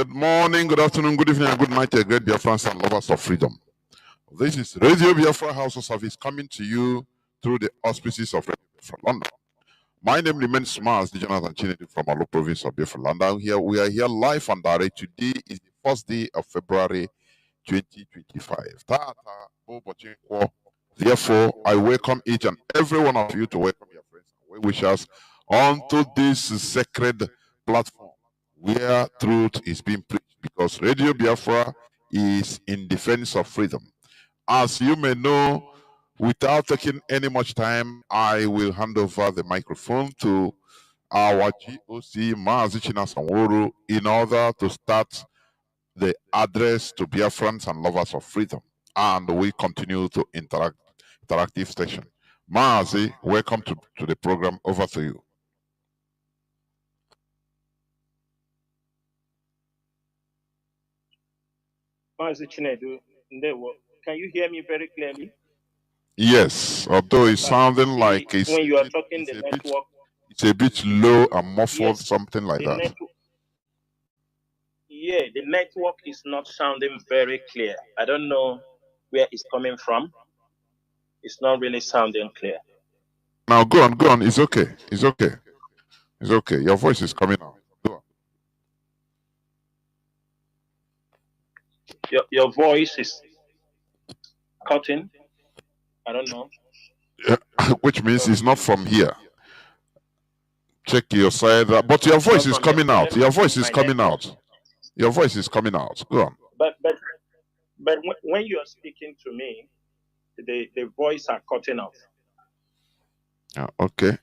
Good morning, good afternoon, good evening, and good night, great Biafrans and lovers of freedom. This is Radio Biafra House of Service coming to you through the auspices of Radio Biafra London. My name remains Mazi Chinasa from Alo province of Biafra London. We are here live and direct. Today is the first day of February 2025. Therefore, I welcome each and every one of you to welcome your friends and well-wishers onto this sacred platform where truth is being preached, because Radio Biafra is in defense of freedom. As you may know, without taking any much time, I will hand over the microphone to our GOC, Mazi Chinasa, in order to start the address to Biafrans and lovers of freedom. And we continue to interactive session. Mazi, welcome to the program. Over to you. Mazi Chinedu, can you hear me very clearly? Yes, although it's sounding like it's, when you are talking, the network, it's a bit low and muffled, yes, something like that. Yeah, the network is not sounding very clear. I don't know where it's coming from. It's not really sounding clear. Now go on. It's okay. It's okay. It's okay. Your voice is coming out. Go on. Your voice is cutting. I don't know. Which means it's not from here. Check your side. But your voice is coming out. Your voice is coming out. Your voice is coming out. Go on. But when you are speaking to me, the voice are cutting off. Okay.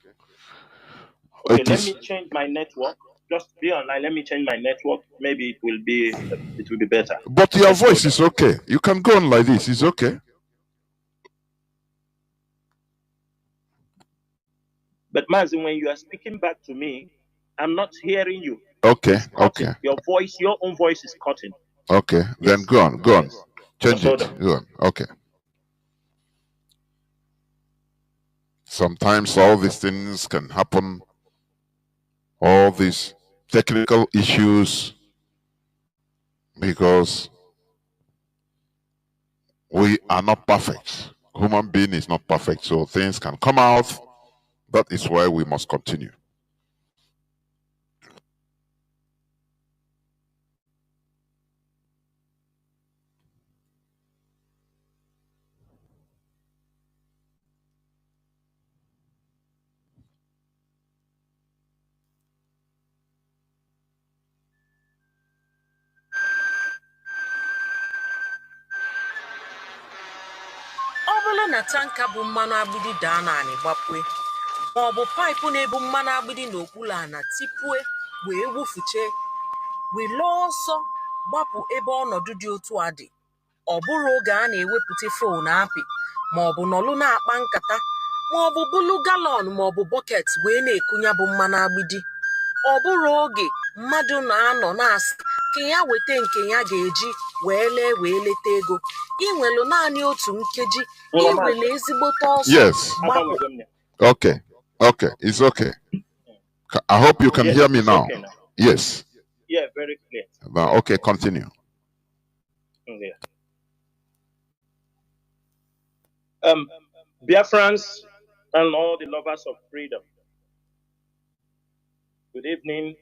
Okay, let me change my network. Just be online. Let me change my network. Maybe it will be better. But your voice is okay. You can go on like this. It's okay. But Mazi, when you are speaking back to me, I'm not hearing you. Okay. Okay. Your own voice is cutting. Okay. Yes. Then go on. Yes. Change it. Go on. Okay. Sometimes all these things can happen. All these technical issues, because we are not perfect. Human being is not perfect, so things can come out. That is why we must continue. na tanka bụ mmanụ agbidi daa n'anị gbapue, ma ọ bụ paịpụ na-ebu mmanụ agbidi n'okpuru ana tipue wee wufuche, wile ọsọ gbapụ ebe ọnọdụ dị otu a dị. Ọ bụrụ oge a na-ewepụta fon apị, ma ọ bụ nọlụ na-akpa nkata, ma ọ bụ bulu galọn ma ọ bụ bọket wee na-ekunya bụ mmanụ agbidi. Ọ bụrụ oge mmadụ na-anọ na-asị ka ya weta nke ya ga-eji wee leta ego. Inwelu naanị otu nkeji iwele ezigbote ọsọ. Yes. Okay. It's okay. I hope you can hear me now. Okay now. Yes. Yeah, very clear. Now, okay, continue. Yeah. Biafrans and all the lovers of freedom, good evening.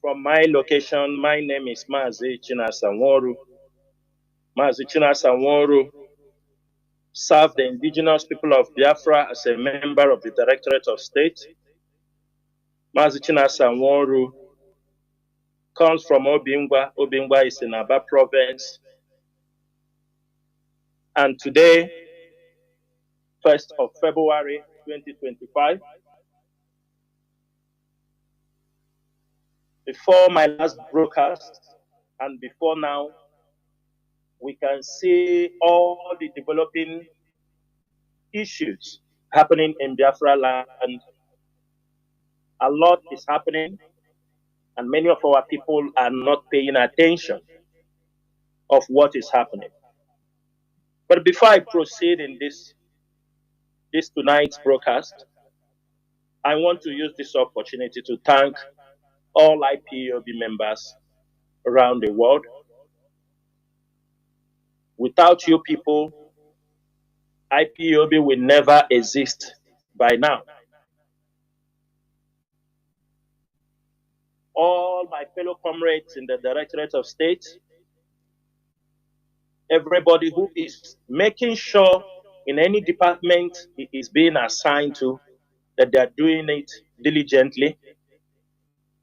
From my location, my name is Mazi Chinasa. Mazi Chinasa served the indigenous people of Biafra as a member of the Directorate of State. Mazi Chinasa comes from Obingwa. Obingwa is in Aba province. And today, 1st of February 2025, before my last broadcast and before now, we can see all the developing issues happening in Biafra land. A lot is happening, and many of our people are not paying attention of what is happening. But before I proceed in this tonight's broadcast, I want to use this opportunity to thank all IPOB members around the world. Without you people, IPOB will never exist by now. All my fellow comrades in the Directorate of State, everybody who is making sure in any department it is being assigned to, that they are doing it diligently.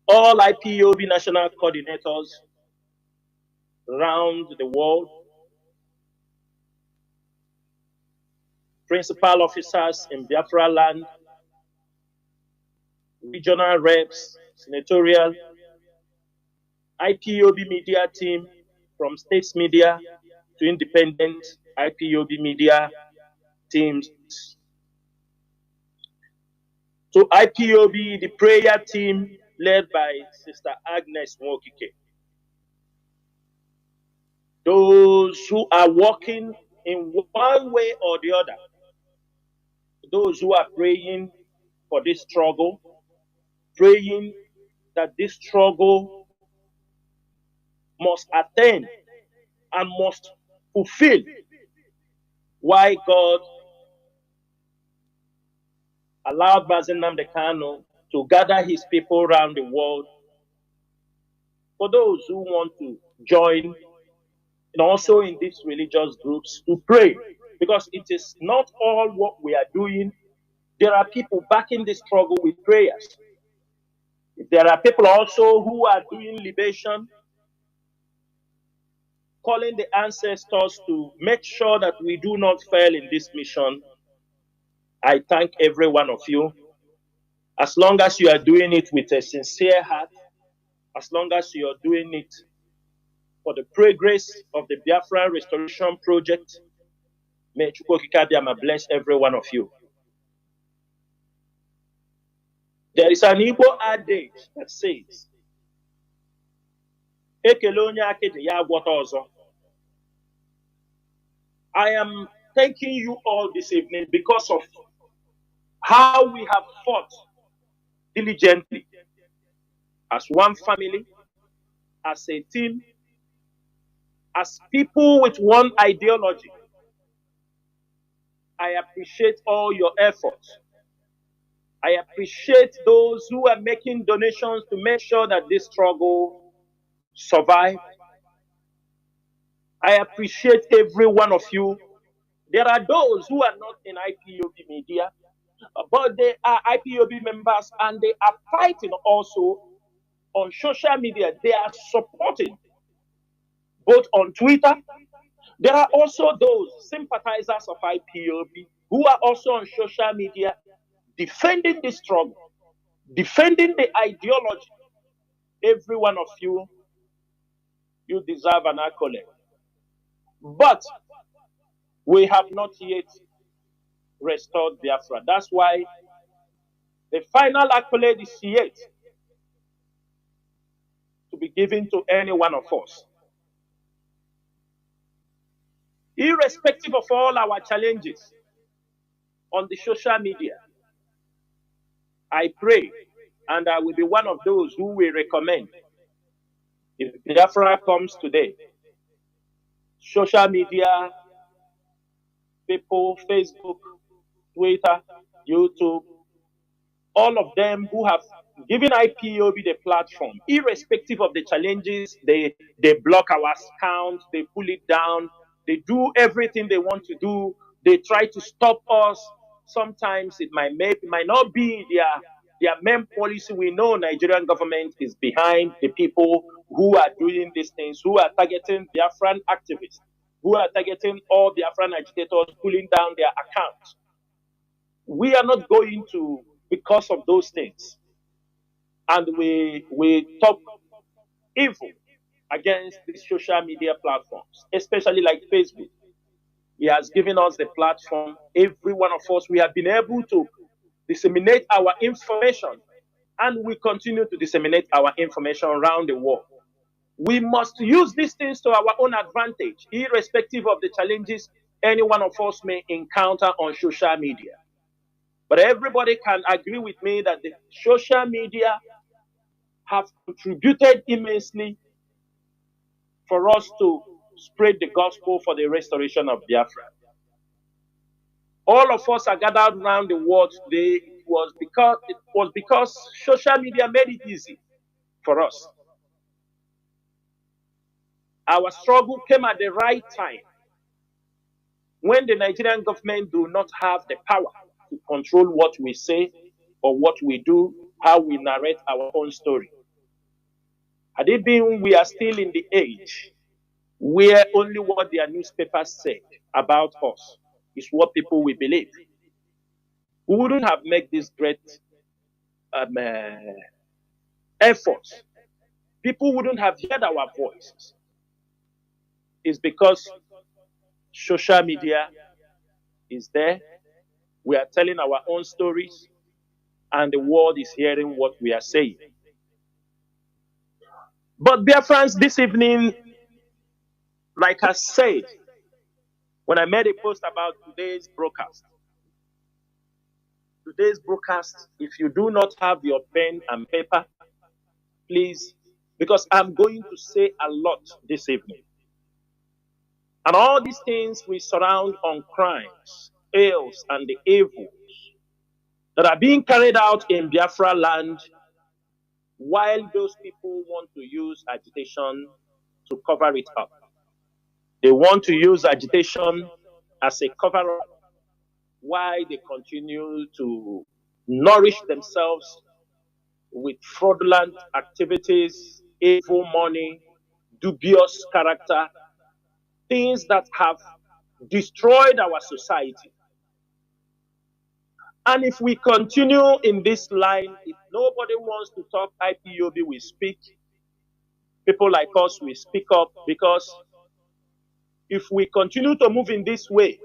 All IPOB national coordinators around the world, principal officers in Biafra land, regional reps, senatorial, IPOB media team, from states media to independent IPOB media teams, to IPOB, the prayer team led by Sister Agnes Mwokike. Those who are working in one way or the other, those who are praying for this struggle, praying that this struggle must attain and must fulfill why God allowed Mazi Kanu to gather his people around the world. For those who want to join, and also in these religious groups, to pray, because it is not all what we are doing. There are people backing the struggle with prayers. There are people also who are doing libation, calling the ancestors to make sure that we do not fail in this mission. I thank every one of you. As long as you are doing it with a sincere heart, as long as you are doing it for the progress of the Biafra Restoration Project, may Chukwokika bless every one of you. There is an Igbo adage that says, I am thanking you all this evening because of how we have fought diligently as one family, as a team, as people with one ideology. I appreciate all your efforts. I appreciate those who are making donations to make sure that this struggle survives. I appreciate every one of you. There are those who are not in IPOB media, but they are IPOB members and they are fighting also on social media. They are supporting both on Twitter. There are also those sympathizers of IPOB who are also on social media defending the struggle, defending the ideology. Every one of you, you deserve an accolade. But we have not yet restored Biafra. That's why the final accolade is yet to be given to any one of us. Irrespective of all our challenges on the social media, I pray, and I will be one of those who will recommend, if Biafra comes today, social media, people, Facebook, Twitter, YouTube, all of them who have given IPOB the platform, irrespective of the challenges, they block our accounts, they pull it down, they do everything they want to do, they try to stop us. Sometimes it might not be their main policy. We know Nigerian government is behind the people who are doing these things, who are targeting Biafran activists, who are targeting all Biafran agitators, pulling down their accounts. We are not going to, because of those things, and we talk evil against these social media platforms, especially like Facebook. He has given us the platform. Every one of us, we have been able to disseminate our information, and we continue to disseminate our information around the world. We must use these things to our own advantage, irrespective of the challenges any one of us may encounter on social media. But everybody can agree with me that the social media have contributed immensely for us to spread the gospel for the restoration of Biafra. All of us are gathered around the world today. It was because social media made it easy for us. Our struggle came at the right time, when the Nigerian government do not have the power to control what we say or what we do, how we narrate our own story. Had it been we are still in the age where only what their newspapers say about us is what people will believe, we wouldn't have made this great efforts. People wouldn't have heard our voices. It's because social media is there. We are telling our own stories, and the world is hearing what we are saying. But Biafrans, this evening, like I said, when I made a post about today's broadcast, if you do not have your pen and paper, please, because I'm going to say a lot this evening. And all these things we surround on crimes, ills, and the evils that are being carried out in Biafra land, while those people want to use agitation to cover it up. They want to use agitation as a cover-up, why they continue to nourish themselves with fraudulent activities, evil money, dubious character, things that have destroyed our society. And if we continue in this line, if nobody wants to talk IPOB, we speak. People like us, we speak up, because if we continue to move in this way,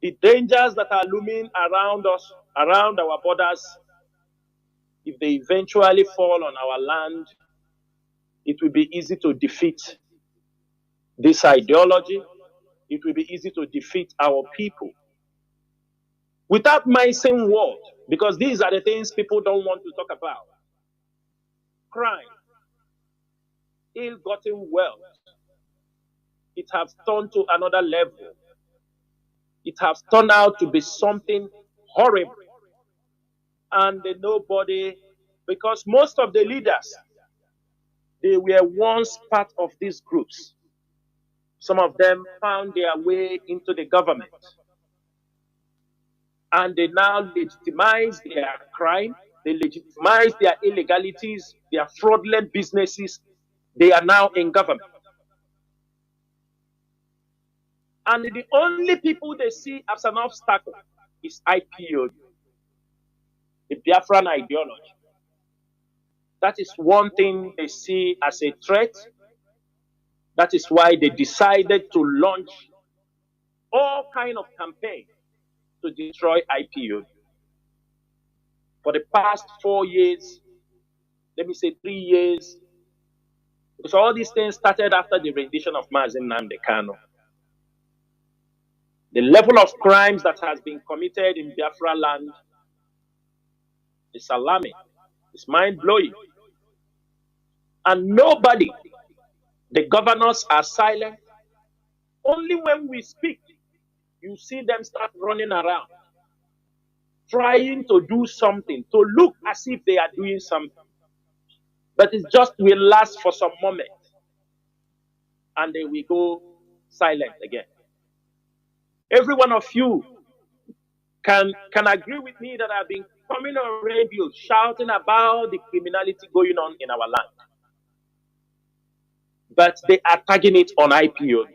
the dangers that are looming around us, around our borders, if they eventually fall on our land, it will be easy to defeat this ideology. It will be easy to defeat our people. Without missing word, because these are the things people don't want to talk about. Crime, ill-gotten wealth, it has turned to another level. It has turned out to be something horrible. And nobody, because most of the leaders, they were once part of these groups. Some of them found their way into the government. And they now legitimize their crime, they legitimize their illegalities, their fraudulent businesses. They are now in government. And the only people they see as an obstacle is IPOB, the Biafran ideology. That is one thing they see as a threat. That is why they decided to launch all kinds of campaigns to destroy IPOB. For the past 4 years, let me say 3 years, because all these things started after the rendition of Mazi Kanu. The level of crimes that has been committed in Biafra land is alarming, it's mind-blowing. And nobody, the governors are silent. Only when we speak, you see them start running around, trying to do something, to look as if they are doing something. But it just will last for some moment, and then we go silent again. Every one of you can agree with me that I've been coming on radio shouting about the criminality going on in our land. But they are tagging it on IPOB.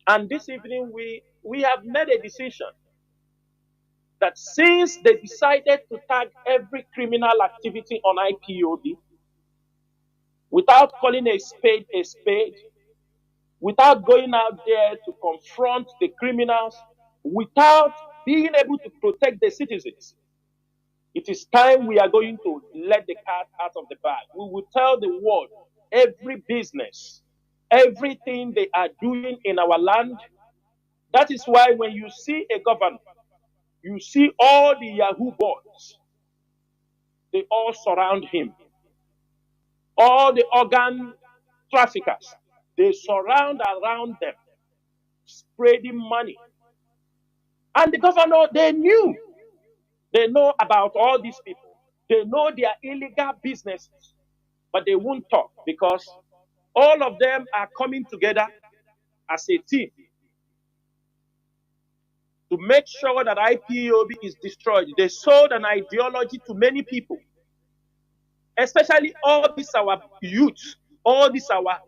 And this evening we have made a decision that since they decided to tag every criminal activity on IPOB, without calling a spade, without going out there to confront the criminals, without being able to protect the citizens, it is time we are going to let the cat out of the bag. We will tell the world every business, everything they are doing in our land. That is why when you see a governor, you see all the Yahoo boys, they all surround him. All the organ traffickers. They surround around them, spreading money. And the governor, they know about all these people. They know their illegal businesses, but they won't talk because all of them are coming together as a team to make sure that IPOB is destroyed. They sold an ideology to many people, especially all these our youth, all these our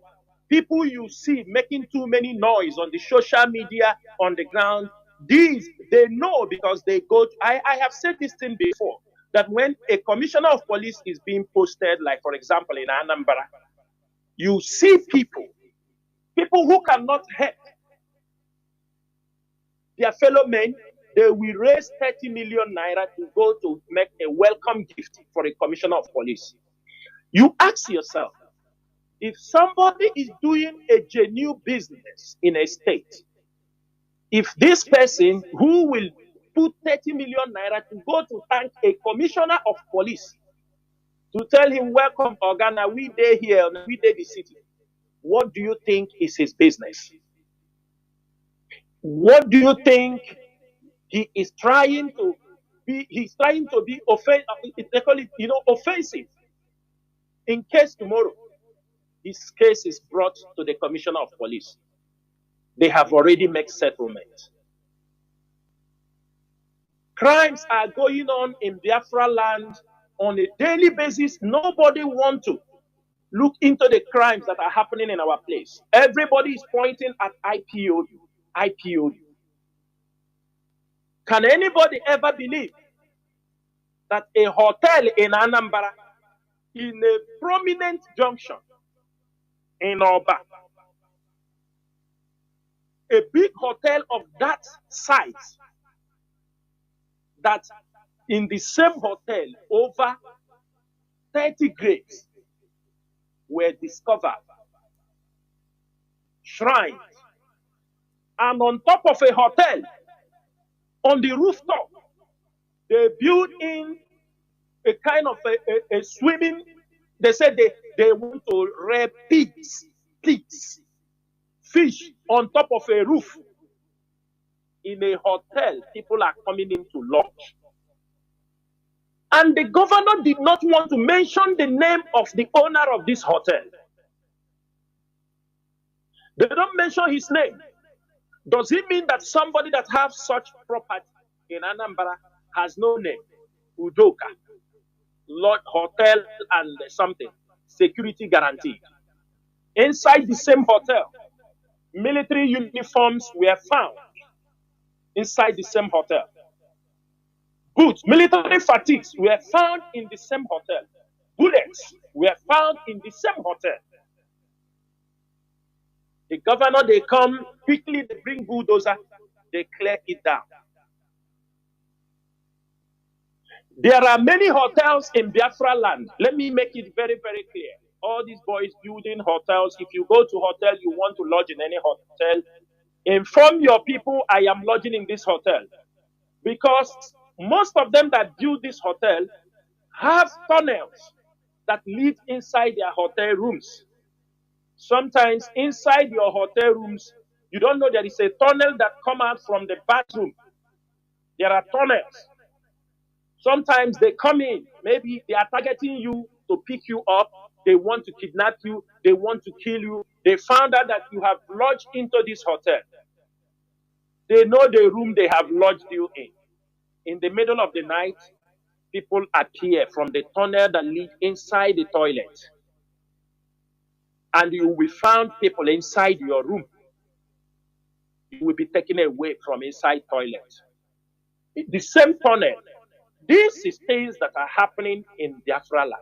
people you see making too many noise on the social media, on the ground. These, they know because they go to, I have said this thing before, that when a commissioner of police is being posted, like for example in Anambra, you see people who cannot help their fellow men, they will raise 30 million naira to go to make a welcome gift for a commissioner of police. You ask yourself, if somebody is doing a genuine business in a state, if this person who will put 30 million naira to go to thank a commissioner of police, to tell him, welcome, Organa, we day here, we day the city, what do you think is his business? What do you think he is trying to be? He's trying to be offensive. In case tomorrow, this case is brought to the commissioner of police, they have already made settlement. Crimes are going on in Biafra land on a daily basis. Nobody wants to look into the crimes that are happening in our place. Everybody is pointing at IPOB. IPOB. Can anybody ever believe that a hotel in Anambra, in a prominent junction in Oba, a big hotel of that size, that in the same hotel over 30 graves were discovered, shrines, and on top of a hotel, on the rooftop, they built in a kind of a swimming. They said they want to rear pigs, fish on top of a roof. In a hotel, people are coming in to lodge. And the governor did not want to mention the name of the owner of this hotel. They don't mention his name. Does it mean that somebody that has such property in Anambra has no name? Udoka, Lord Hotel and something, security guaranteed. Inside the same hotel, military uniforms were found inside the same hotel. Boots, military fatigues were found in the same hotel. Bullets were found in the same hotel. The governor, they come quickly, they bring bulldozer, they clear it down. There are many hotels in Biafra land. Let me make it very, very clear. All these boys building hotels. If you go to hotel, you want to lodge in any hotel, inform your people I am lodging in this hotel. Because most of them that build this hotel have tunnels that lead inside their hotel rooms. Sometimes inside your hotel rooms, you don't know there is a tunnel that comes out from the bathroom. There are tunnels. Sometimes they come in, maybe they are targeting you to pick you up. They want to kidnap you. They want to kill you. They found out that you have lodged into this hotel. They know the room they have lodged you in. In the middle of the night, people appear from the tunnel that leads inside the toilet. And you will find people inside your room. You will be taken away from inside toilet. The same tunnel. This is things that are happening in Biafra land.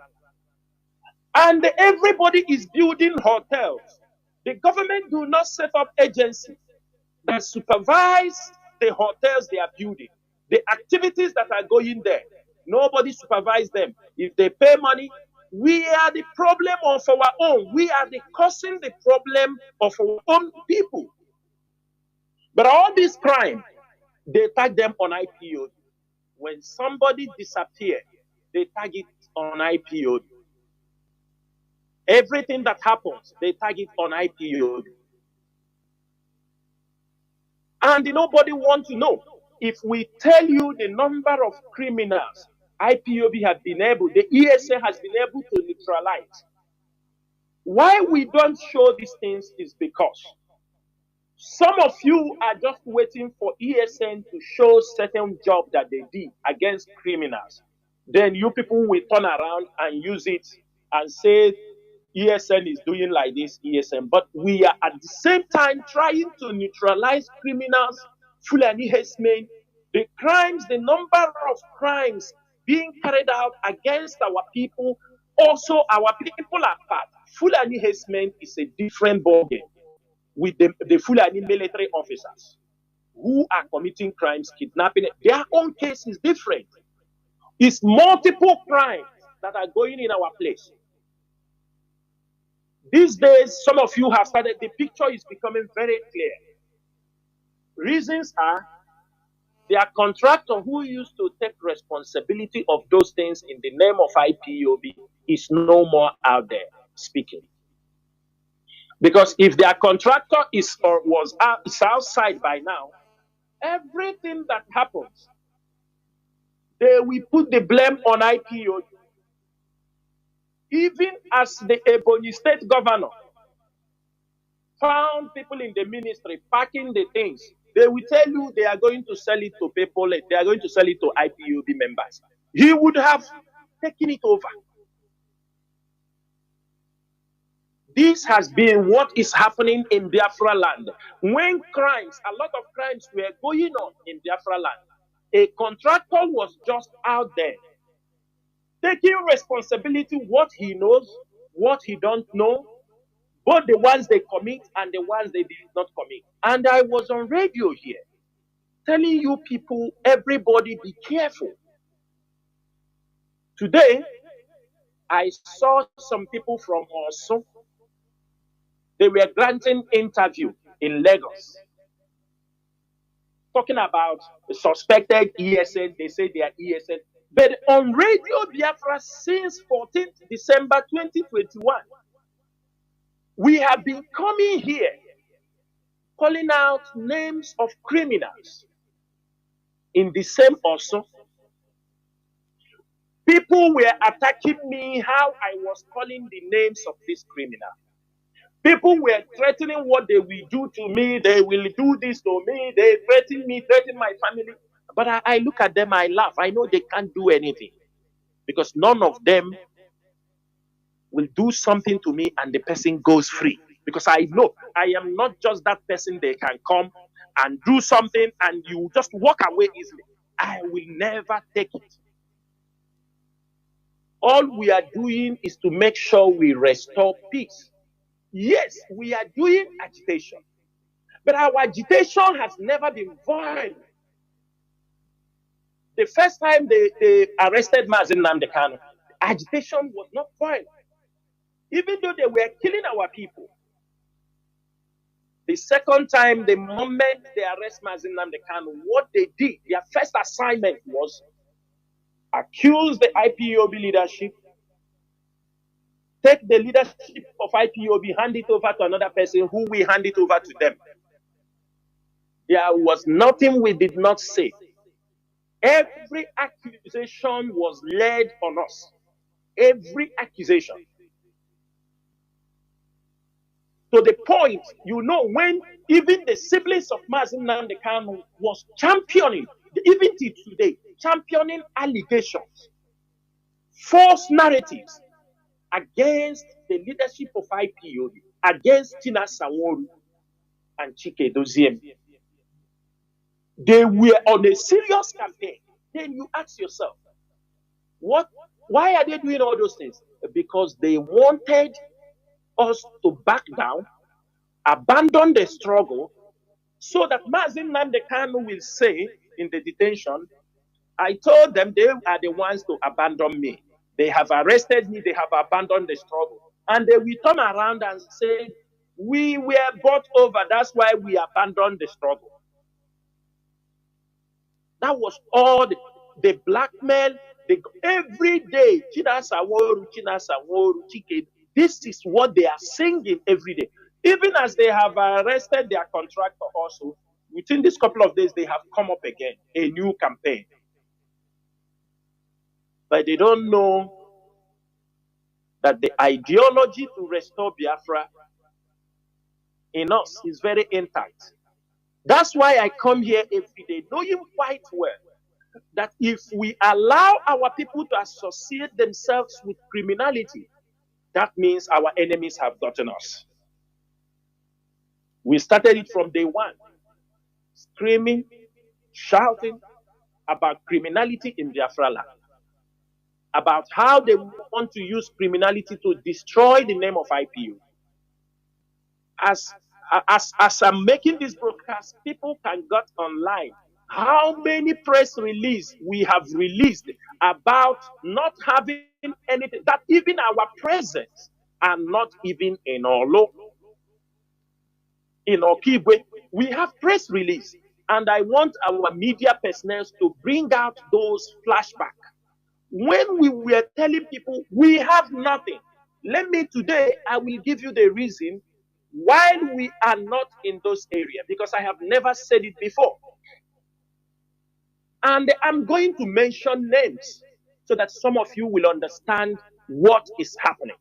And everybody is building hotels. The government do not set up agencies that supervise the hotels they are building. The activities that are going there, nobody supervises them. If they pay money, we are the problem of our own. We are causing the problem of our own people. But all this crime, they tag them on IPO. When somebody disappears, they tag it on IPO. Everything that happens, they tag it on IPOB. And nobody wants to know. If we tell you the number of criminals IPOB have been able, the ESA has been able to neutralize. Why we don't show these things is because some of you are just waiting for ESN to show certain job that they did against criminals. Then you people will turn around and use it and say ESN is doing like this, ESN. But we are at the same time trying to neutralize criminals, Fulani herdsmen, the crimes, the number of crimes being carried out against our people. Also, our people are part. Fulani herdsmen is a different ballgame with the Fulani military officers who are committing crimes, kidnapping. Their own case is different. It's multiple crimes that are going in our place. These days, some of you have started, the picture is becoming very clear. Reasons are, their contractor who used to take responsibility of those things in the name of IPOB is no more out there speaking. Because if their contractor is outside by now, everything that happens, they will put the blame on IPOB. Even as the Ebonyi state governor found people in the ministry packing the things, they will tell you they are going to sell it to people, they are going to sell it to IPOB members. He would have taken it over. This has been what is happening in Biafra land. When crimes, a lot of crimes were going on in Biafra land, a contractor was just out there taking responsibility, what he knows, what he don't know, both the ones they commit and the ones they did not commit. And I was on radio here telling you people, everybody be careful. Today, I saw some people from Osun. They were granting interview in Lagos, talking about the suspected ESN. They say they are ESN. But on Radio Biafra since 14th December 2021, we have been coming here calling out names of criminals in the same Osun. People were attacking me how I was calling the names of this criminal. People were threatening what they will do to me. They will do this to me. They threaten me, threaten my family. But I look at them, I laugh. I know they can't do anything because none of them will do something to me and the person goes free. Because I know I am not just that person they can come and do something and you just walk away easily. I will never take it. All we are doing is to make sure we restore peace. Yes, we are doing agitation, but our agitation has never been violent. The first time they arrested Mazi Nnamdi, agitation was not violent. Even though they were killing our people. The second time, the moment they arrest Mazi Nnamdi, what they did, their first assignment was accuse the IPOB leadership, take the leadership of IPOB, hand it over to another person who will hand it over to them. There was nothing we did not say. Every accusation was laid on us. Every accusation. To the point, you know, when even the siblings of Mazi Nnamdi was championing, even till today, championing allegations, false narratives against the leadership of IPOB, against Chinasa and Chike Doziem. They were on a serious campaign. Then you ask yourself, why are they doing all those things? Because they wanted us to back down, abandon the struggle, so that Mazi Nnamdi will say in the detention, I told them they are the ones to abandon me. They have arrested me, they have abandoned the struggle. And they will turn around and say, we were bought over, that's why we abandoned the struggle. That was all the blackmail. Every day, Chinasa Chike. This is what they are singing every day. Even as they have arrested their contractor also, within this couple of days, they have come up again, a new campaign. But they don't know that the ideology to restore Biafra in us is very intact. That's why I come here every day, knowing quite well that if we allow our people to associate themselves with criminality, that means our enemies have gotten us. We started it from day one, screaming, shouting about criminality in Biafra land, about how they want to use criminality to destroy the name of IPU. As I'm making this broadcast, people can get online how many press releases we have released about not having anything, that even our presence are not even in Olo, in Okigwe. We have press release, and I want our media personnel to bring out those flashbacks. When we were telling people we have nothing, let me today, I will give you the reason why we are not in those areas, because I have never said it before. And I'm going to mention names so that some of you will understand what is happening.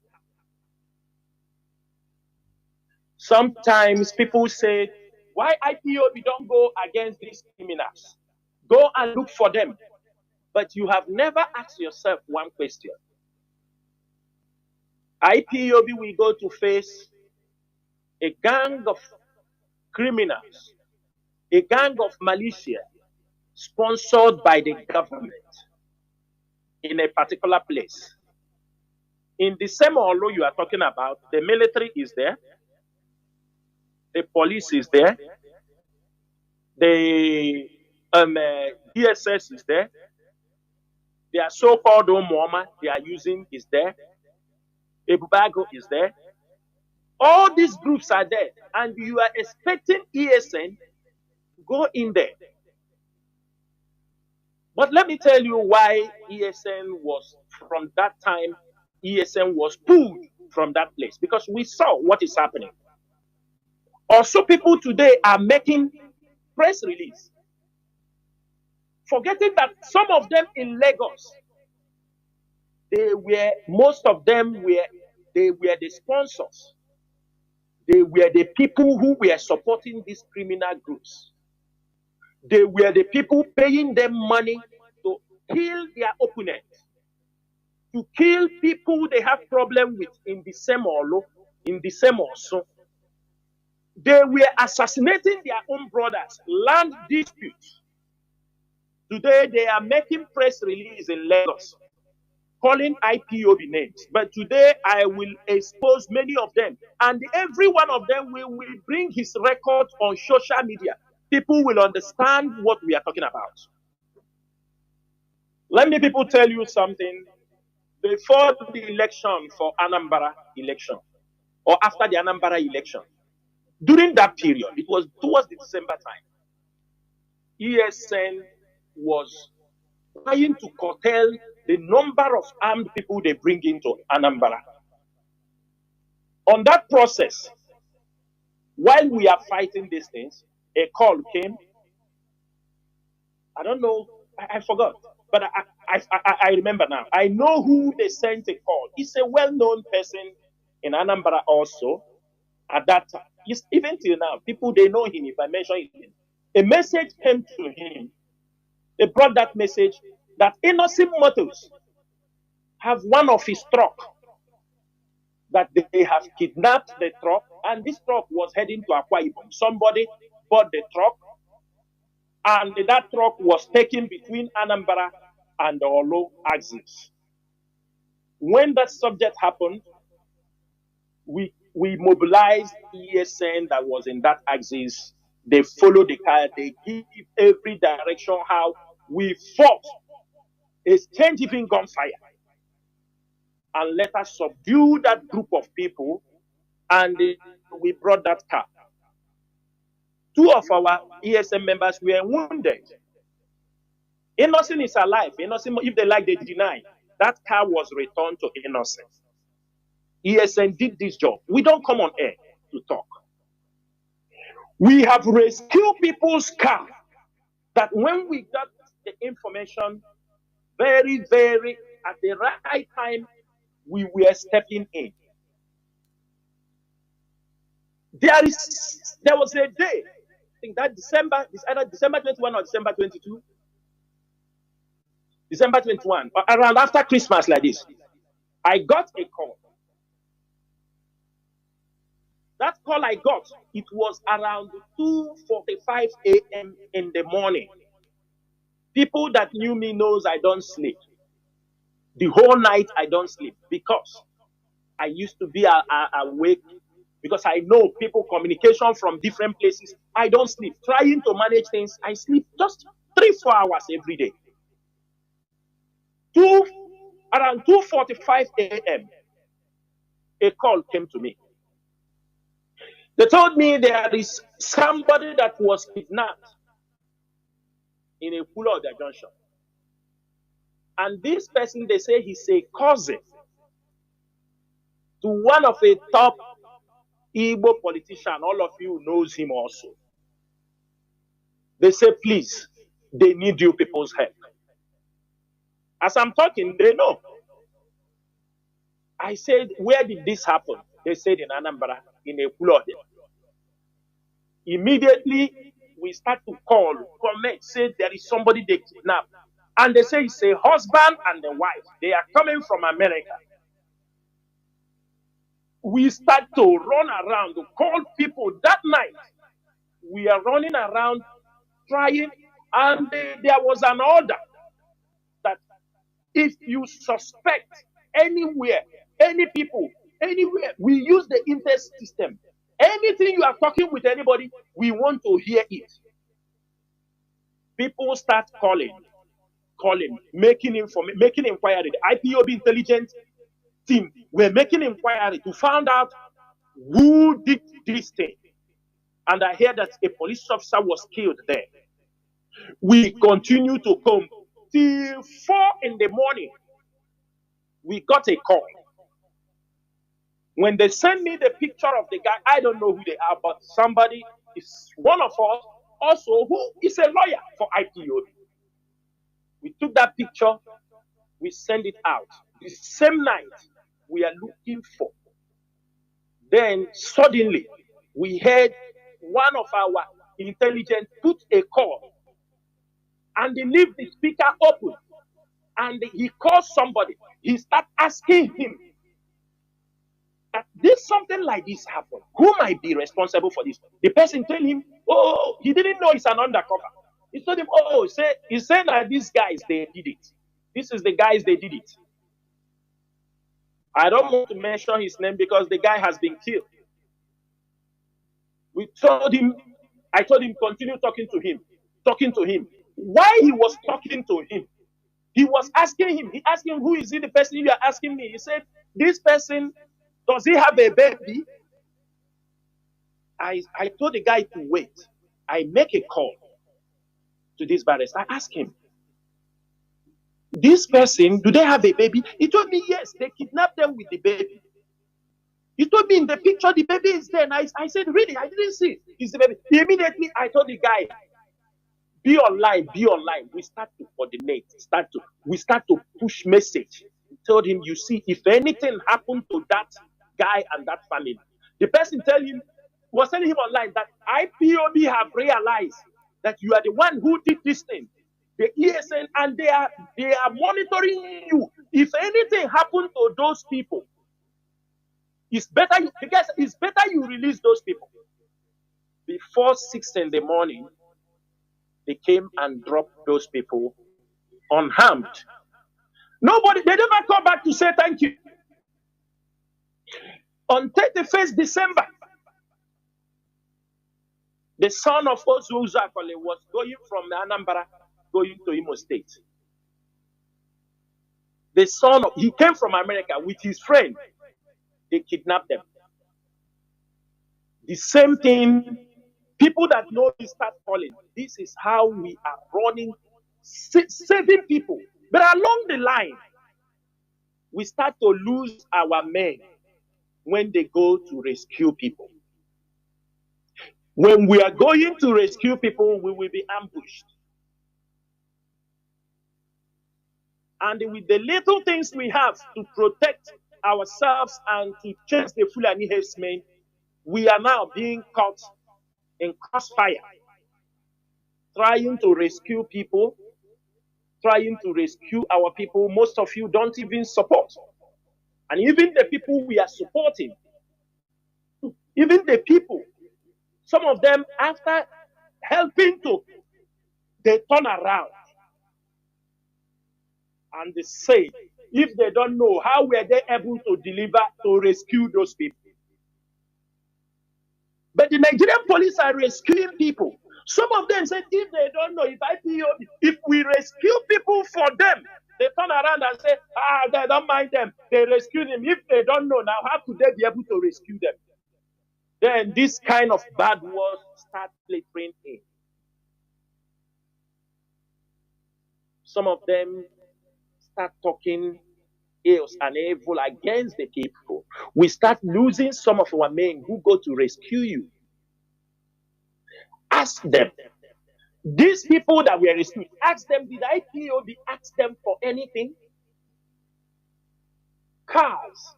Sometimes people say, why IPOB don't go against these criminals? Go and look for them. But you have never asked yourself one question. IPOB will go to face a gang of criminals, a gang of militia sponsored by the government in a particular place. In the same Olo you are talking about, the military is there, the police is there, the DSS is there, their so-called Omoma they are using is there, Ebubago is there. All these groups are there, and you are expecting ESN to go in there. But let me tell you why ESN was, from that time, ESN was pulled from that place, because we saw what is happening. Also, people today are making press release, forgetting that some of them in Lagos, most of them were the sponsors. They were the people who were supporting these criminal groups. They were the people paying them money to kill their opponents, to kill people they have problem with in the same Olo, in the same also. They were assassinating their own brothers, land disputes. Today they are making press release in Lagos, calling IPOB names. But today I will expose many of them, and every one of them will bring his record on social media. People will understand what we are talking about. Let me people tell you something. Before the election for Anambra election, or after the Anambra election, during that period, it was towards the December time, ESN was trying to curtail the number of armed people they bring into Anambra. On that process, while we are fighting these things, a call came. I don't know, I forgot, but I remember now. I know who they sent a call. It's a well-known person in Anambra also at that time. Even till now, people, they know him if I mention him. A message came to him. They brought that message that innocent motors have one of his truck, that they have kidnapped the truck, and this truck was heading to Akwa Ibom. Somebody bought the truck, and that truck was taken between Anambra and the Olo axis. When that subject happened, we mobilized ESN that was in that axis. They followed the car, they give every direction how we fought, exchange even gunfire, and let us subdue that group of people, and we brought that car. 2 of our ESM members were wounded. Innocent is alive. Innocent, if they like, they deny. That car was returned to Innocent. ESN did this job. We don't come on air to talk. We have rescued people's car that when we got the information very, very at the right time, we were stepping in. There was a day, I think that December, either December 21 or December 22, December 21, or around after Christmas like this, I got a call. That call I got, it was around 2:45 a.m. in the morning. People that knew me knows I don't sleep. The whole night I don't sleep because I used to be awake because I know people communication from different places. I don't sleep. Trying to manage things, I sleep just 3-4 hours every day. Around 2:45 a.m., a call came to me. They told me there is somebody that was kidnapped in a Pulo of their junction. And this person, they say he's a cousin to one of the top Igbo politicians. All of you knows him also. They say, please, they need you people's help. As I'm talking, they know. I said, where did this happen? They said in Anambra, in a Pulo. Immediately, we start to call, comment, say there is somebody they kidnapped. And they say it's a husband and a wife. They are coming from America. We start to run around to call people. That night, we are running around trying, and there was an order that if you suspect anywhere, any people, anywhere, we use the inter system. Anything you are talking with anybody, we want to hear it. People start calling, making inquiry. The IPOB intelligence team were making inquiry to find out who did this thing. And I hear that a police officer was killed there. We continue to come till 4 in the morning. We got a call. When they send me the picture of the guy, I don't know who they are, but somebody is one of us also who is a lawyer for IPOB. We took that picture, we send it out. The same night, we are looking for. Then suddenly, we heard one of our intelligence put a call, and they leave the speaker open, and he calls somebody. He starts asking him, did something like this happen? Who might be responsible for this? The person tell him, oh, he didn't know it's an undercover. He told him, oh, he said that these guys, they did it. This is the guys, they did it. I don't want to mention his name because the guy has been killed. I told him, continue talking to him. Why he was talking to him? He was asking him, who is it, the person you are asking me? He said, this person, does he have a baby? I told the guy to wait. I make a call to this barrister. I asked him, this person, do they have a baby? He told me, yes, they kidnapped them with the baby. He told me in the picture, the baby is there. And I said, really? I didn't see it. It's the baby. Immediately, I told the guy, be online. We start to coordinate. We start to push message. We told him, you see, if anything happened to that guy and that family, the person was telling him online that IPOB have realized that you are the one who did this thing. The ESN, and they are monitoring you. If anything happened to those people, it's better you release those people. Before 6 in the morning, they came and dropped those people unharmed. They never come back to say thank you. On 31st December, the son of Ozu Zakole was going from Anambra, going to Imo State. He came from America with his friend. They kidnapped them. The same thing, people that know this start calling. This is how we are running, saving people. But along the line, we start to lose our men. when they go to rescue people. When we are going to rescue people, we will be ambushed. And with the little things we have to protect ourselves and to chase the Fulani herdsmen, we are now being caught in crossfire, trying to rescue people, trying to rescue our people. Most of you don't even support. And even the people we are supporting, even the people, some of them, after helping to, they turn around and they say, if they don't know, how were they able to deliver to rescue those people? But the Nigerian police are rescuing people. Some of them said, if they don't know, if we rescue people for them, they turn around and say, they don't mind them. They rescue them. If they don't know, now how could they be able to rescue them? Then this kind of bad words start filtering in. Some of them start talking ill and evil against the people. We start losing some of our men who go to rescue you. Ask them. These people that we are rescuing, ask them, did IPOB ask them for anything? Cars.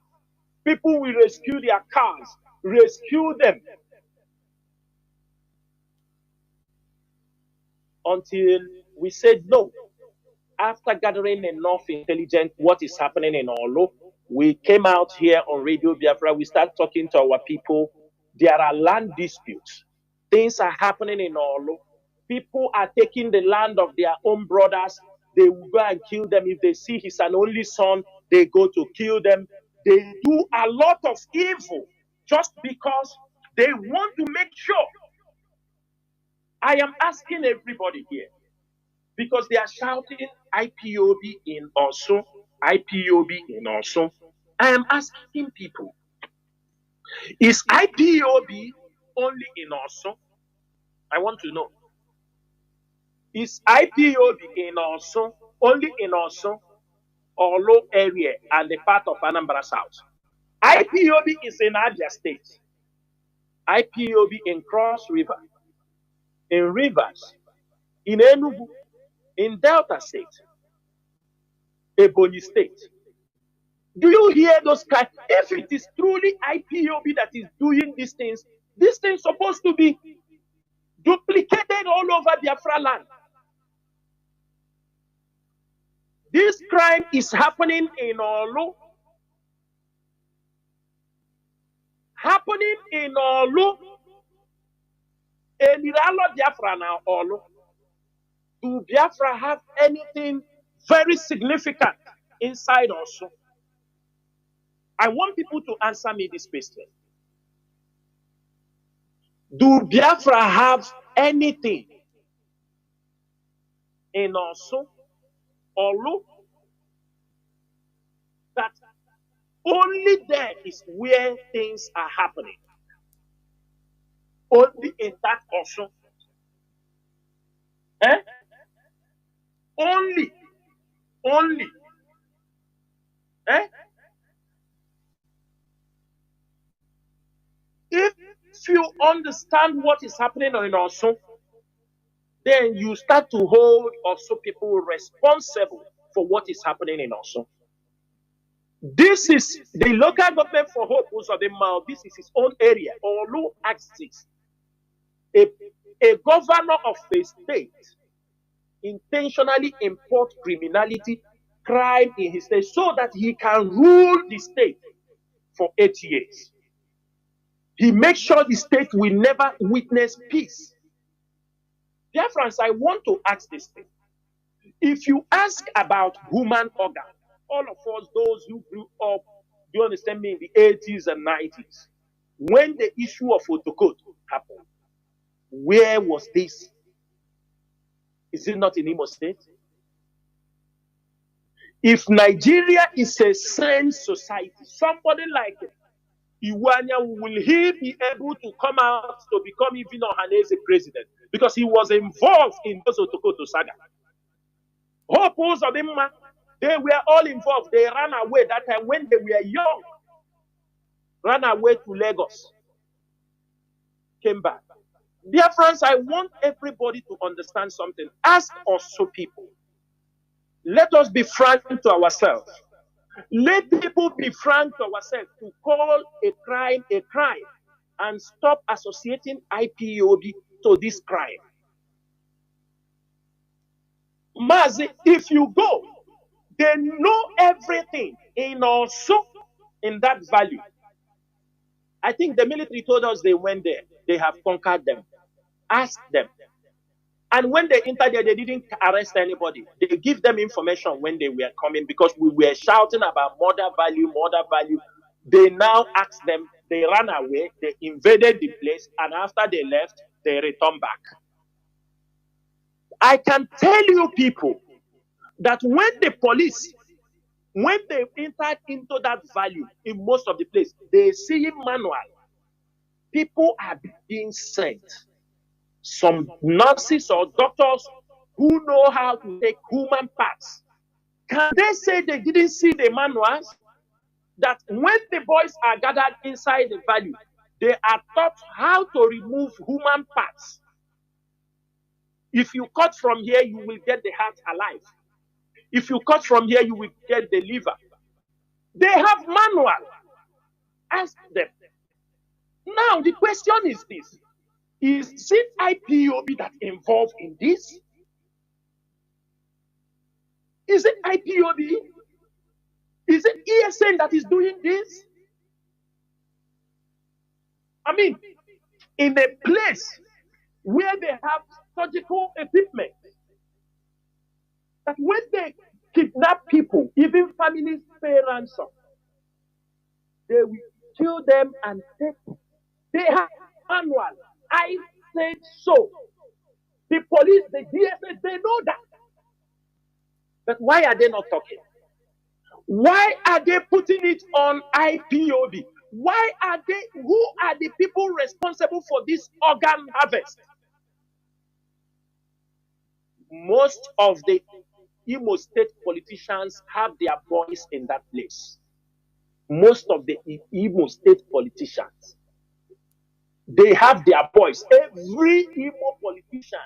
People will rescue their cars. Rescue them. Until we said no. After gathering enough intelligence, what is happening in Olo, we came out here on Radio Biafra. We start talking to our people. There are land disputes. Things are happening in Olo. People are taking the land of their own brothers. They will go and kill them. If they see he's an only son, they go to kill them. They do a lot of evil just because they want to make sure. I am asking everybody here, because they are shouting IPOB in Osun, IPOB in Osun. I am asking people, is IPOB only in Osun? I want to know. Is IPOB in Osun only in Osun, Olo area and the part of Anambra South? IPOB is in Abia State. IPOB in Cross River, in Rivers, in Enugu, in Delta State, Ebonyi State. Do you hear those guys? If it is truly IPOB that is doing these things supposed to be duplicated all over Biafra land. This crime is happening in Olu. Happening in Olu. Eniralo Biafra now Olu. Do Biafra have anything very significant inside also? I want people to answer me this question. Do Biafra have anything in Osun or Olu that only there is where things are happening? Only in that Osun. Only. If you understand what is happening in Osun, then you start to hold also people responsible for what is happening in Osun. This is the local government for Hope Uzodinma. This is his own area. Olu axis. A governor of the state intentionally import criminality, crime in his state so that he can rule the state for 8 years. He makes sure the state will never witness peace. Biafrans, I want to ask this thing. If you ask about human organ, all of us, those who grew up, do you understand me, in the 80s and 90s, when the issue of Otokot happened, where was this? Is it not in Imo State? If Nigeria is a sane society, somebody like Iwanya, will he be able to come out to become even Ohaneze president? Because he was involved in those Otokoto saga. Hope Uzodinma, they were all involved. They ran away that time when they were young. ran away to Lagos, came back. Dear friends, I want everybody to understand something. Ask also people. Let us be frank to ourselves. Let people be frank to ourselves to call a crime and stop associating IPOB to this crime. Mazi, if you go, they know everything in also in that value. I think the military told us they went there. They have conquered them. Ask them. And when they entered there, they didn't arrest anybody. They give them information when they were coming because we were shouting about murder value, murder value. They now asked them, they ran away, they invaded the place, and after they left, they returned back. I can tell you people that when the police, when they entered into that value in most of the place, they see manual. People are being sent. Some nurses or doctors who know how to take human parts. Can they say they didn't see the manuals? That when the boys are gathered inside the value, they are taught how to remove human parts. If you cut from here, you will get the heart alive. If you cut from here, you will get the liver. They have manual. Ask them. Now, the question is this. Is it IPOB that involved in this? Is it IPOB? Is it ESN that is doing this? I mean, in a place where they have surgical equipment, that when they kidnap people, even families pay ransom, they will kill them and take them. They have manual. I said so. The police, the DSS, they know that. But why are they not talking? Why are they putting it on IPOB? Why are they, who are the people responsible for this organ harvest? Most of the Imo State politicians have their voice in that place. Most of the Imo State politicians, they have their voice. Every Imo politician,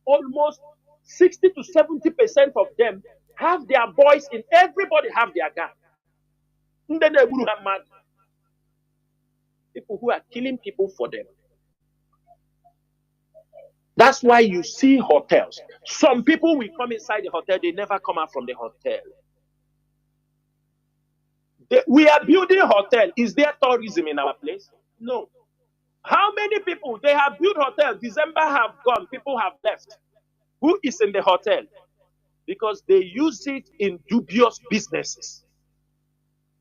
almost 60 to 70% of them have their voice in. Everybody have their gun. People who are killing people for them. That's why you see hotels. Some people will come inside the hotel, they never come out from the hotel. We are building a hotel. Is there tourism in our place? No. How many people? They have built hotels. December have gone. People have left. Who is in the hotel? Because they use it in dubious businesses.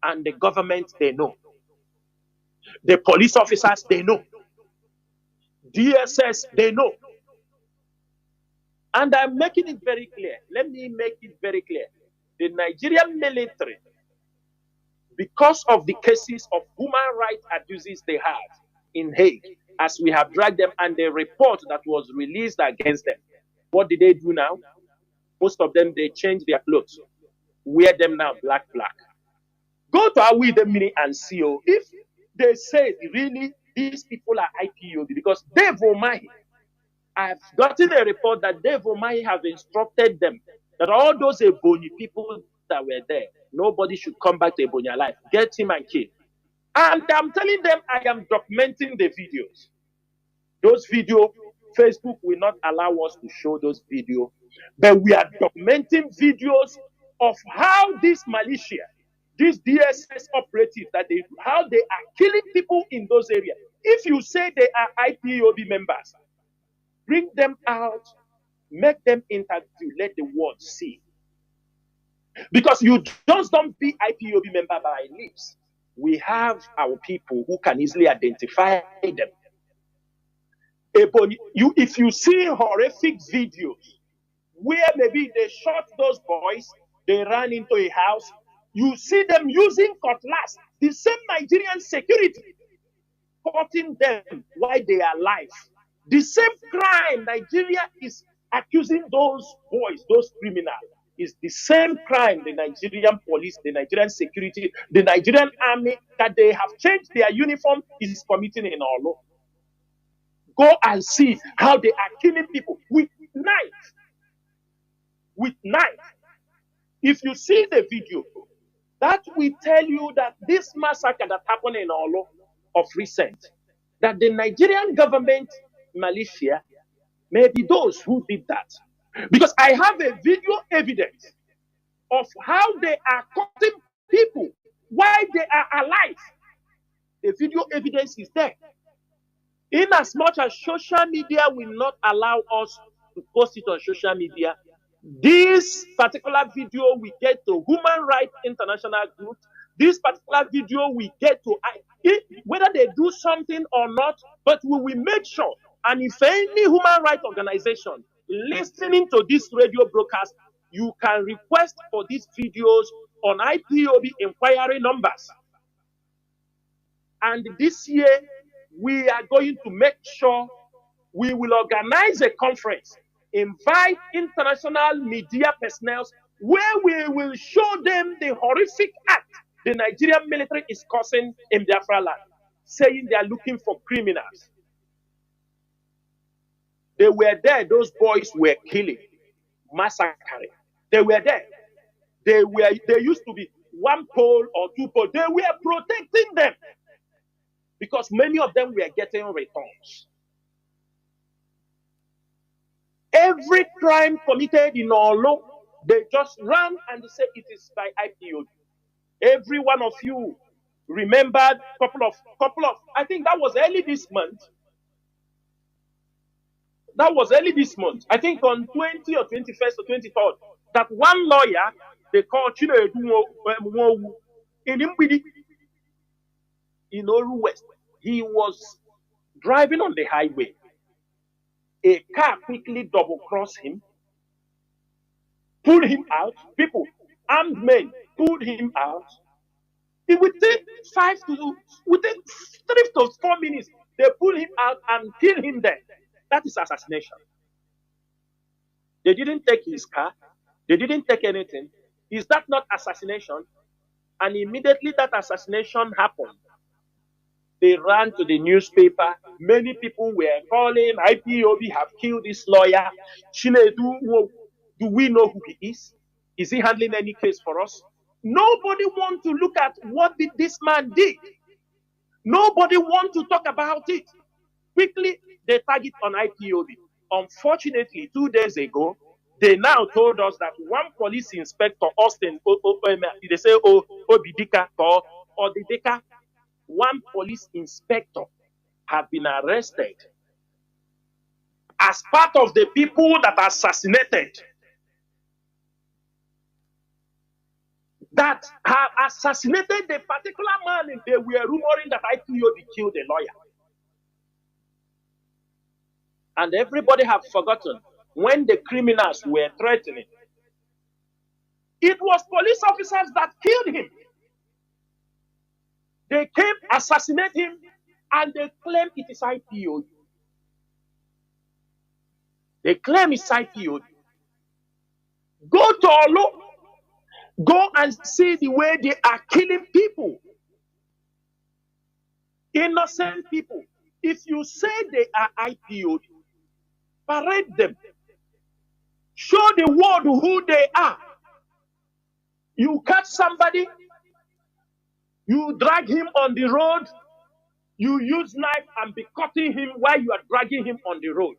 And the government, they know. The police officers, they know. DSS, they know. And I'm making it very clear. Let me make it very clear. The Nigerian military, because of the cases of human rights abuses they have in Hague, as we have dragged them, and the report that was released against them, what did they do now? Most of them, they change their clothes, wear them now black. Go to Awide Mini and see if they say really these people are IPOB, because Dave Omahi, I've gotten a report that Dave Omahi have instructed them that all those Ebonyi people that were there, nobody should come back to Ebonyi alive. Get him and kill. And I'm telling them I am documenting the videos. Those videos, Facebook will not allow us to show those videos, but we are documenting videos of how this militia, these DSS operatives, how they are killing people in those areas. If you say they are IPOB members, bring them out, make them interview, let the world see. Because you just don't be IPOB member by lips. We have our people who can easily identify them. If you see horrific videos where maybe they shot those boys, they ran into a house, you see them using cutlass, the same Nigerian security cutting them while they are alive. The same crime Nigeria is accusing those boys, those criminals. is the same crime the Nigerian police, the Nigerian security, the Nigerian army, that they have changed their uniform, is committing in our law. Go and see how they are killing people with knife. With knife. If you see the video, that will tell you that this massacre that happened in Olo of recent, that the Nigerian government militia may be those who did that. Because I have a video evidence of how they are cutting people while they are alive. The video evidence is there. In as much as social media will not allow us to post it on social media, this particular video we get to Human Rights International Group. This particular video we get to whether they do something or not, but we will make sure. And if any human rights organization listening to this radio broadcast, you can request for these videos on IPOB inquiry numbers. And this year, we are going to make sure we will organize a conference, invite international media personnel, where we will show them the horrific act the Nigerian military is causing in Biafra land, saying they are looking for criminals. They were there, those boys were killing, massacring. They were there. They used to be one pole or two poles. They were protecting them because many of them were getting returns. Every crime committed in Olo, they just run and they say it is by IPOB. Every one of you remembered couple of, I think that was early this month. That was early this month. I think on 20 or 21st or 23rd, that one lawyer, they called in Mbidi, in Oru West. He was driving on the highway. A car quickly double-crossed him, pulled him out. People, armed men, pulled him out. Within 3 to 4 minutes, they pulled him out and killed him there. That is assassination. They didn't take his car. They didn't take anything. Is that not assassination? And immediately that assassination happened, they ran to the newspaper. Many people were calling, IPOB have killed this lawyer. Chinedu, do we know who he is? Is he handling any case for us? Nobody wants to look at what this man did. Nobody wants to talk about it. Quickly, they tag it on IPOB. Unfortunately, 2 days ago, they now told us that one police inspector, Austin, they say, Obidika or Dideka, one police inspector have been arrested as part of the people that assassinated, that have assassinated the particular man, and they were rumoring that IPOB killed a lawyer. And everybody have forgotten when the criminals were threatening. It was police officers that killed him. They came, assassinate him, and they claim it is IPOB. They claim it's IPOB. Go to Olo. Go and see the way they are killing people. Innocent people. If you say they are IPOB, parade them. Show the world who they are. You catch somebody, you drag him on the road, you use knife and be cutting him while you are dragging him on the road.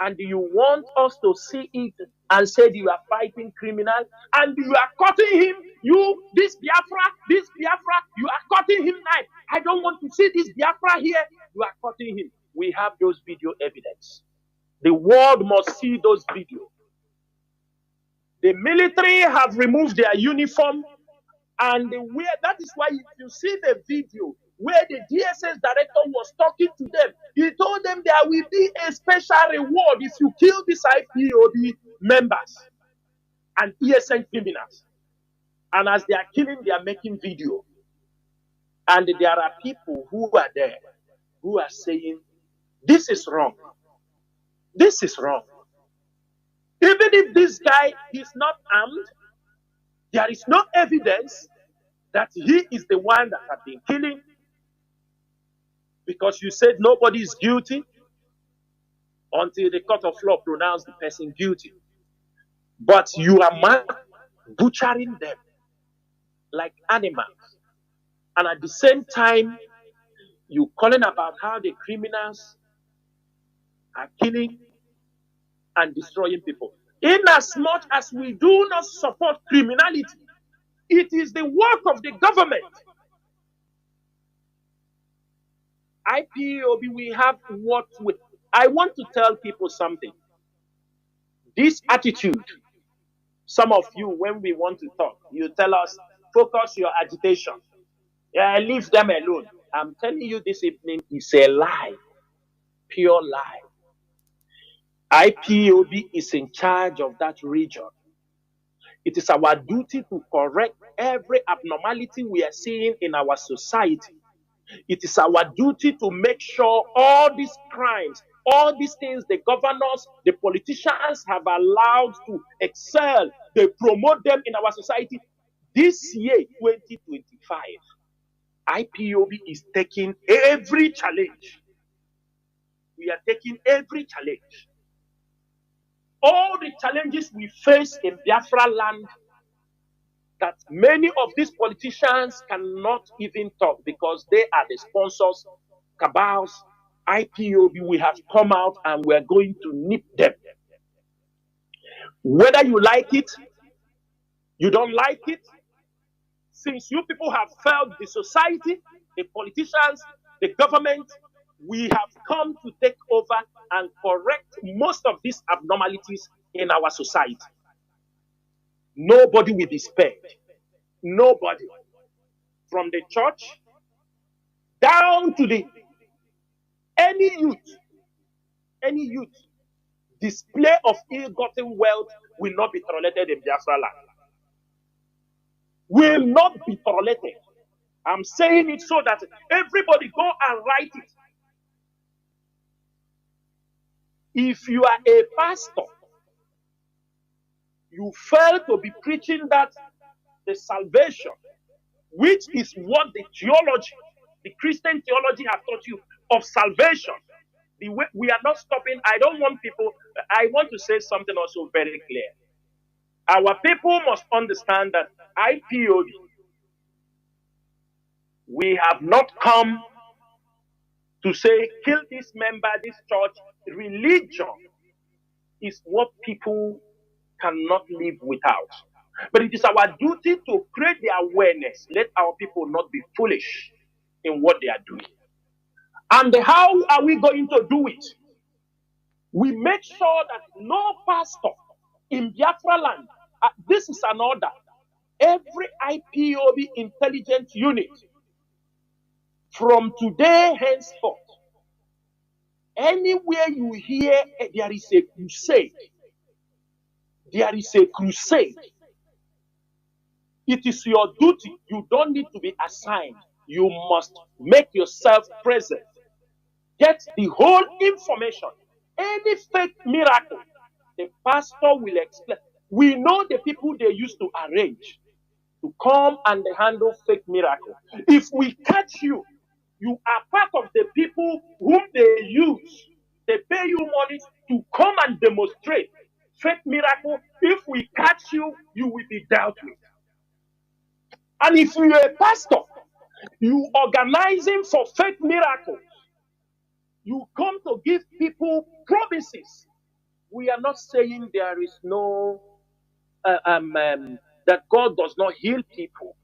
And you want us to see it and say you are fighting criminals, and you are cutting him, this Biafra, you are cutting him knife. I don't want to see this Biafra here. You are cutting him. We have those video evidence. The world must see those videos. The military have removed their uniform, and that is why if you see the video where the DSS director was talking to them, he told them there will be a special reward if you kill these IPOB members and ESN criminals. And as they are killing, they are making video. And there are people who are there who are saying, this is wrong. This is wrong. Even if this guy is not armed, there is no evidence that he is the one that has been killing, because you said nobody is guilty until the court of law pronounced the person guilty. But you are butchering them like animals. And at the same time, you calling about how the criminals are killing and destroying people. In as much as we do not support criminality, it is the work of the government. IPOB, we have what we... I want to tell people something. This attitude, some of you, when we want to talk, you tell us, focus your agitation. Yeah, leave them alone. I'm telling you this evening, it's a lie. Pure lie. IPOB is in charge of that region. It is our duty to correct every abnormality we are seeing in our society. It is our duty to make sure all these crimes, all these things the governors, the politicians have allowed to excel, they promote them in our society. This year, 2025, IPOB is taking every challenge. We are taking every challenge. All the challenges we face in Biafra land that many of these politicians cannot even talk because they are the sponsors, cabals, IPOB, we have come out and we are going to nip them. Whether you like it, you don't like it, since you people have failed the society, the politicians, the government, we have come to take over and correct most of these abnormalities in our society. Nobody will be spared. Nobody. From the church down to the any youth, display of ill-gotten wealth will not be tolerated in Biafra land. Will not be tolerated. I'm saying it so that everybody go and write it. If you are a pastor, you fail to be preaching that the salvation, which is what the theology, the Christian theology have taught you of salvation. The way we are not stopping. I don't want people, I want to say something also very clear. Our people must understand that IPOB, we have not come to say, kill this member, this church. Religion is what people cannot live without. But it is our duty to create the awareness. Let our people not be foolish in what they are doing. And how are we going to do it? We make sure that no pastor in Biafra land, this is an order. Every IPOB intelligence unit, from today henceforth, anywhere you hear there is a crusade, there is a crusade. It is your duty. You don't need to be assigned. You must make yourself present. Get the whole information. Any fake miracle, the pastor will explain. We know the people they used to arrange to come and handle fake miracle. If we catch you, you are part of the people whom they use. They pay you money to come and demonstrate fake miracle. If we catch you, you will be dealt with. And if you're a pastor, you organizing for fake miracles, you come to give people promises. We are not saying there is no, that God does not heal people.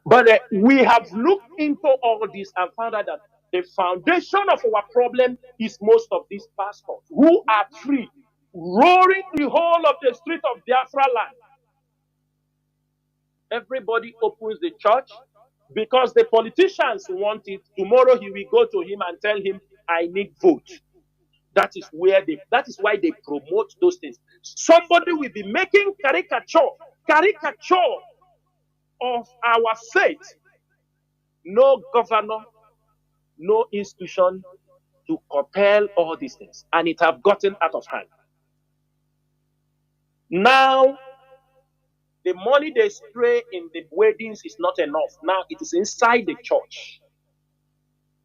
But we have looked into all this and found out that the foundation of our problem is most of these pastors who are free, roaring the whole of the street of Biafra land. Everybody opens the church because the politicians want it. Tomorrow he will go to him and tell him, I need vote. That is why they promote those things. Somebody will be making caricature of our faith. No governor, no institution to compel all these things. And it have gotten out of hand. Now, the money they spray in the weddings is not enough. Now it is inside the church.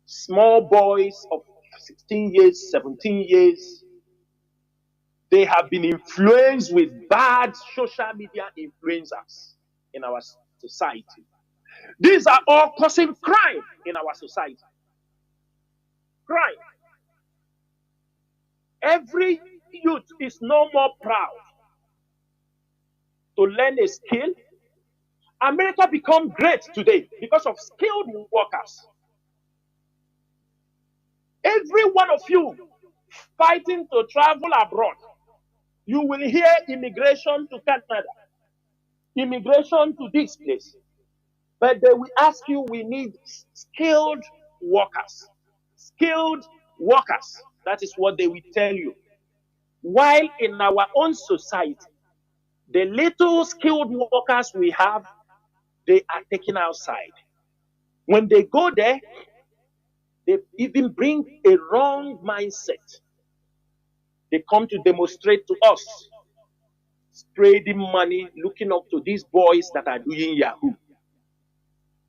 Small boys of 16 years, 17 years, they have been influenced with bad social media influencers in our society. These are all causing crime in our society. Crime. Every youth is no more proud to learn a skill. America become great today because of skilled workers. Every one of you fighting to travel abroad, you will hear immigration to Canada, immigration to this place. But they will ask you, we need skilled workers. Skilled workers. That is what they will tell you. While in our own society, the little skilled workers we have, they are taken outside. When they go there, they even bring a wrong mindset. They come to demonstrate to us, spreading money, looking up to these boys that are doing Yahoo.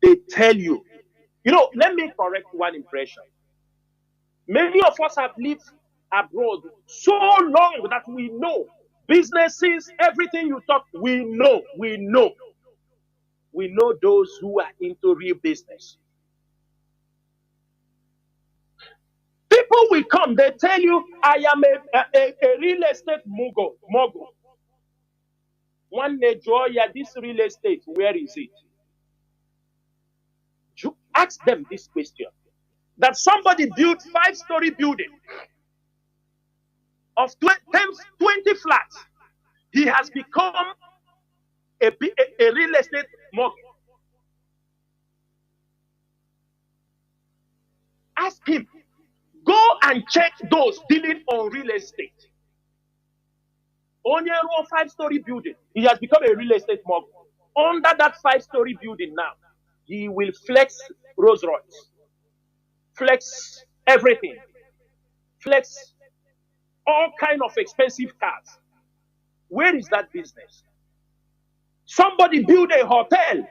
They tell you, let me correct one impression. Many of us have lived abroad so long that we know businesses, everything you talk, we know. We know those who are into real business. People will come, they tell you, I am a real estate mogul. One day, this real estate, where is it? You ask them this question. That somebody built 5-story building of 20 flats. He has become a real estate mogul. Ask him. Go and check those dealing on real estate. On your 5-story building, he has become a real estate mogul. Under that 5-story building now, he will flex Rolls Royce, flex everything, flex all kind of expensive cars. Where is that business? Somebody built a hotel,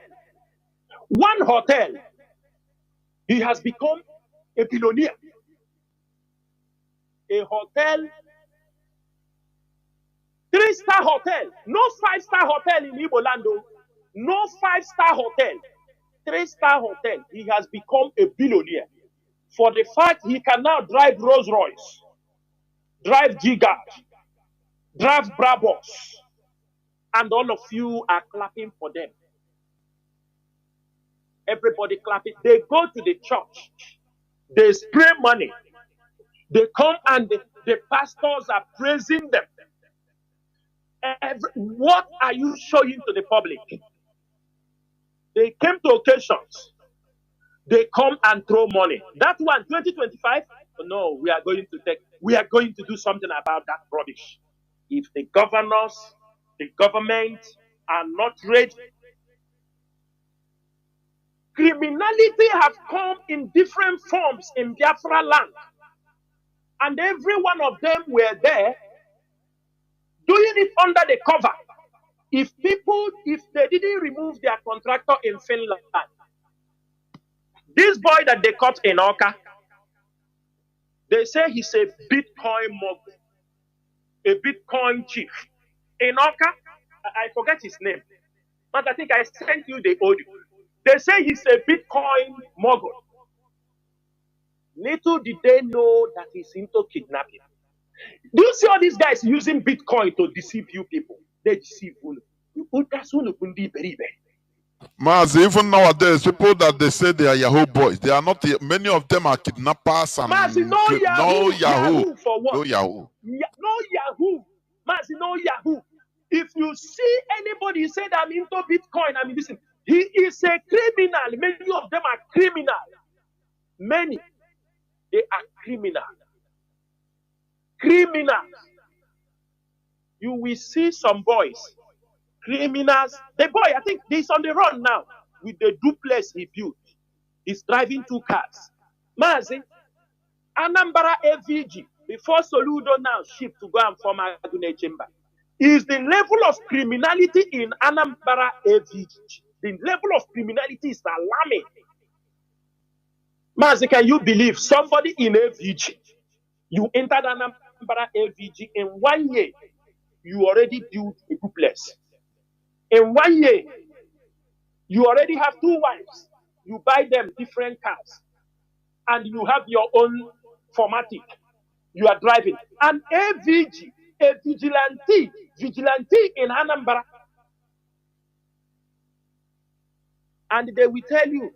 one hotel. He has become a billionaire. A hotel, 3-star hotel, no 5-star hotel in Igbo land, no 5-star hotel, 3-star hotel. He has become a billionaire for the fact he can now drive Rolls Royce, drive G-Guard, drive Brabus, and all of you are clapping for them. Everybody clapping. They go to the church, they spray money, they come and the pastors are praising them. What are you showing to the public? They came to occasions. They come and throw money. That one, 2025, no, we are going to do something about that rubbish. If the governors, the government are not ready, criminality have come in different forms in Biafra land. And every one of them were there doing it under the cover. If they didn't remove their contractor in Finland, this boy that they caught in Oka, they say he's a Bitcoin mogul, a Bitcoin chief. In Oka, I forget his name, but I think I sent you the audio. They say he's a Bitcoin mogul. Little did they know that he's into kidnapping. Do you see all these guys using Bitcoin to deceive you people? They deceive you. Mazi, even nowadays, people that they say they are Yahoo boys, they are not. Many of them are kidnappers and Mazi, no Yahoo. Yahoo for what? No Yahoo. No Yahoo. Mazi, no Yahoo. If you see anybody say that I'm into Bitcoin, I mean, listen, he is a criminal. Many of them are criminal. Many, they are criminal. Criminals. You will see some boys, criminals. The boy, I think he's on the run now with the duplex he built. He's driving 2 cars. Mazi, Anambra AVG, before Soludo now shipped to go and form Agune Chamber. is the level of criminality in Anambra AVG. The level of criminality is alarming. Mazi, can you believe somebody in AVG, you entered Anambra AVG in 1 year, you already built a duplex. In 1 year, you already have 2 wives. You buy them different cars. And you have your own formatic. You are driving. And AVG, a vigilante in Anambra. And they will tell you,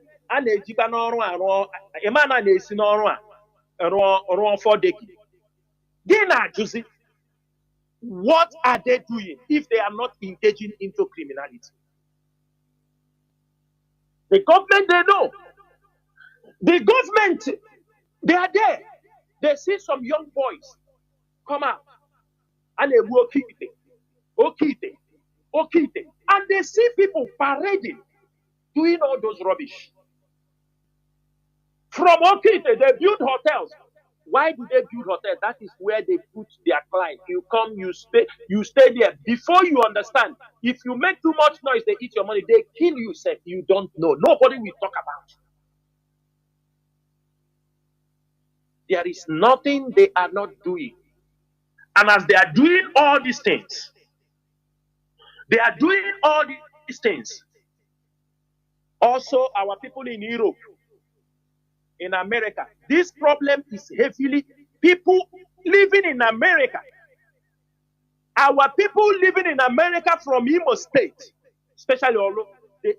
what are they doing if they are not engaging into criminality? The government, they know. The government, they are there. They see some young boys come out and they will Okite. And they see people parading, doing all those rubbish. From Okite, they build hotels. Why do they build hotels? That is where they put their clients. You come, you stay there. Before you understand, if you make too much noise, they eat your money. They kill you, sir. You don't know. Nobody will talk about it. There is nothing they are not doing. And as they are doing all these things, also our people in Europe, in America, this problem is heavily people living in America. Our people living in America from Imo State, especially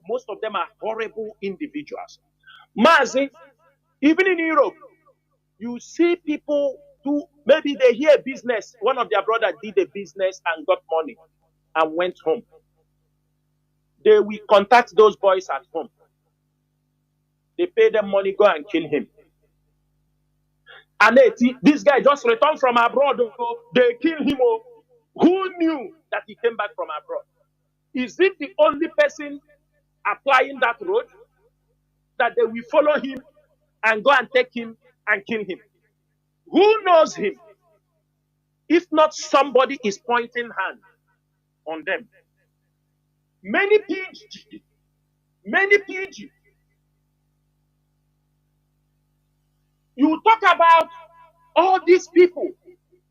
most of them are horrible individuals. Mazi, even in Europe, you see people do, maybe they hear business. One of their brothers did a business and got money and went home. They will contact those boys at home. They pay them money, go and kill him. And this guy just returned from abroad. They kill him. Who knew that he came back from abroad? Is it the only person applying that road that they will follow him and go and take him and kill him? Who knows him? If not somebody is pointing hand on them. Many PG. You talk about all these people.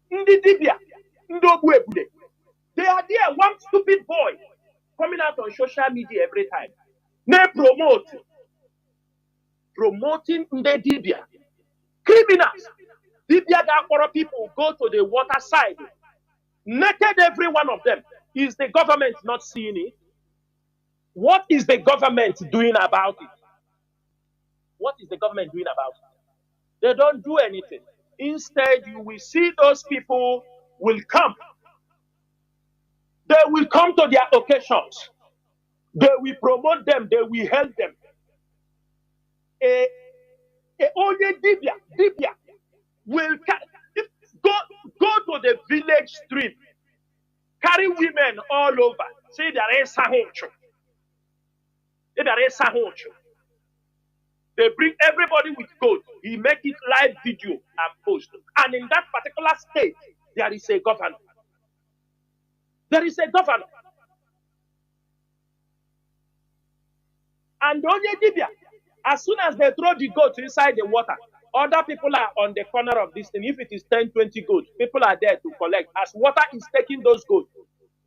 They are there, one stupid boy coming out on social media every time. They promoting Ndidibia. Criminals. Dibia Gakoro people go to the water side. Naked, every one of them. Is the government not seeing it? What is the government doing about it? What is the government doing about it? They don't do anything. Instead, you will see those people will come. They will come to their occasions. They will promote them. They will help them. Only Dibia will go to the village stream, carry women all over. Say there is Sahuncho. They bring everybody with goat. He make it live video and post. And in that particular state, there is a governor. And only Dibia, as soon as they throw the goat inside the water, other people are on the corner of this thing. If it is 10, 20 goats, people are there to collect. As water is taking those goats,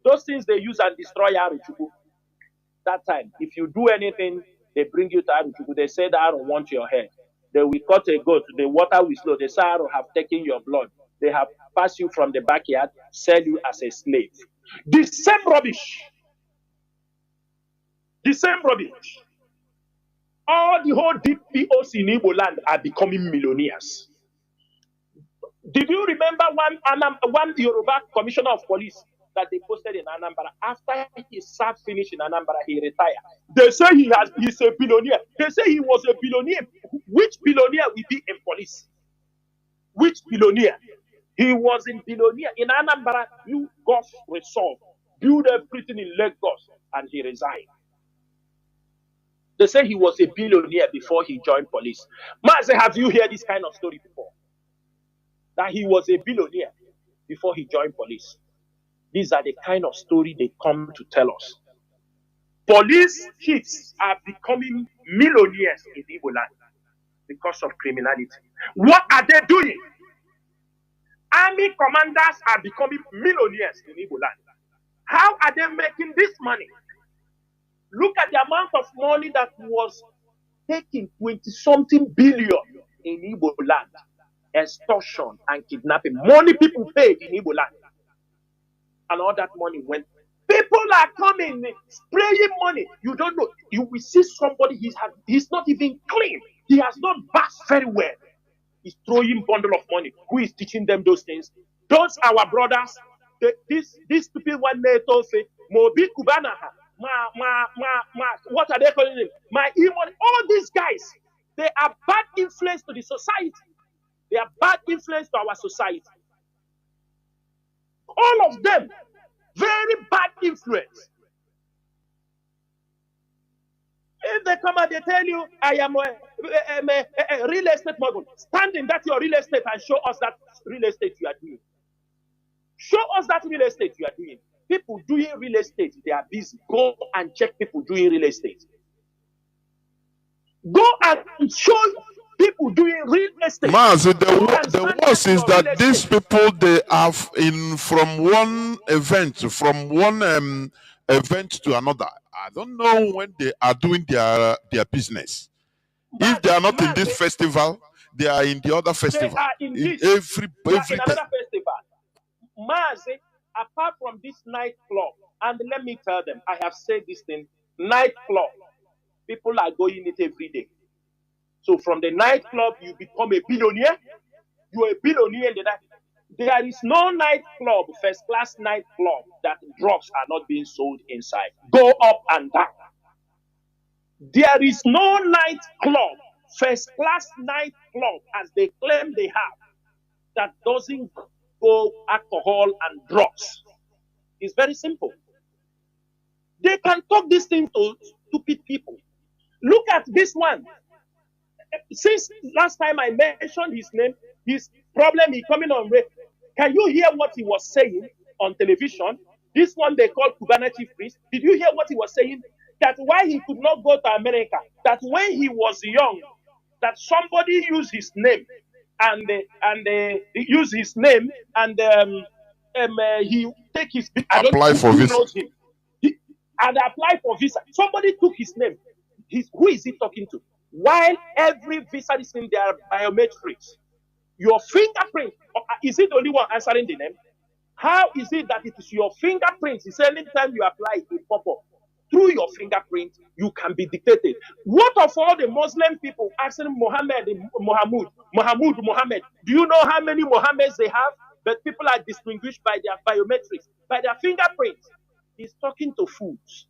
those things they use and destroy Aruchuku. That time, if you do anything, they bring you to Aruchuku. They say that I don't want your head. They will cut a goat. The water will flow. They say I don't have taken your blood. They have passed you from the backyard, sell you as a slave. The same rubbish. All the whole DPOs in Igbo land are becoming millionaires. Did you remember one Yoruba commissioner of police that they posted in Anambra? After he served finish in Anambra, he retired. They say he's a billionaire. They say he was a billionaire. Which billionaire will be in police? Which billionaire? He was in billionaire. In Anambra, you got resolved. Build everything in Lagos, and he resigned. They say he was a billionaire before he joined police. Mazi, have you heard this kind of story before? That he was a billionaire before he joined police. These are the kind of story they come to tell us. Police chiefs are becoming millionaires in Igbo land because of criminality. What are they doing? Army commanders are becoming millionaires in Igbo land. How are they making this money? Look at the amount of money that was taking 20-something billion in Igbo land. Extortion and kidnapping. Money people paid in Igbo land. And all that money went. People are coming, spraying money. You don't know. You will see somebody, he's not even clean. He has not bathed very well. He's throwing bundle of money. Who is teaching them those things? Those our brothers. These stupid one day told say, Mobi Kubana, what are they calling him? All these guys, they are bad influence to the society. They are bad influence to our society. All of them, very bad influence. If they come and they tell you, I am a real estate mogul, stand in that your real estate and show us that real estate you are doing. Show us that real estate you are doing. People doing real estate, they are busy. Go and check people doing real estate. Go and show people doing real estate. Mazi, the worst is that these people, they are from one event to another. I don't know when they are doing their business. If they are not in this festival, they are in the other festival. They are in every another festival. Mazi, apart from this nightclub, and let me tell them, I have said this thing, nightclub, people are going it every day. So from the nightclub, you become a billionaire. You are a billionaire in the night. There is no nightclub, first-class nightclub, that drugs are not being sold inside. Go up and down. There is no nightclub, first-class nightclub, as they claim they have, that doesn't go alcohol and drugs. It's very simple. They can talk this thing to stupid people. Look at this one. Since last time I mentioned his name, his problem is coming on rape. Can you hear what he was saying on television? This one they call Cubana Chief Priest. Did you hear what he was saying? That why he could not go to America, that when he was young, that somebody used his name and use his name and he take his apply for visa. And apply for visa. Somebody took his name. Who is he talking to? While every visa is in their biometrics, your fingerprint, is it the only one answering the name? How is it that it is your fingerprint? It's anytime you apply it will pop up. Through your fingerprint, you can be dictated. What of all the Muslim people asking Muhammad, do you know how many Muhammads they have? But people are distinguished by their biometrics, by their fingerprints. He's talking to fools.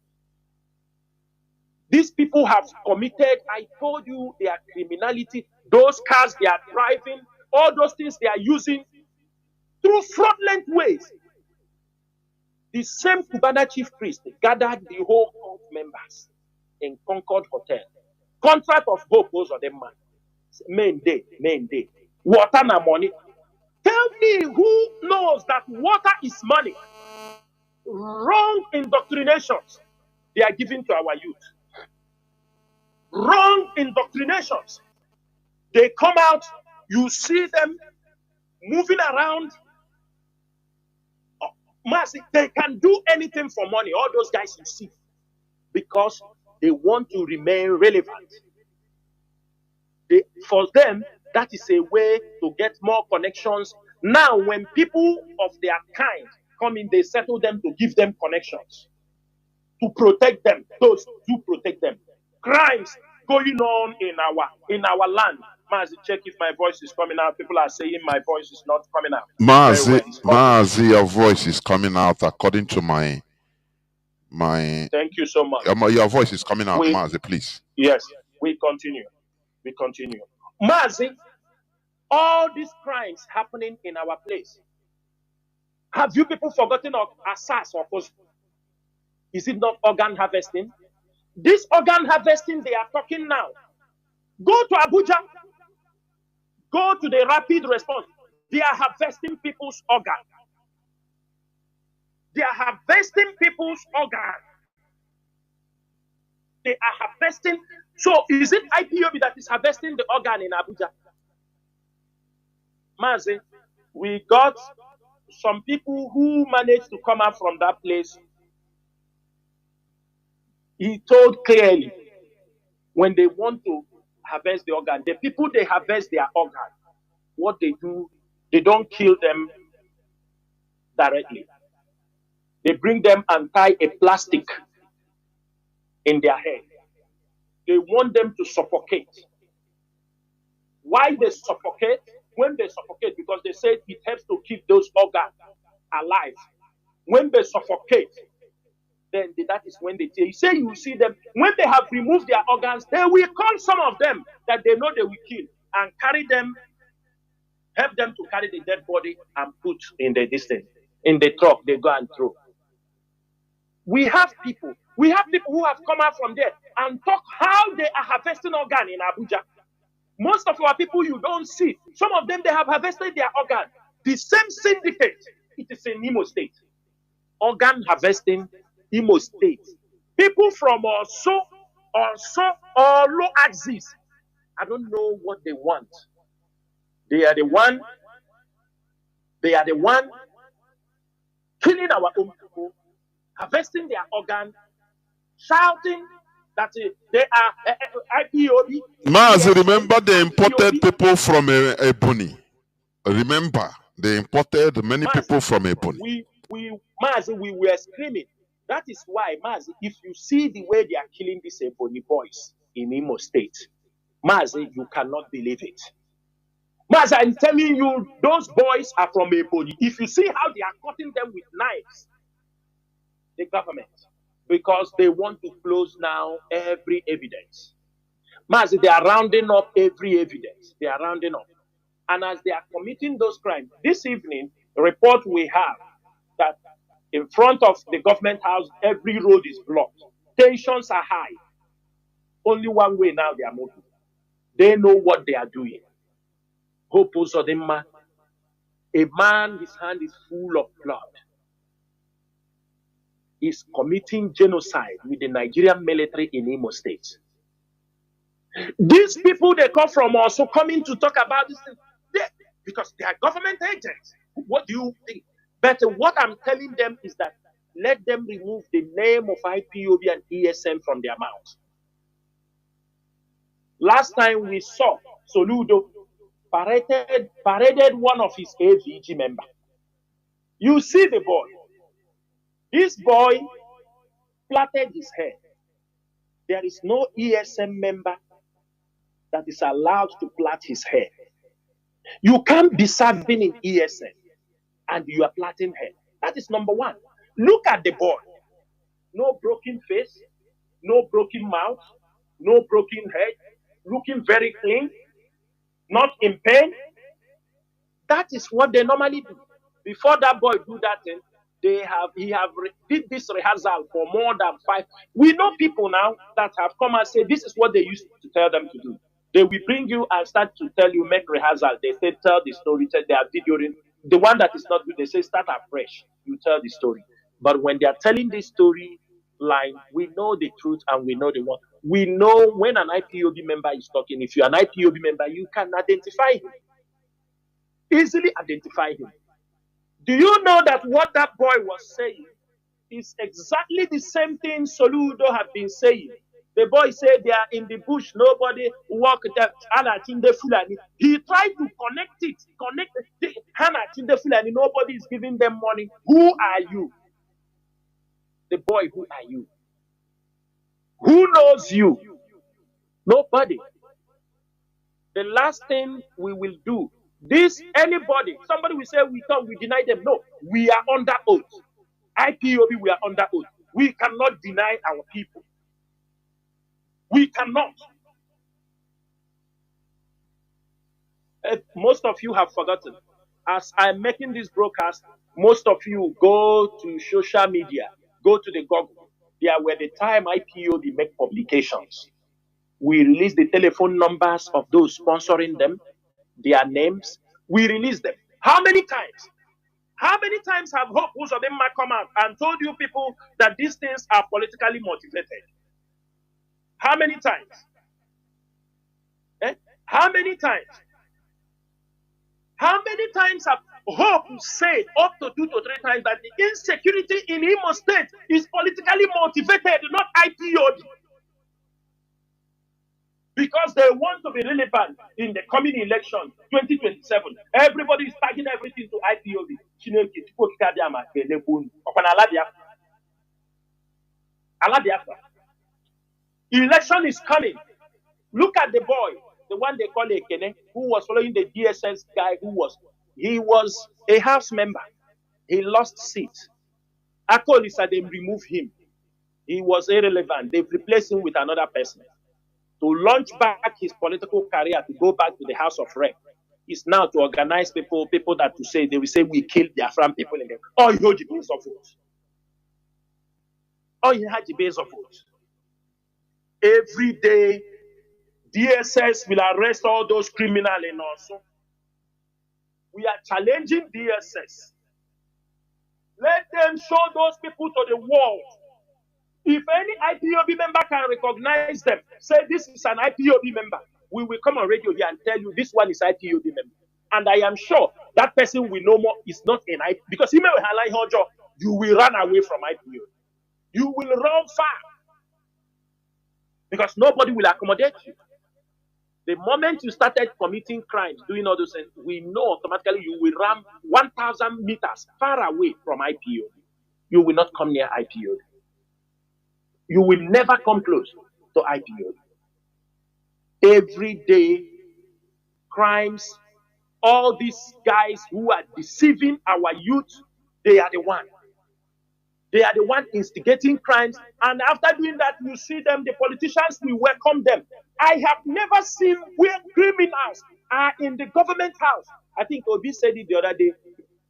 These people have committed, I told you, their criminality, those cars they are driving, all those things they are using through fraudulent ways. The same Cubana chief priest gathered the whole court members in Concord Hotel. Contract of hope goes on them, man. Main day. Water and money. Tell me who knows that water is money. Wrong indoctrinations they are giving to our youth. Wrong indoctrinations. They come out, you see them moving around. Mazi, they can do anything for money, all those guys you see, because they want to remain relevant. For them, that is a way to get more connections. Now, when people of their kind come in, they settle them to give them connections, to protect them, those who protect them. Crimes going on in our land. Mazi, check if my voice is coming out. People are saying my voice is not coming out. Mazi, your voice is coming out according to my. Thank you so much. Your voice is coming out, Mazi, please. Yes, we continue. Mazi, all these crimes happening in our place. Have you people forgotten of Asas or Kozu? Is it not organ harvesting? This organ harvesting they are talking now. Go to Abuja. Go to the rapid response. They are harvesting people's organ. They are harvesting people's organs. They are harvesting. So is it IPOB that is harvesting the organ in Abuja? Mazi, we got some people who managed to come out from that place. He told clearly when they want to harvest the organ, the people they harvest their organ, what they do, they don't kill them directly. They bring them and tie a plastic in their head. They want them to suffocate. Why they suffocate? When they suffocate, because they say it helps to keep those organs alive. When they suffocate, then that is when they say you will see them. When they have removed their organs, they will call some of them that they know they will kill and carry them, help them to carry the dead body and put in the distance. In the truck, they go and throw. We have people who have come out from there and talk how they are harvesting organ in Abuja. Most of our people you don't see. Some of them, they have harvested their organ. The same syndicate, it is in Imo State. Organ harvesting, Imo State. People from also or low axis. I don't know what they want. They are the one killing our own people, harvesting their organ, shouting that they are IPOB. Mazi, remember they imported people from Ebony. Remember, they imported many people from Ebony. Mazi, we were screaming. That is why, Mazi, if you see the way they are killing these Ebony boys in Imo State, Mazi, you cannot believe it. Mazi, I'm telling you, those boys are from Ebony. If you see how they are cutting them with knives, the government, because they want to close now every evidence. Mazi, they are rounding up every evidence. They are rounding up. And as they are committing those crimes, this evening, the report we have that in front of the government house, every road is blocked. Tensions are high. Only one way now they are moving. They know what they are doing. Hope Uzodinma, a man, his hand is full of blood, is committing genocide with the Nigerian military in Imo State. These people, they come from also coming to talk about this because they are government agents. What do you think? But what I'm telling them is that let them remove the name of IPOB and ESM from their mouths. Last time we saw Soludo paraded one of his AVG members. You see the boy. This boy plaited his hair. There is no ESM member that is allowed to plait his hair. You can't be serving in ESM and you are plaiting hair. That is number one. Look at the boy. No broken face, no broken mouth, no broken head, looking very clean, not in pain. That is what they normally do. Before that boy do that thing, he did this rehearsal for more than 5. We know people now that have come and say this is what they used to tell them to do. They will bring you and start to tell you, make rehearsal. They say, tell the story, tell they are videoing. The one that is not good, they say, start afresh. You tell the story. But when they are telling this story line, we know the truth and we know the one. We know when an IPOB member is talking. If you're an IPOB member, you can identify him. Easily identify him. Do you know that what that boy was saying is exactly the same thing Soludo have been saying? The boy said they are in the bush, nobody walk there. He tried to connect it, nobody is giving them money. Who are you? The boy, who are you? Who knows you? Nobody. The last thing we will do, anybody, somebody will say we deny them. No, we are under oath. IPOB, we are under oath. We cannot deny our people. We cannot. Most of you have forgotten. As I'm making this broadcast, most of you go to social media, go to the Google. There were the time IPOB make publications. We release the telephone numbers of those sponsoring them, their names. We release them. How many times? How many times have Hope Uzodinma come out and told you people that these things are politically motivated? How many times? How many times? How many times have Hope said up to 2 to 3 times that the insecurity in Imo State is politically motivated, not IPOB? Because they want to be relevant in the coming election 2027. Everybody is tagging everything to IPOB. Election is coming. Look at the boy, the one they call Ekene, who was following the DSS guy, he was a house member. He lost seat. Akoli said they removed him. He was irrelevant. They've replaced him with another person. To launch back his political career, to go back to the House of Rep, is now to organize people that to say, they will say, we killed Biafran people in them. Oh, you hold the base of votes. Oh, you had the base of votes. Every day, DSS will arrest all those criminals in also. We are challenging DSS. Let them show those people to the world. If any IPOB member can recognize them, say this is an IPOB member, we will come on radio here and tell you this one is IPOB member. And I am sure that person will know more is not an IPOB. Because you will run away from IPOB. You will run far. Because nobody will accommodate you. The moment you started committing crimes, doing all those things, we know automatically you will run 1,000 meters far away from IPOB. You will not come near IPOB. You will never come close to IPOB. Every day, crimes, all these guys who are deceiving our youth, they are the one. They are the one instigating crimes. And after doing that, you see them, the politicians, we welcome them. I have never seen where criminals are in the government house. I think Obi said it the other day,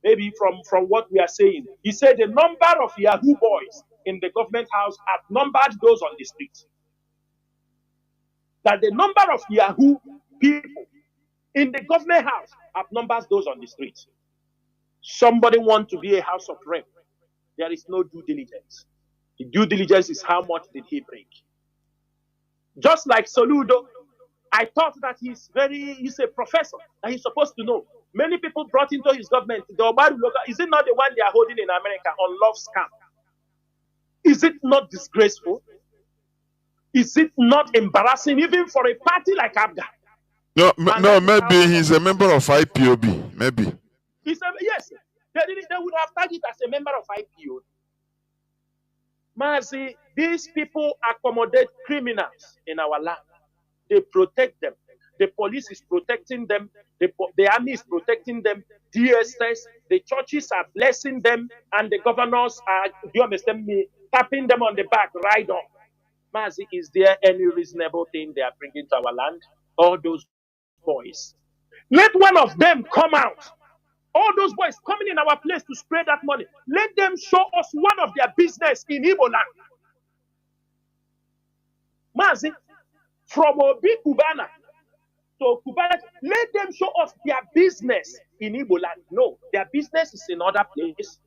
maybe from what we are saying. He said the number of Yahoo boys in the government house outnumbered those on the streets. That the number of Yahoo people in the government house outnumbers those on the streets. Somebody wants to be a house of rep. There is no due diligence. The due diligence is how much did he break. Just like Soludo, I thought that he's a professor, that he's supposed to know. Many people brought into his government, the Obaru local, is it not the one they are holding in America on love scam? Is it not disgraceful? Is it not embarrassing even for a party like Abga? No, maybe he's a member of IPOB, maybe. Yes, they would have tagged it as a member of IPOB. Mazi, these people accommodate criminals in our land. They protect them. The police is protecting them. The army is protecting them. DSS, the churches are blessing them, and the governors are, do you understand me, tapping them on the back, right on. Mazi, is there any reasonable thing they are bringing to our land? All those boys. Let one of them come out. All those boys coming in our place to spread that money. Let them show us one of their business in Igbo land. Mazi, from Obi Kubana to Kubana, let them show us their business in Igbo land. No, their business is in other place.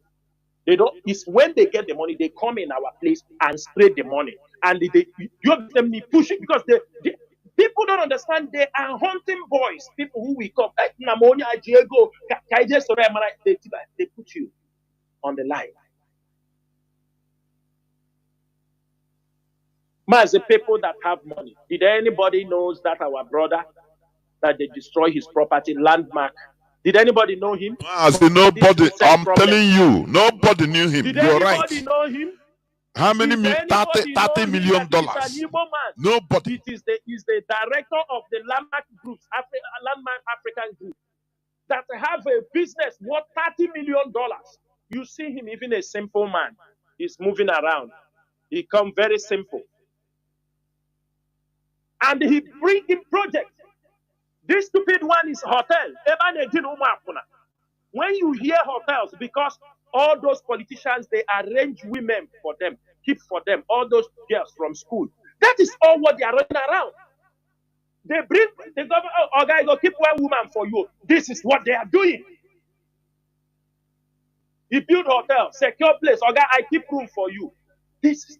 They don't. It's when they get the money, they come in our place and spread the money. And you have them push it because people don't understand. They are hunting boys. People who we come like Namonia, Diego, they put you on the line. As the people that have money, did anybody knows that our brother that they destroy his property, landmark? Did anybody know him? As nobody, I'm telling you, nobody knew him. You're right. Did anybody know him? How many $30 million? Nobody. He's the director of the Landmark Group, Landmark African Group, that have a business worth $30 million. You see him, even a simple man, he's moving around. He come very simple. And he bring in project. This stupid one is hotel. When you hear hotels, because all those politicians, they arrange women for them, keep for them, all those girls from school. That is all what they are running around. They bring the government, oh, guy, go keep one woman for you. This is what they are doing. He build hotel, secure place. Okay, I keep room for you. This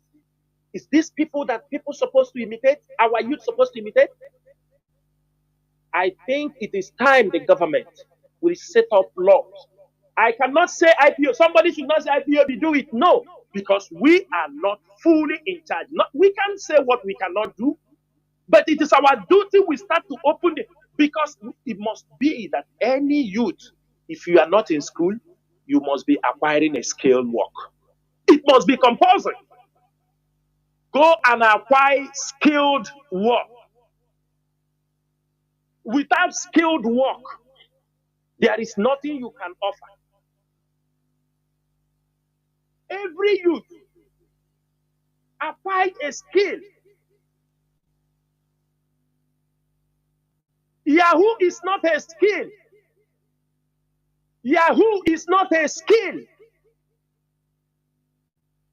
is these people that people supposed to imitate? Our youth supposed to imitate? I think it is time the government will set up laws. I cannot say IPO. Somebody should not say IPO, do it. No, because we are not fully in charge. We can't say what we cannot do, but it is our duty we start to open it, because it must be that any youth, if you are not in school, you must be acquiring a skilled work. It must be compulsory. Go and acquire skilled work. Without skilled work, there is nothing you can offer. Every youth acquire a skill. Yahoo is not a skill. Yahoo is not a skill.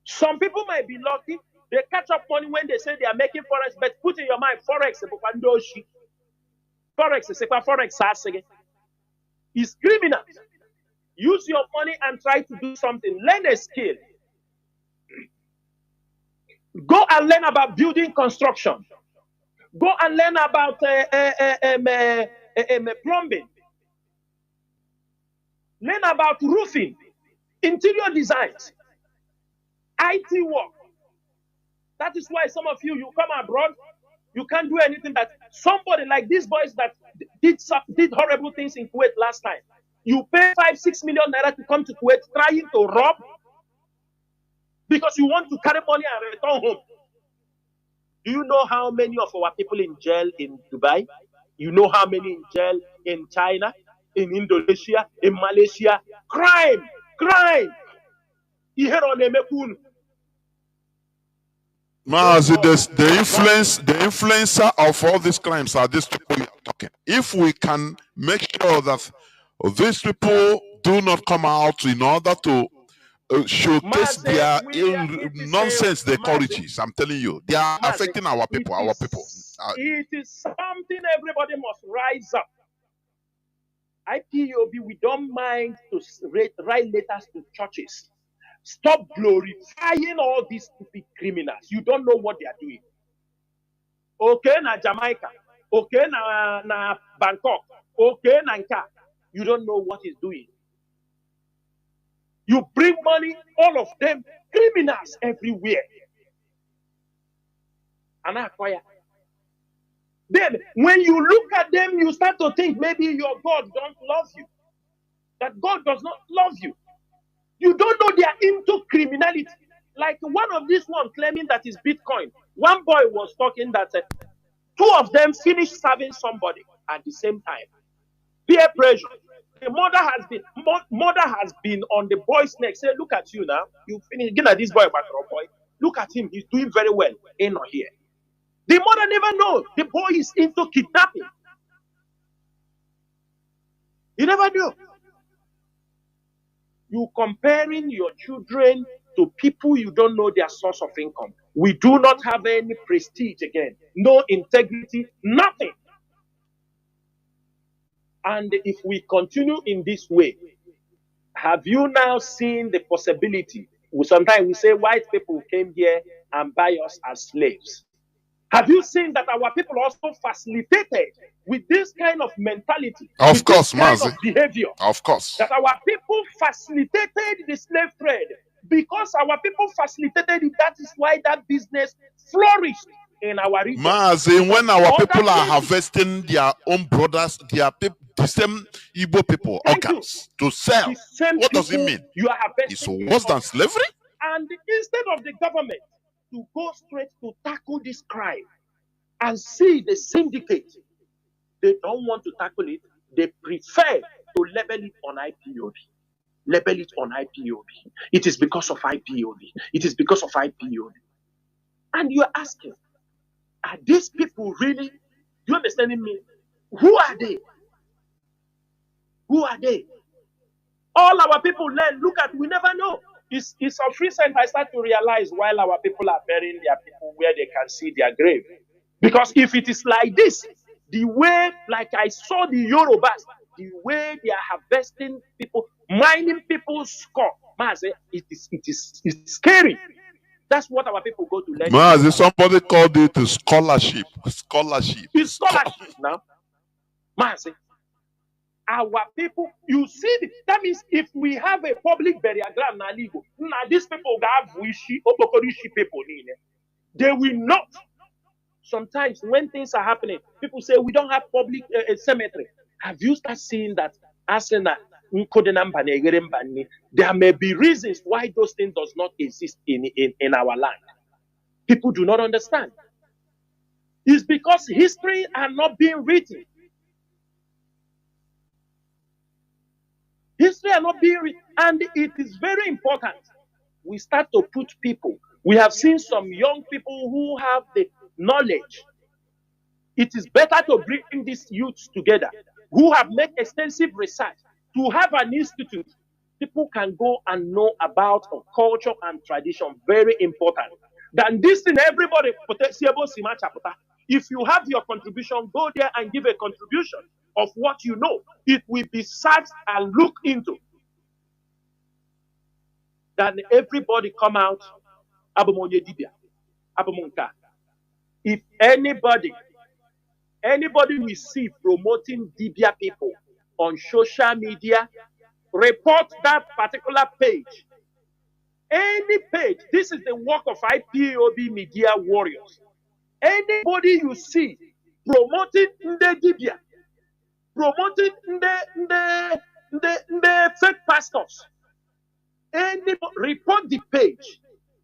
Some people might be lucky. They catch up money when they say they are making forex, but put in your mind, forex is criminal. Use your money and try to do something. Learn a skill. Go and learn about building construction. Go and learn about plumbing. Learn about roofing, interior designs, IT work. That is why some of you come abroad, you can't do anything. That somebody like these boys that did horrible things in Kuwait last time. You pay 5-6 million naira to come to Kuwait trying to rob because you want to carry money and return home. Do you know how many of our people in jail in Dubai? You know how many in jail in China, in Indonesia, in Malaysia? Crime. Mazi, the influencer of all these crimes are these people you are talking. If we can make sure that these people do not come out in order to showcase their nonsense they call riches, I'm telling you, they are affecting our people. It is something everybody must rise up. IPOB, we don't mind to write letters to churches. Stop glorifying all these stupid criminals. You don't know what they are doing. Okay, na Jamaica. Okay, na Bangkok. Okay, na Nka. You don't know what he's doing. You bring money, all of them criminals everywhere. And I acquire. Then, when you look at them, you start to think maybe your God don't love you. That God does not love you. You don't know they are into criminality. Like one of these one claiming that is Bitcoin. One boy was talking that two of them finished serving somebody at the same time. Peer pressure. The mother has been on the boy's neck. Say, look at you now. You finish. Get at this boy, boy. Look at him. He's doing very well. Ain't not here. The mother never knows the boy is into kidnapping. You never knew. You comparing your children to people you don't know their source of income. We do not have any prestige again. No integrity, nothing. And if we continue in this way, have you now seen the possibility? Sometimes we say white people came here and buy us as slaves. Have you seen that our people also facilitated with this kind of mentality? Of course, this kind Mazi. of behavior. Of course. That our people facilitated the slave trade. Because our people facilitated it, that is why that business flourished in our region. Mazi, when our people are harvesting their own brothers, their people, the same Igbo people, organs to sell, what does it mean? You are It's worse than slavery? And instead of the government to go straight to tackle this crime and see the syndicate, they don't want to tackle it. They prefer to label it on IPOB. Label it on IPOB. It is because of IPOB. It is because of IPOB. And you're asking, are these people really, you understanding me? Who are they? Who are they? All our people learn. Look at, we never know. It's of recent I start to realize while our people are burying their people where they can see their grave. Because if it is like this, the way, like I saw the Yorubas, the way they are harvesting people, mining people's skull, Mazi, it's scary. That's what our people go to learn. Mazi, somebody called it a scholarship. Scholarship. It's scholarship now. Mazi, our people, you see, that means if we have a public burial ground now, these people have wishi, opokorishi people, they will not. Sometimes when things are happening, people say we don't have public cemetery. Have you started seeing that? There may be reasons why those things does not exist in our land. People do not understand. It's because history are not being written. History are not being written, and it is very important. We start to put people. We have seen some young people who have the knowledge. It is better to bring these youths together who have made extensive research to have an institute. People can go and know about culture and tradition. Very important. Than this thing, everybody. If you have your contribution, go there and give a contribution of what you know. It will be searched and looked into. Then everybody come out. If anybody we see promoting Dibia people on social media, report that particular page. Any page. This is the work of IPOB media warriors. Anybody you see promoting the Dibia, promoting the fake pastors, anybody, report the page.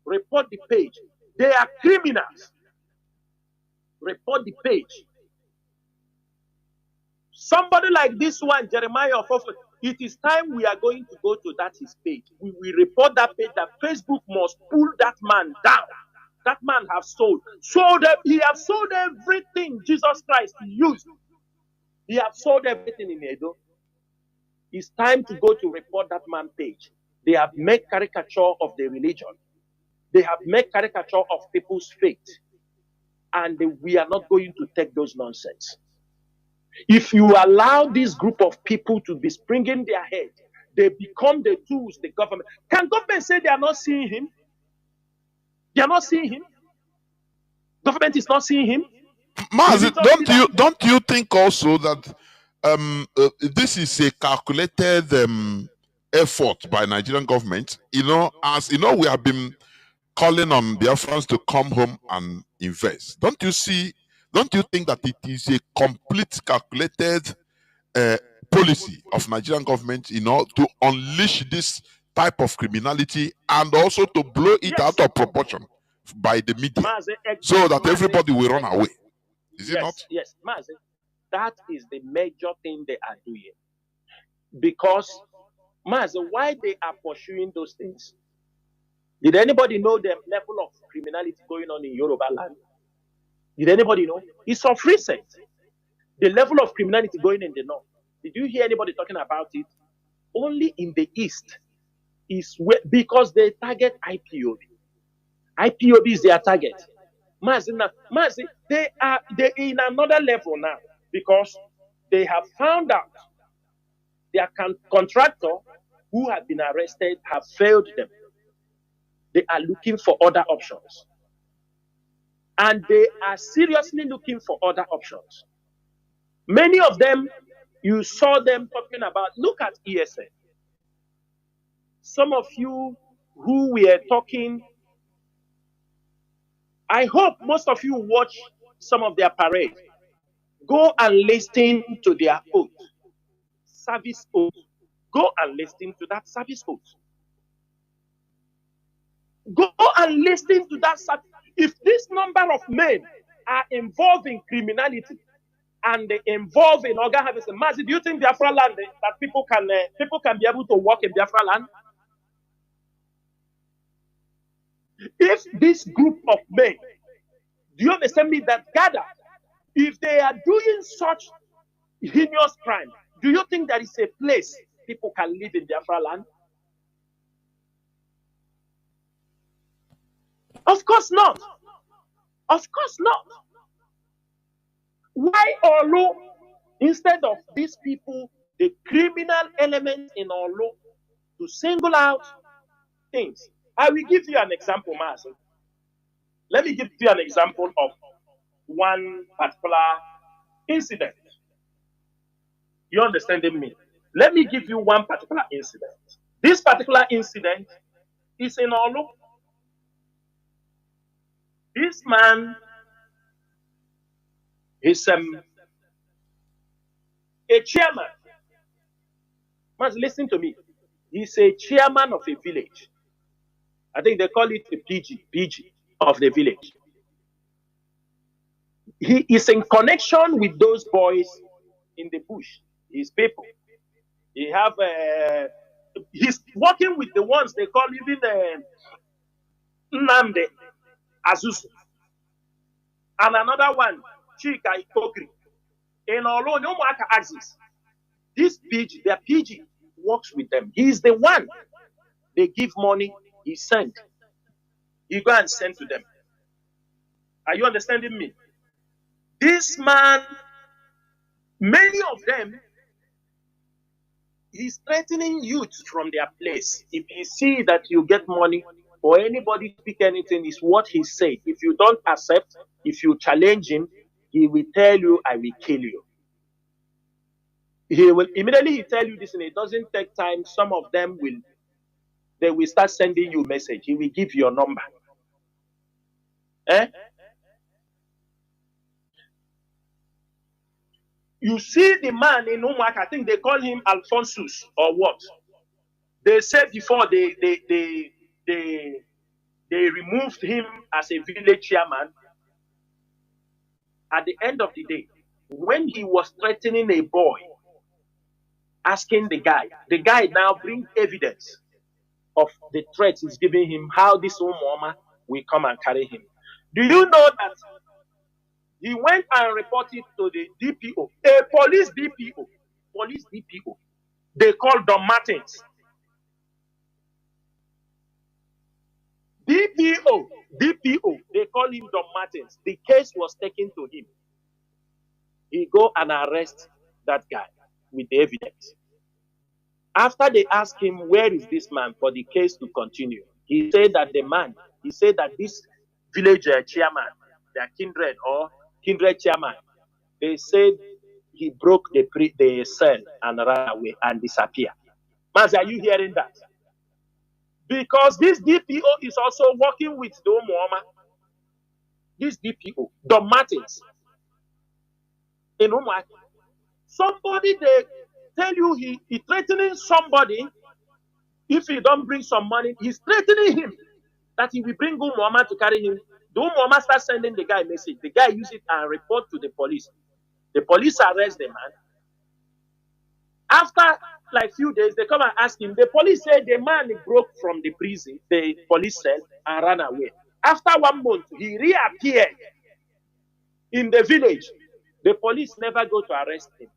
Report the page. They are criminals. Report the page. Somebody like this one, Jeremiah of Offer, it is time we are going to go to that his page. We will report that page that Facebook must pull that man down. That man has sold. He has sold everything Jesus Christ used. He has sold everything in Edo. It's time to go to report that man page. They have made caricature of the religion. They have made caricature of people's faith. And we are not going to take those nonsense. If you allow this group of people to be springing their head, they become the tools, the government. Can government say they are not seeing him? They are not seeing him? Government is not seeing him? Mazi, don't you think also that this is a calculated effort by Nigerian government? You know, as you know, we have been calling on Biafrans to come home and invest. Don't you think that it is a complete calculated policy of Nigerian government, you know, to unleash this type of criminality and also to blow it out of proportion by the media, so that everybody will run away? Is it not? Yes, Mazi, that is the major thing they are doing. Because, Mazi, why they are pursuing those things? Did anybody know the level of criminality going on in Yoruba land? Did anybody know? It's of recent. The level of criminality going in the north. Did you hear anybody talking about it? Only in the east is where, because they target IPOB. IPOB is their target. Mazi, they are in another level now because they have found out their contractor who have been arrested have failed them. They are looking for other options. And they are seriously looking for other options. Many of them, you saw them talking about, look at ESN. Some of you who were talking, I hope most of you watch some of their parade. Go and listen to their oath, service oath. Go and listen to that service oath. Go and listen to that. If this number of men are involved in criminality and they involve in organ harvesting, Mazi, do you think Biafra land that people can be able to work in Biafra land? If this group of men, do you understand me, that gather, if they are doing such heinous crime, do you think there is a place people can live in Biafra land? Of course not. Of course not. Why Olu, instead of these people, the criminal element in Olu, to single out things. I will give you an example, Mazi. Let me give you an example of one particular incident. You understanding me? Let me give you one particular incident. This particular incident is in Olu. This man is a chairman. Must listen to me. He's a chairman of a village. I think they call it the PG of the village. He is in connection with those boys in the bush, his people. He have he's working with the ones they call even Nnamdi Azuzu. And another one, Chika Ikokri. In Olo, no more axis. This PG, their PG works with them. He is the one. They give money, he sent. He go and send to them. Are you understanding me? This man, many of them, he's threatening youth from their place. If he see that you get money or anybody speak anything, is what he said. If you don't accept, if you challenge him, he will tell you, I will kill you. He will immediately tell you this, and it doesn't take time. Some of them they will start sending you message. He will give your number. You see the man in Umuaka, I think they call him Alphonsus or what? They said before they removed him as a village chairman. At the end of the day, when he was threatening a boy, asking the guy now bring evidence of the threat he's giving him, how this old mama will come and carry him. Do you know that he went and reported to the DPO, a police DPO. They called Don Martins. DPO, they call him Don Martins. The case was taken to him. He go and arrest that guy with the evidence. After they asked him, where is this man for the case to continue? He said that this village chairman, their kindred chairman, they said he broke the cell and ran away and disappeared. Mazi, are you hearing that? Because this DPO is also working with the Umuoma. This DPO, Don Martins, in Umuoma. Somebody, they tell you he threatening somebody. If he don't bring some money, he's threatening him that he will bring Umuoma to carry him. The Umuoma start sending the guy a message. The guy use it and report to the police. The police arrest the man. After like few days, they come and ask him. The police said the man broke from the prison, the police cell, and ran away. After 1 month, he reappeared in the village. The police never go to arrest him.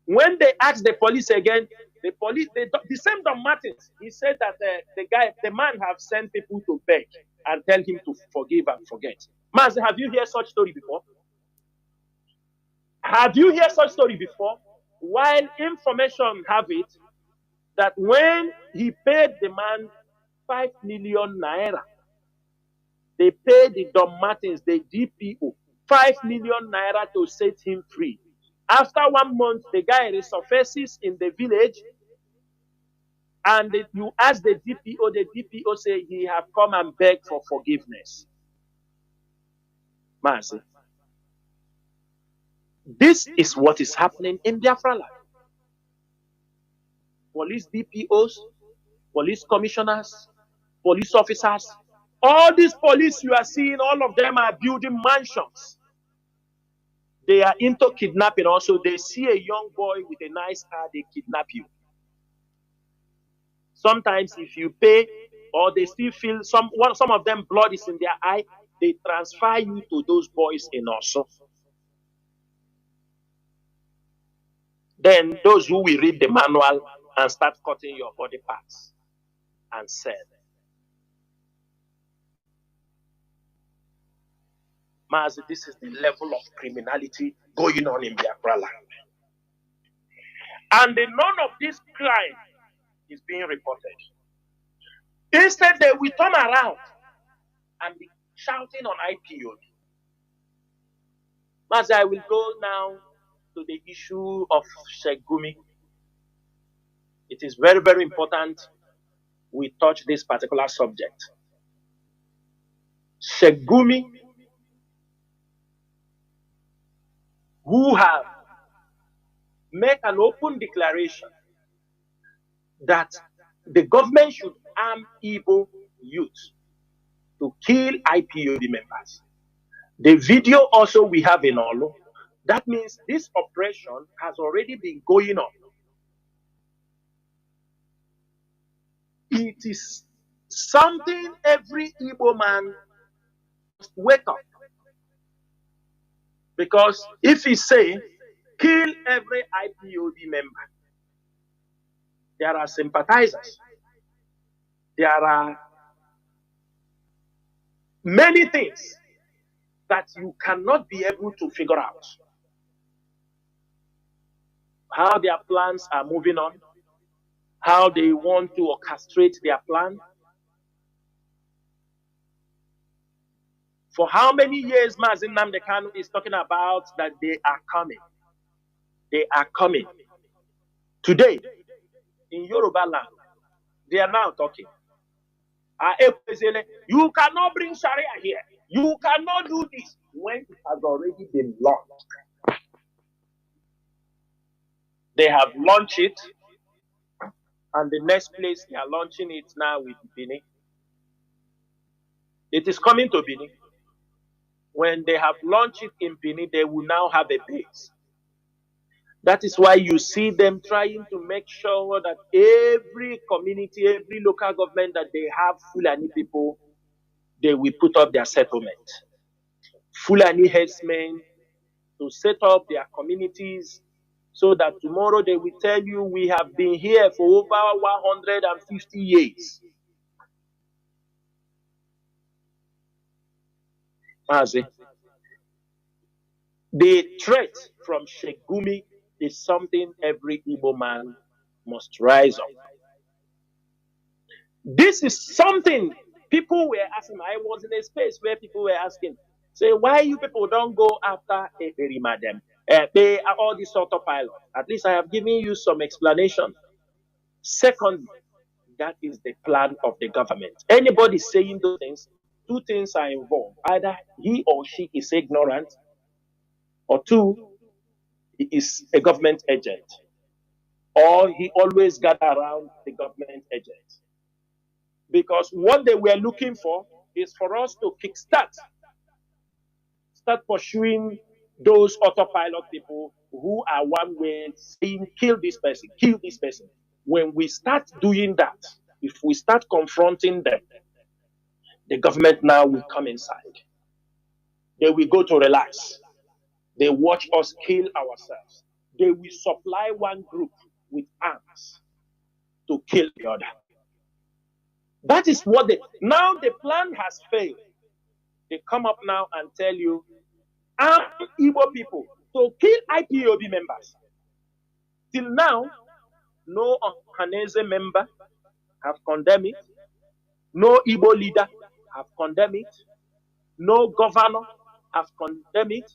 When they asked the police again, the same Don Martins, he said that the man have sent people to beg and tell him to forgive and forget. Mazi, have you heard such story before? Have you heard such story before? While information have it that when he paid the man 5 million naira, they paid the Don Martins, the DPO, 5 million naira to set him free. After 1 month, the guy resurfaces in the village, and you ask the DPO say he have come and begged for forgiveness. Mazi, this is what is happening in Biafra land. Police DPOs, police commissioners, police officers, all these police you are seeing, all of them are building mansions. They are into kidnapping also. They see a young boy with a nice car, they kidnap you. Sometimes if you pay or they still feel some of them blood is in their eye, they transfer you to those boys in Oso. Then those who will read the manual and start cutting your body parts and sell. Mazi, this is the level of criminality going on in Biafra land. And none of this crime is being reported. Instead, they will turn around and be shouting on IPOB. Mazi, I will go now to the issue of Sheikh Gumi. It is very, very important we touch this particular subject. Sheikh Gumi, who have made an open declaration that the government should arm Igbo youth to kill IPOB members. The video also we have in Olo. That means this operation has already been going on. It is something every Igbo man must wake up. Because if he say, kill every IPOB member, there are sympathizers. There are many things that you cannot be able to figure out. How their plans are moving on, how they want to orchestrate their plan. For how many years Mazi Kanu is talking about that they are coming? They are coming. Today, in Yoruba land, they are now talking. You cannot bring Sharia here. You cannot do this when it has already been launched. They have launched it, and the next place they are launching it now with Benin. It is coming to Benin. When they have launched it in Benin, they will now have a base. That is why you see them trying to make sure that every community, every local government that they have Fulani people, they will put up their settlement. Fulani headsmen to set up their communities so that tomorrow they will tell you we have been here for over 150 years. Mazi, the threat from Sheikh Gumi is something every Igbo man must rise up. This is something people were asking. I was in a space where people were asking, say, why you people don't go after a madam? They are all these autopilot. At least I have given you some explanation. Secondly, that is the plan of the government. Anybody saying those things, two things are involved. Either he or she is ignorant, or two, he is a government agent, or he always gather around the government agent. Because what they were looking for is for us to start pursuing those autopilot people who are one way saying, kill this person, kill this person. When we start doing that, if we start confronting them, the government now will come inside. They will go to relax. They watch us kill ourselves. They will supply one group with arms to kill the other. That is what now the plan has failed. They come up now and tell you, arm Igbo people to kill IPOB members. Till now, no Ohanese member have condemned it. No Igbo leader have condemned it. No governor have condemned it.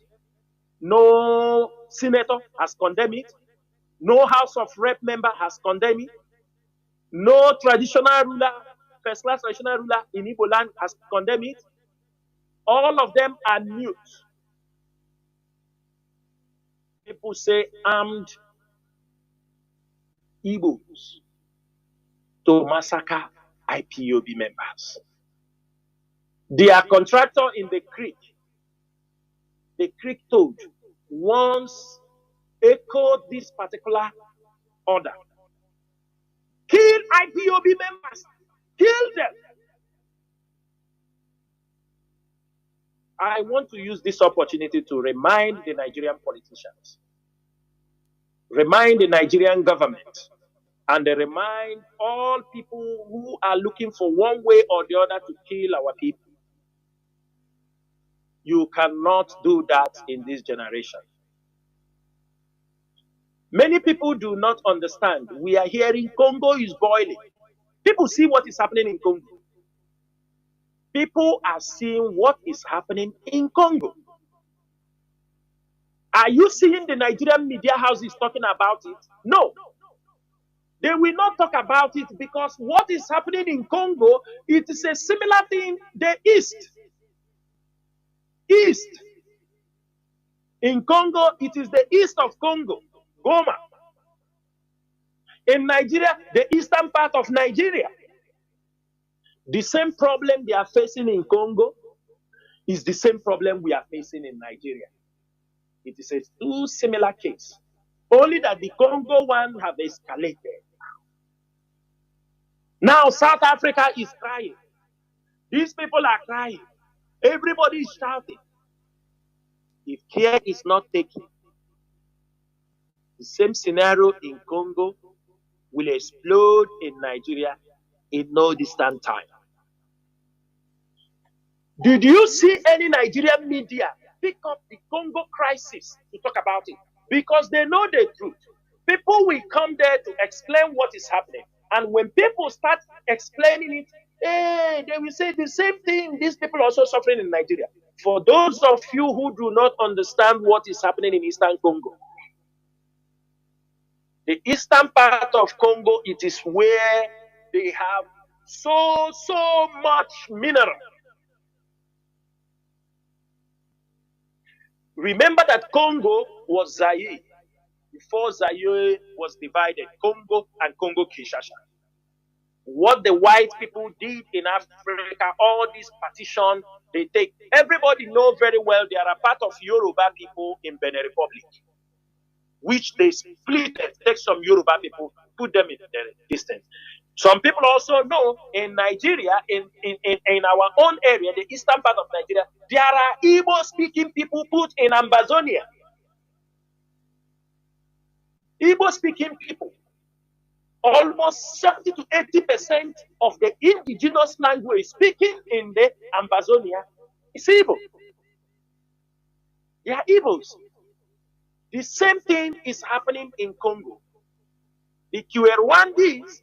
No senator has condemned it. No House of Rep member has condemned it. No traditional ruler, first-class traditional ruler in Igbo land has condemned it. All of them are mute. People say armed Igbos to massacre IPOB members. Their contractor in the creek told, once echoed this particular order. Kill IPOB members. Kill them. I want to use this opportunity to remind the Nigerian politicians, remind the Nigerian government, and remind all people who are looking for one way or the other to kill our people. You cannot do that in this generation. Many people do not understand. We are hearing Congo is boiling. People see what is happening in Congo. People are seeing what is happening in Congo. Are you seeing the Nigerian media houses talking about it? No. They will not talk about it because what is happening in Congo, it is a similar thing the East. East. In Congo, it is the east of Congo, Goma. In Nigeria, the eastern part of Nigeria. The same problem they are facing in Congo is the same problem we are facing in Nigeria. It is a two similar case. Only that the Congo one have escalated. Now South Africa is crying. These people are crying. Everybody is shouting. If care is not taken, the same scenario in Congo will explode in Nigeria in no distant time. Did you see any Nigerian media pick up the Congo crisis to talk about it? Because they know the truth. People will come there to explain what is happening. And when people start explaining it, hey, they will say the same thing. These people are also suffering in Nigeria. For those of you who do not understand what is happening in Eastern Congo, the eastern part of Congo, it is where they have so much mineral. Remember that Congo was Zaire before Zaire was divided, Congo and Congo-Kinshasa. What the white people did in Africa, all these partition, they take. Everybody know very well they are a part of Yoruba people in Benin Republic, which they split and take some Yoruba people, put them in the distance. Some people also know in Nigeria, in our own area, the eastern part of Nigeria, there are Igbo-speaking people put in Ambazonia. Igbo-speaking people. Almost 70 to 80% of the indigenous language speaking in the Ambazonia is Igbo. They are Igbos. The same thing is happening in Congo. The Rwandese,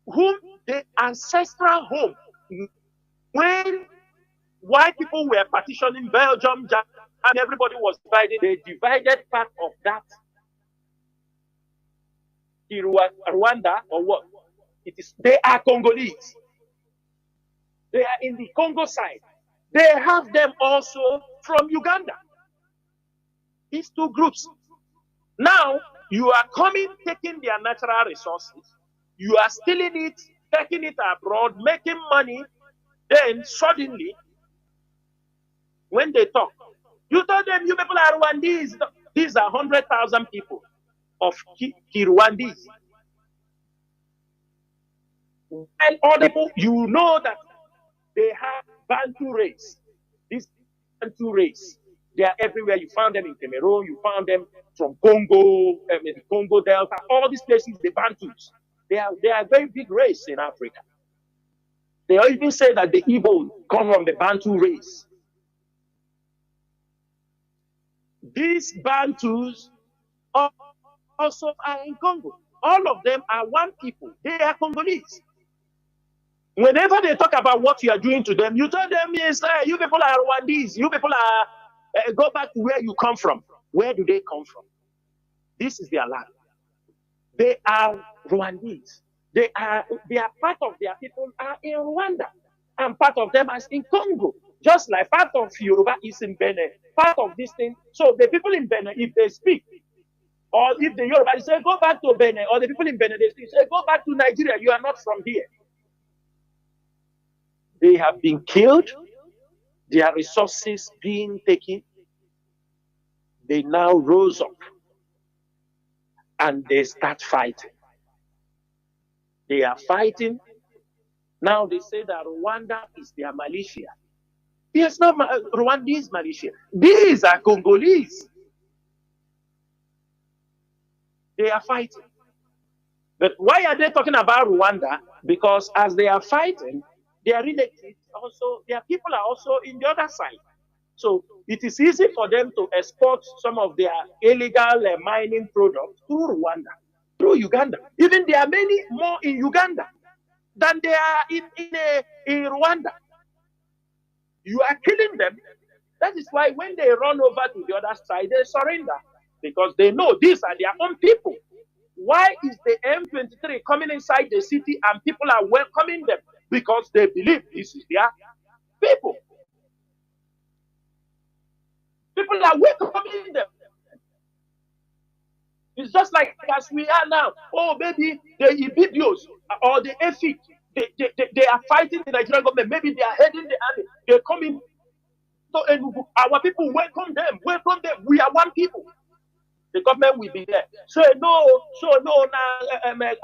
whom the ancestral home, when white people were partitioning Belgium, Japan, and everybody was divided, they divided part of that Rwanda or what? It is. They are Congolese. They are in the Congo side. They have them also from Uganda. These two groups. Now you are coming, taking their natural resources. You are stealing it, taking it abroad, making money. Then suddenly, when they talk, you tell them you people are Rwandese. These are 100,000 people of Rwandese. And other people, you know that they have Bantu race. This Bantu race, they are everywhere. You found them in Cameroon. You found them from Congo, the Congo Delta. All these places, the Bantus. They are a very big race in Africa. They even say that the Igbo come from the Bantu race. These Bantus also are in Congo. All of them are one people. They are Congolese. Whenever they talk about what you are doing to them, you tell them, yes, you people are Rwandese. You people are, go back to where you come from. Where do they come from? This is their land. They are Rwandese. They are part of their people are in Rwanda. And part of them is in Congo. Just like part of Yoruba is in Benin. Part of this thing. So the people in Benin, if they speak, or if the Yoruba say, go back to Benin, or the people in Benin, they say, go back to Nigeria, you are not from here. They have been killed, their resources being taken. They now rose up and they start fighting. They are fighting. Now they say that Rwanda is their militia. Yes, not Rwandese militia. These are Congolese. They are fighting. But why are they talking about Rwanda? Because as they are fighting, their relatives also, their people are also in the other side. So it is easy for them to export some of their illegal mining products to Rwanda, through Uganda. Even there are many more in Uganda. than they are in Rwanda. You are killing them. That is why when they run over to the other side, they surrender because they know these are their own people. Why is the M23 coming inside the city and people are welcoming them? Because they believe this is their people. People are welcoming them. It's just like as we are now. Oh, maybe the Ibibios or the EFIC, they are fighting the Nigerian government. Maybe they are heading the army. They come in. So our people welcome them. Welcome them. We are one people. The government will be there. So no, now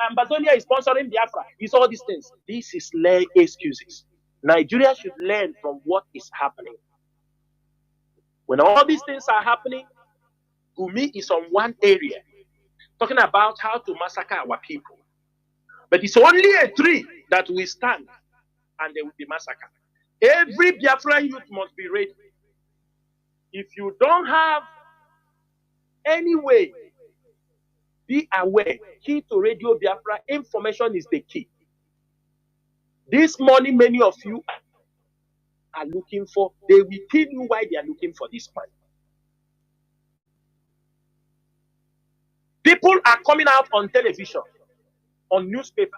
Amazonia is sponsoring Biafra. It's all these things. This is lay excuses. Nigeria should learn from what is happening. When all these things are happening, Gumi is on one area, talking about how to massacre our people. But it's only a tree that will stand and they will be massacred. Every Biafran youth must be ready. If you don't have any way, be aware. Key to Radio Biafra, information is the key. This money many of you are looking for, they will tell you why they are looking for this money. People are coming out on television, on newspaper,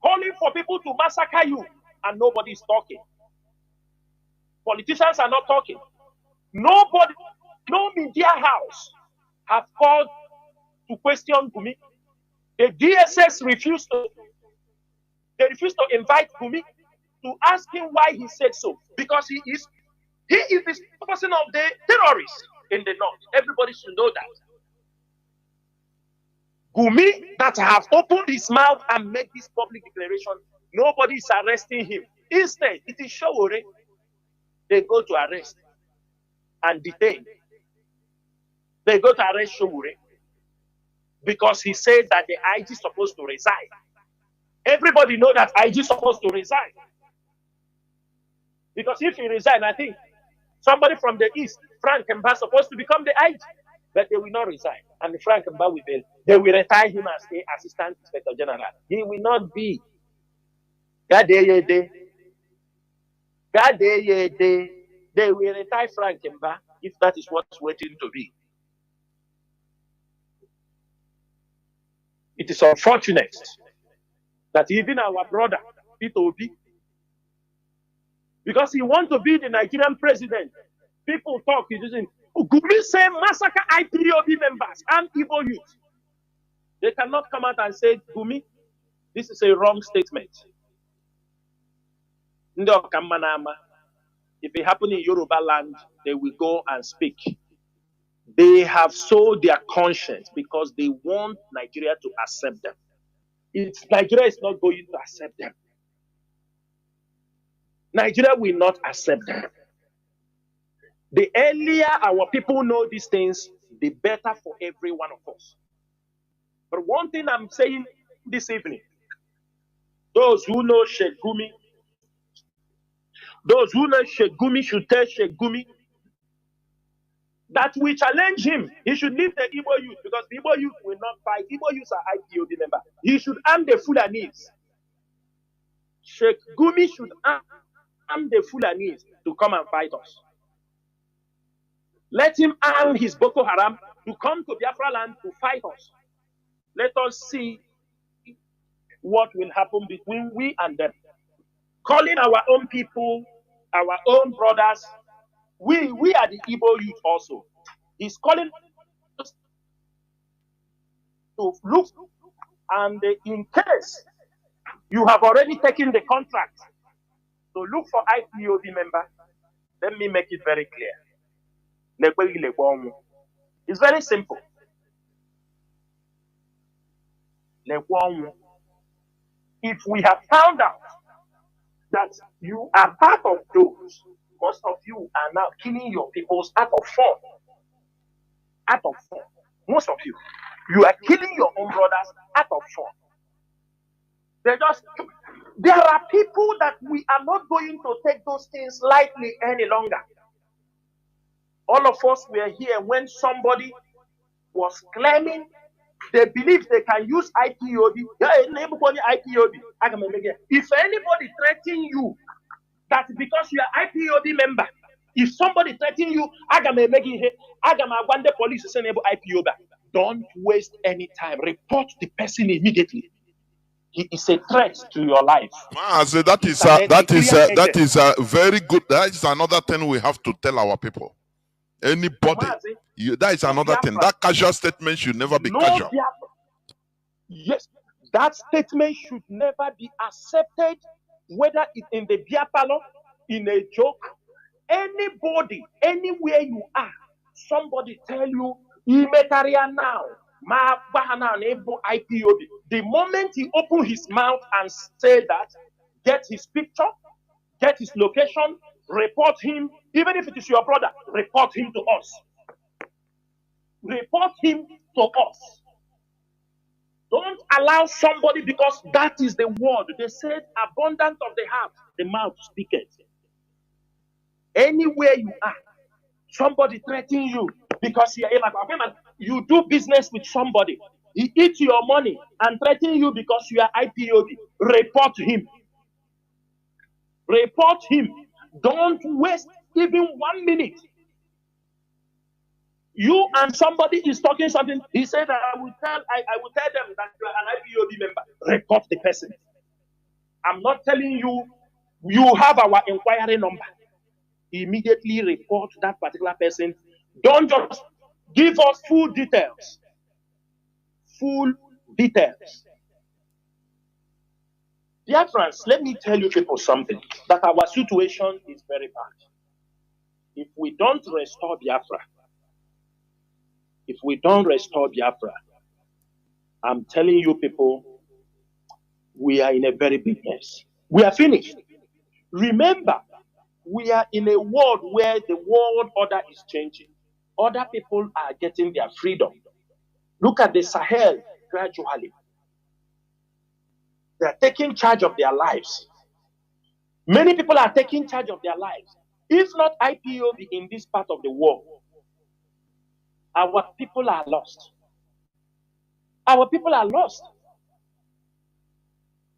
calling for people to massacre you, and nobody is talking. Politicians are not talking. Nobody, no media house have called to question Gumi. The DSS refused to invite Gumi to ask him why he said so. Because he is the person of the terrorists in the north. Everybody should know that. Gumi that have opened his mouth and made this public declaration, nobody is arresting him. Instead, it is Showore. They go to arrest and detain. They go to arrest Showore because he said that the IG is supposed to resign. Everybody know that IG is supposed to resign. Because if he resign, I think somebody from the east, Frank Mba, is supposed to become the IG. But they will not resign. And Frank Mba they will retire him as the Assistant Inspector General. He will not be. They will retire Frank Mba if that is what's waiting to be. It is unfortunate that even our brother, Peter Obi, because he wants to be the Nigerian president, people talk, he's using, Gumi say massacre IPOB members and Igbo youth. They cannot come out and say, Gumi, this is a wrong statement. If it happens in Yoruba land, they will go and speak. They have sold their conscience because they want Nigeria to accept them. Nigeria is not going to accept them. Nigeria will not accept them. The earlier our people know these things, the better for every one of us. But one thing I'm saying this evening, those who know Sheikh Gumi, should tell Sheikh Gumi that we challenge him. He should leave the Igbo youth because the Igbo youth will not fight. Igbo youth are IPOB members. He should arm the Fulanis. Sheikh Gumi should arm the Fulanis to come and fight us. Let him arm his Boko Haram to come to Biafra land to fight us. Let us see what will happen between we and them. Calling our own people, our own brothers, we are the Igbo youth also. He's calling us to look, and in case you have already taken the contract to look for IPOB member, let me make it very clear. It's very simple. If we have found out that you are part of those, most of you are now killing your peoples out of fun. Out of fun. Most of you. You are killing your own brothers out of fun. There are people that we are not going to take those things lightly any longer. All of us were here when somebody was claiming They believe they can use IPOB. If anybody threaten you, that because you are IPOB member, if somebody threaten you, the police is saying IPOB. Don't waste any time. Report the person immediately. He is a threat to your life. Mazi, that is a very good. That is another thing we have to tell our people. Anybody, that is another thing. That casual statement should never be casual. Yes, that statement should never be accepted, whether it's in the beer parlor, in a joke, anybody, anywhere you are. Somebody tell you, now. The moment he open his mouth and say that, get his picture, get his location, report him. Even if it is your brother, report him to us. Report him to us. Don't allow somebody, because that is the word. They said, abundance of the heart, the mouth speaketh. Anywhere you are, somebody threaten you because you do business with somebody. He eats your money and threaten you because you are IPOB. Report him. Report him. Don't waste even 1 minute. You and somebody is talking something. He said, I will tell them that you are an IPOB member. Report the person. I'm not telling you. You have our inquiry number. Immediately report that particular person. Don't just give us full details. Full details. Biafrans, let me tell you people something, that our situation is very bad. If we don't restore Biafra, I'm telling you people, we are in a very big mess. We are finished. Remember, we are in a world where the world order is changing. Other people are getting their freedom. Look at the Sahel gradually. They are taking charge of their lives. Many people are taking charge of their lives. If not IPOB in this part of the world, our people are lost. Our people are lost.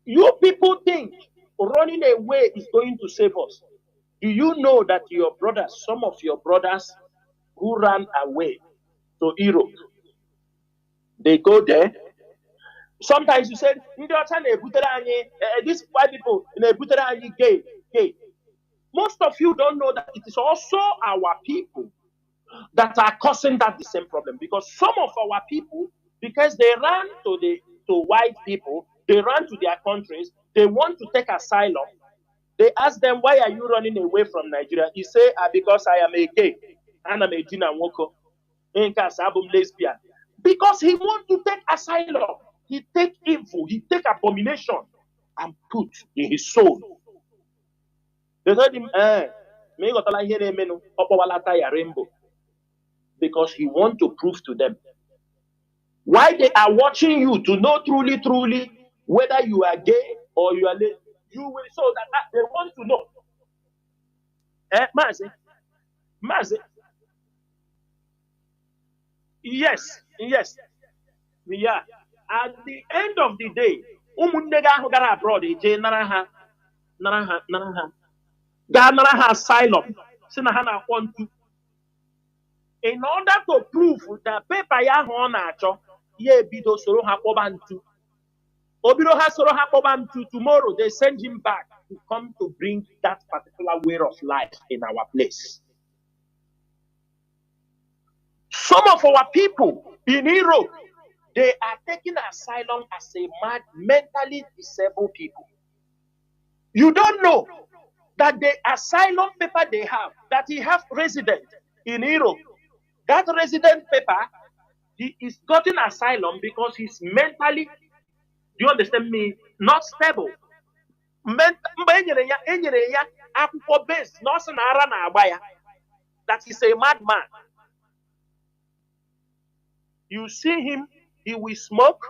You people think running away is going to save us. Do you know that your brothers, some of your brothers who ran away to Europe, they go there? Sometimes you say, these white people, gay. Most of you don't know that it is also our people that are causing that the same problem. Because some of our people, because they ran to white people, they ran to their countries, they want to take asylum. They ask them, why are you running away from Nigeria? He say, because I am a gay, and I'm a Gina Woko, lesbian. Because he wants to take asylum. He take evil, he take abomination and put in his soul. They told him, because he wants to prove to them. Why they are watching you to know truly whether you are gay or you are lesbian. You will show that they want to know. Mazi. Yes. Yeah. At the end of the day, abroad, asylum. In order to prove that paper ya honacho, ye bido soro hakobantu. Obiro has soro hakobantu. Tomorrow they send him back to come to bring that particular way of life in our place. Some of our people in Europe, they are taking asylum as a mad, mentally disabled people. You don't know that the asylum paper they have, that he have resident in Europe, that resident paper, he is gotten asylum because he's mentally, do you understand me, not stable. That is a madman. You see him, he will smoke.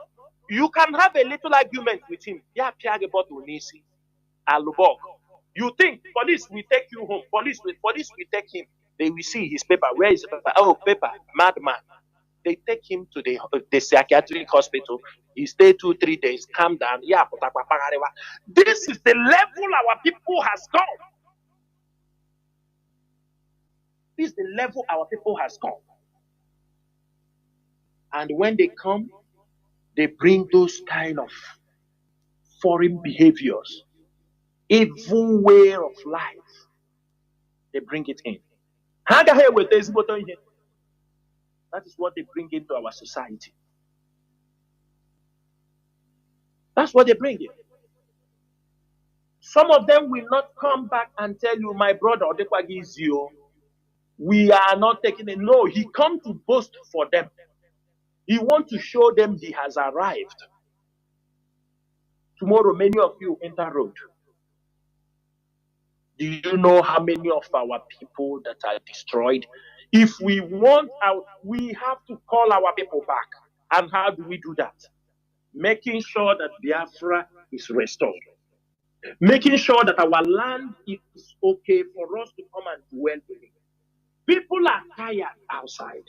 You can have a little argument with him. You think police will take you home. Police will take him. They will see his paper. Where is the paper? Oh, paper, madman. They take him to the psychiatric hospital. He stayed 2-3 days, calm down. Yeah, this is the level our people has gone. This is the level our people has gone. And when they come, they bring those kind of foreign behaviors, evil way of life. They bring it in. That is what they bring into our society. That's what they bring in. Some of them will not come back and tell you, my brother, we are not taking it. No, he come to boast for them. He wants to show them he has arrived. Tomorrow, many of you enter road. Do you know how many of our people that are destroyed? If we want out, we have to call our people back. And how do we do that? Making sure that Biafra is restored. Making sure that our land is okay for us to come and dwell in it. People are tired outside.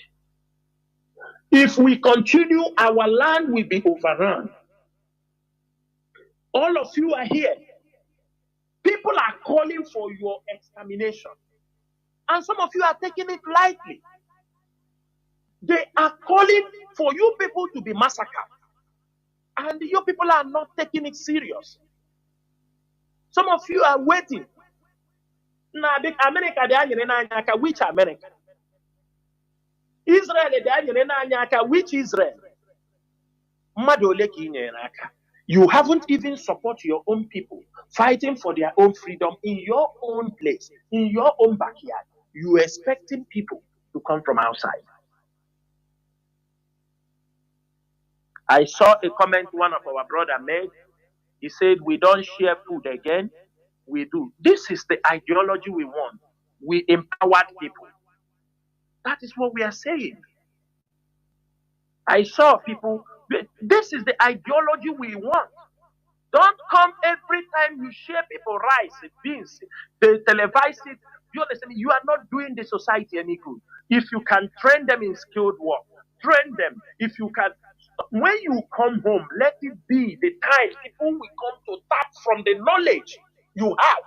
If we continue, our land will be overrun. All of you are here. People are calling for your extermination. And some of you are taking it lightly. They are calling for you people to be massacred. And you people are not taking it serious. Some of you are waiting. America, which America? Israel, which Israel? You haven't even supported your own people fighting for their own freedom in your own place, in your own backyard. You expecting people to come from outside. I saw a comment one of our brother made. He said, we don't share food again. We do. This is the ideology we want. We empowered people. That is what we are saying. I saw people, this is the ideology we want. Don't come every time you share people rice, beans, they televise it. You understand? You are not doing the society any good. If you can train them in skilled work, train them. If you can, when you come home, let it be the time people will come to tap from the knowledge you have.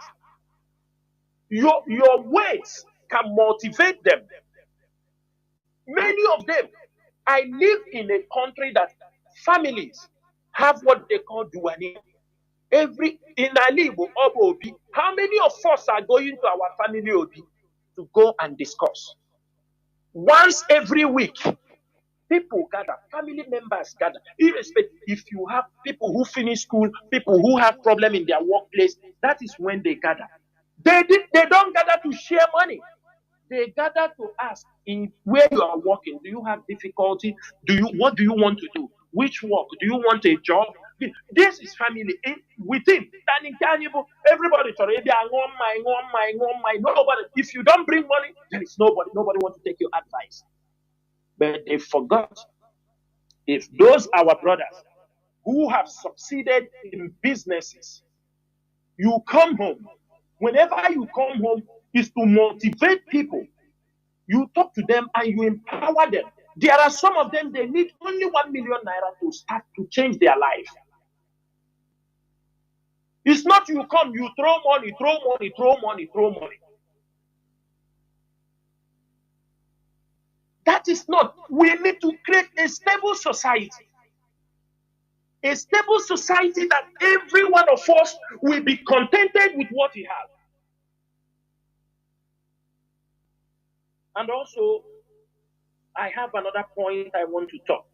Your words can motivate them. Many of them, I live in a country that families have what they call duani. In Alibo, Obi, how many of us are going to our family Obi to go and discuss? Once every week, people gather, family members gather. Irrespective, if you have people who finish school, people who have problem in their workplace, that is when they gather. They don't gather to share money. They gather to ask in where you are working. Do you have difficulty? What do you want to do? Which work? Do you want a job? This is family within. Everybody, nobody. If you don't bring money, there is nobody. Nobody wants to take your advice. But they forgot. If those our brothers who have succeeded in businesses, you come home. Whenever you come home, is to motivate people. You talk to them and you empower them. There are some of them, they need only 1 million naira to start to change their life. It's not you come, you throw money. That is not. We need to create a stable society. A stable society that every one of us will be contented with what he has. And also, I have another point I want to talk.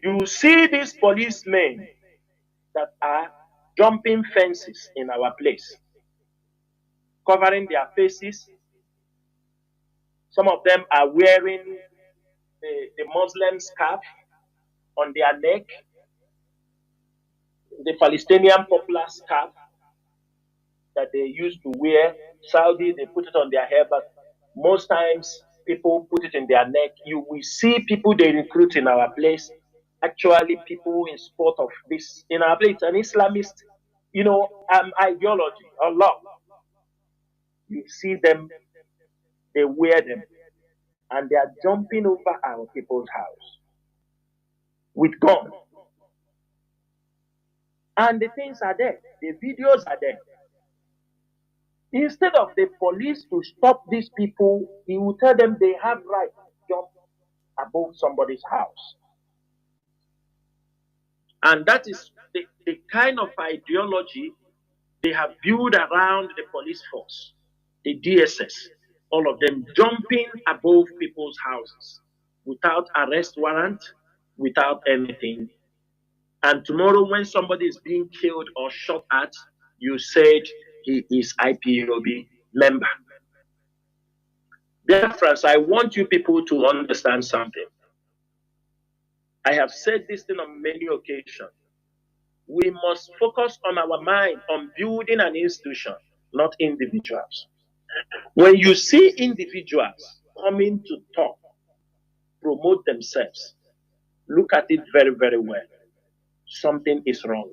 You see these policemen that are jumping fences in our place, covering their faces. Some of them are wearing the Muslim scarf on their neck, the Palestinian popular scarf that they used to wear. Saudi, they put it on their hair, but most times people put it in their neck. You will see people they recruit in our place, actually people in support of this. In our place, an Islamist, ideology, Allah. You see them, they wear them. and they are jumping over our people's house with guns. And the things are there, the videos are there. Instead of the police to stop these people, he will tell them they have right to jump above somebody's house. And that is the kind of ideology they have built around the police force, the DSS, all of them jumping above people's houses without arrest warrant, without anything. And tomorrow when somebody is being killed or shot at, you said he is IPOB member. Biafrans, I want you people to understand something. I have said this thing on many occasions. We must focus on our mind, on building an institution, not individuals. When you see individuals coming to talk, promote themselves, look at it very, very well. Something is wrong.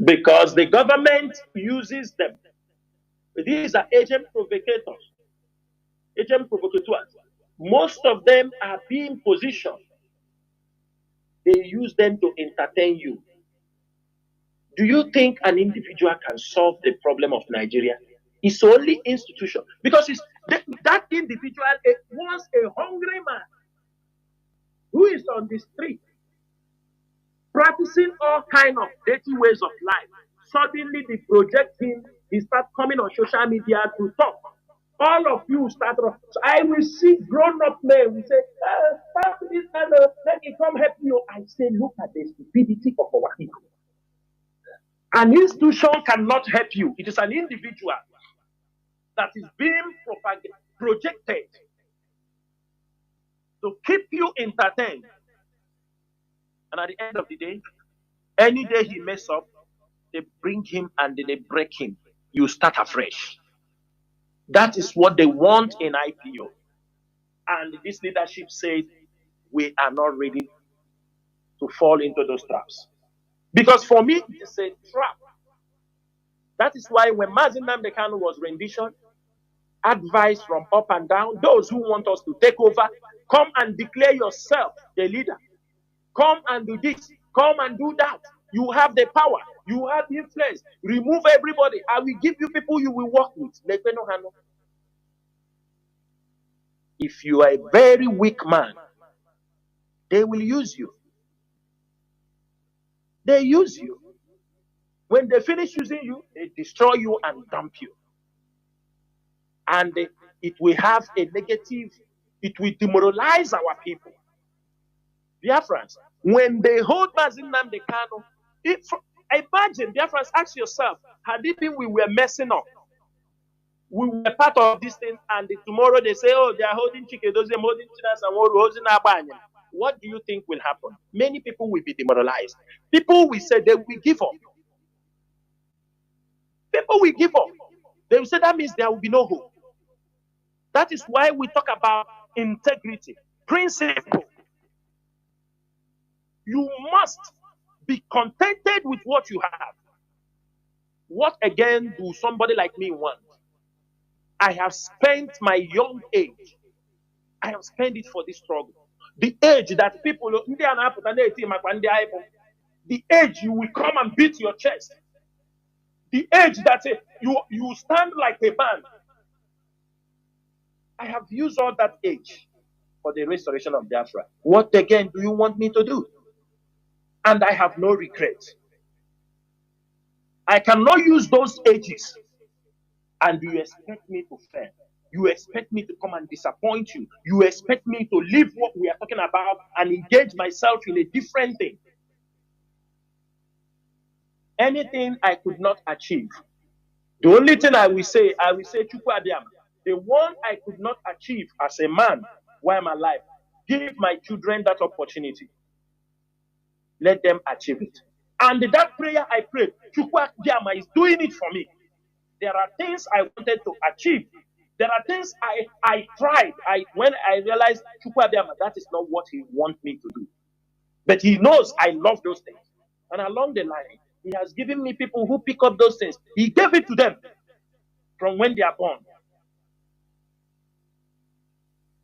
Because the government uses them. These are agent provocators, agent provocateurs. Most of them are being positioned. They use them to entertain you. Do you think an individual can solve the problem of Nigeria? It's only institution. Because it's that individual wants a hungry man who is on the street practicing all kind of dirty ways of life. Suddenly they project him, he starts coming on social media to talk. All of you start off. So I will see grown-up men who say, start this and let me come help you. I say, look at the stupidity of our people. An institution cannot help you. It is an individual that is being projected to keep you entertained. And at the end of the day, any day he mess up, they bring him and they break him. You start afresh. That is what they want in IPO. And this leadership said, we are not ready to fall into those traps. Because for me, it is a trap. That is why when Mazi Chinasa was rendition, advice from up and down, those who want us to take over, come and declare yourself the leader. Come and do this. Come and do that. You have the power. You have the influence. Remove everybody. I will give you people you will work with. If you are a very weak man, they will use you. They use you. When they finish using you, they destroy you and dump you. And it will have a negative, it will demoralize our people. Biafrans, when they hold Mazi Chinasa, imagine, Biafrans, ask yourself, had it been we were messing up, we were part of this thing, and tomorrow they say, oh, they are holding Chikedozie, holding Chinasa, holding Abanya. What do you think will happen? Many people will be demoralized. People will say they will give up. People will give up. They will say that means there will be no hope. That is why we talk about integrity, principle. You must be contented with what you have. What again do somebody like me want? I have spent my young age. I have spent it for this struggle. The age that people, the age you will come and beat your chest. The age that you stand like a man. I have used all that age for the restoration of Biafra. What again do you want me to do? And I have no regrets. I cannot use those ages. And you expect me to fail. You expect me to come and disappoint you. You expect me to leave what we are talking about and engage myself in a different thing. Anything I could not achieve. The only thing I will say, Chukwu Abiyama, the one I could not achieve as a man while I'm alive, give my children that opportunity. Let them achieve it. And that prayer I prayed, Chukwu Abiyama is doing it for me. There are things I wanted to achieve. There are things I tried. When I realized, Chukwu Abiyama, that is not what he wants me to do. But he knows I love those things. And along the line, he has given me people who pick up those things. He gave it to them from when they are born.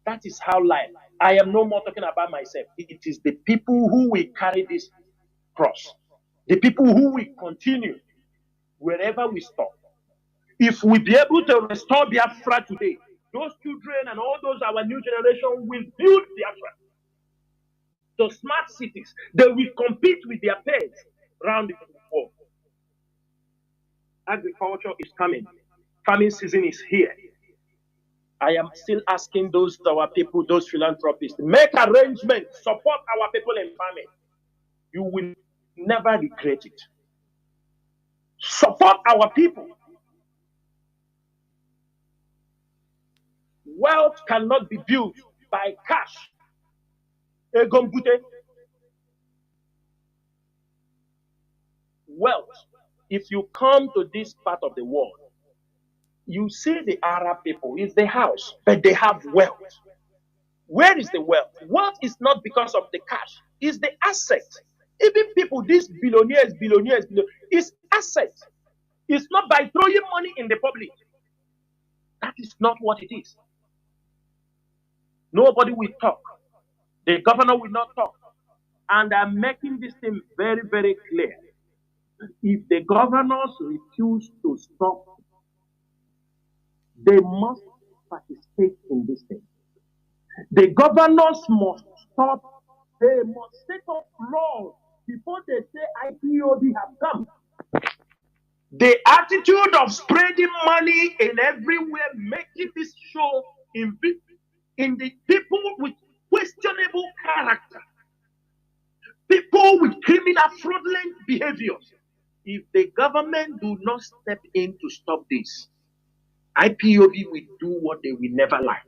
That is how life. I am no more talking about myself. It is the people who will carry this cross. The people who will continue wherever we stop. If we be able to restore Biafra today, those children and all those our new generation will build Biafra. The smart cities, they will compete with their peers around the world. Agriculture is coming. Farming season is here. I am still asking those our people, those philanthropists, make arrangements, support our people in farming. You will never regret it. Support our people. Wealth cannot be built by cash. Wealth. If you come to this part of the world, you see the Arab people, it's the house, but they have wealth. Where is the wealth? Wealth is not because of the cash, it's the asset. Even people, these billionaires, it's assets. It's not by throwing money in the public. That is not what it is. Nobody will talk. The governor will not talk. And I'm making this thing very, very clear. If the governors refuse to stop, they must participate in this thing. The governors must stop. They must set up laws before they say IPOB have come. The attitude of spreading money in everywhere, making this show in the people with questionable character, people with criminal fraudulent behaviors. If the government do not step in to stop this, IPOB will do what they will never like.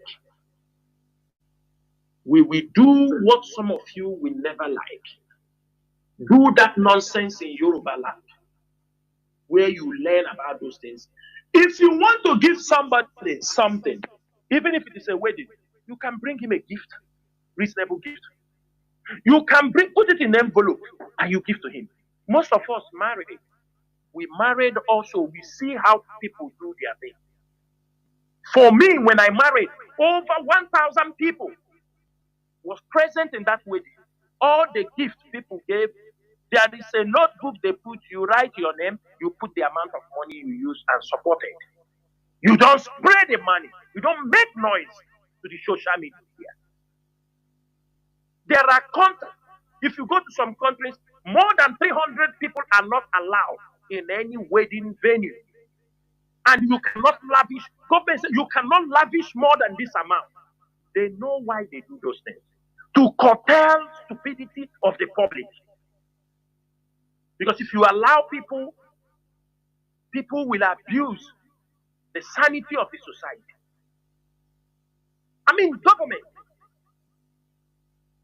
We will do what some of you will never like. Do that nonsense in Yoruba land, where you learn about those things. If you want to give somebody something, even if it is a wedding, you can bring him a gift, reasonable gift. You can put it in an envelope and you give to him. Most of us married. We married also, we see how people do their thing. For me, when I married, over 1,000 people was present in that wedding. All the gifts people gave, there is a notebook they put, you write your name, you put the amount of money you use and support it. You don't spread the money. You don't make noise to the social media. There are countries, if you go to some countries, more than 300 people are not allowed in any wedding venue. And you cannot lavish, government says you cannot lavish more than this amount. They know why they do those things. To curtail stupidity of the public. Because if you allow people will abuse the sanity of the society. I mean, government.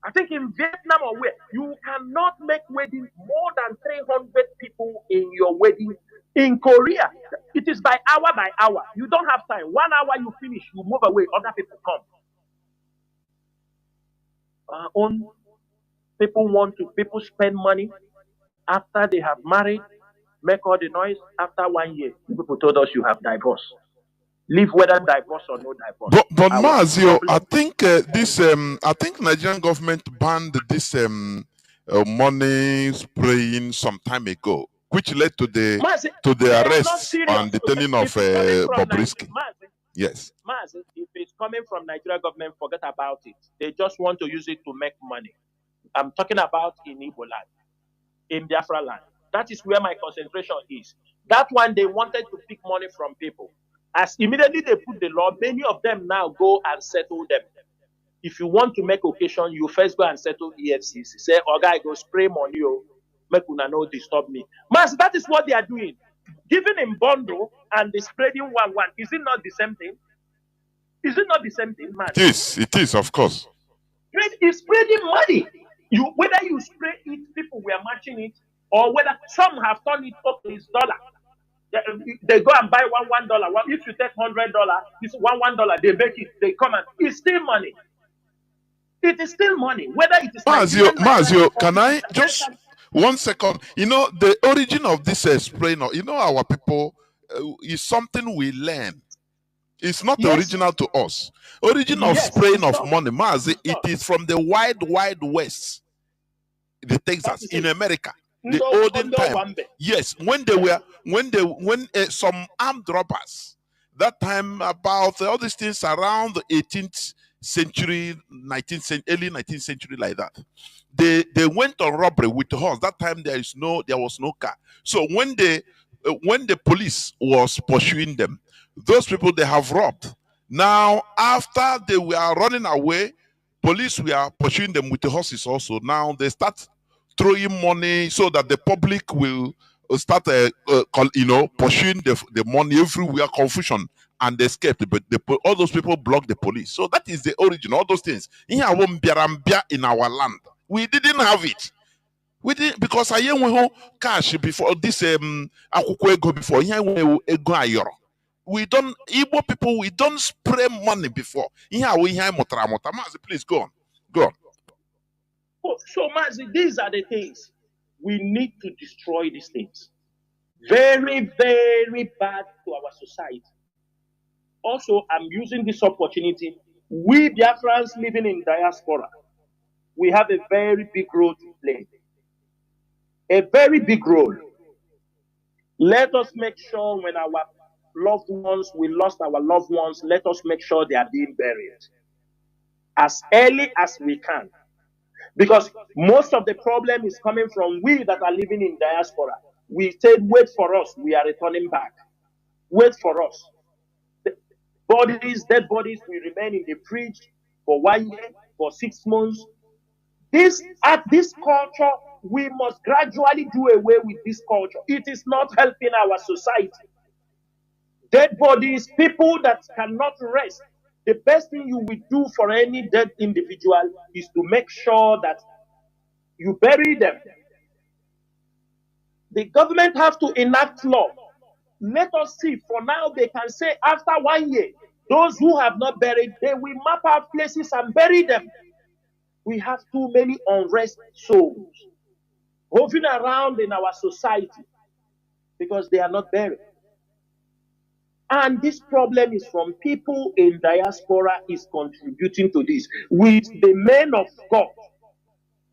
I think in Vietnam or where, you cannot make wedding more than 300 people in your wedding. In Korea, it is by hour. You don't have time. 1 hour you finish, you move away, other people come. Our own people spend money after they have married, make all the noise. After 1 year, people told us you have divorced. Leave whether divorce or no divorce. But Mazi, I think I think Nigerian government banned this money spraying some time ago, which led to the arrest and detaining of Bobrisky. Yes. Mazi, if it's coming from Nigerian government, forget about it. They just want to use it to make money. I'm talking about in Igbo land, in Biafra land. That is where my concentration is. That one, they wanted to pick money from people. As immediately they put the law, many of them now go and settle them. If you want to make occasion, you first go and settle EFCC. Say, oh guy, go spray money, make una no disturb me. Mas, that is what they are doing. Giving in bundle and the spreading one. Is it not the same thing? Is it not the same thing, man? It is, of course. It's spreading money. Whether you spray it, people were matching it, or whether some have turned it up to $1. They go and buy $1. If you take $100, it's $1. They make it. They come and it's still money. It is still money. Whether it is Mazio, can I just 1 second? You know the origin of this spray. Our people is something we learn. It's not Yes. original to us. Origin of Yes, spraying it's of not. money, Mazi, It's it not. is from the wide west, the That Texas, is in it. America, the No, olden no time. Wambe. Yes, when they were, when some armed robbers, that time about all these things around the 18th century, 19th century, early 19th century, like that. They went on robbery with the horse. That time there was no car. So when the police was pursuing them, those people they have robbed. Now after they were running away, police were pursuing them with the horses also. Now they start throwing money so that the public will start pursuing the money everywhere, confusion, and they escaped. But all those people blocked the police. So that is the origin. All those things in our land, we didn't have it. We didn't, because I went cash before this akwụkwọ ego before. Ihe we ego ayoro. We don't, Igbo people, we don't spray money before. Mazi, please go on. Go on. So, Mazi, these are the things. We need to destroy these things. Very, very bad to our society. Also, I'm using this opportunity. We Biafrans living in diaspora, we have a very big role to play. A very big role. Let us make sure when our loved ones, we lost our loved ones, let us make sure they are being buried as early as we can. Because most of the problem is coming from we that are living in diaspora. We said, wait for us, we are returning back. Wait for us. The bodies, dead bodies will remain in the fridge for 1 year, for 6 months. At this culture, we must gradually do away with this culture. It is not helping our society. Dead bodies, people that cannot rest. The best thing you will do for any dead individual is to make sure that you bury them. The government have to enact law. Let us see. For now, they can say after 1 year, those who have not buried, they will map out places and bury them. We have too many unrest souls hovering around in our society because they are not buried. And this problem is from people in diaspora is contributing to this. With the men of God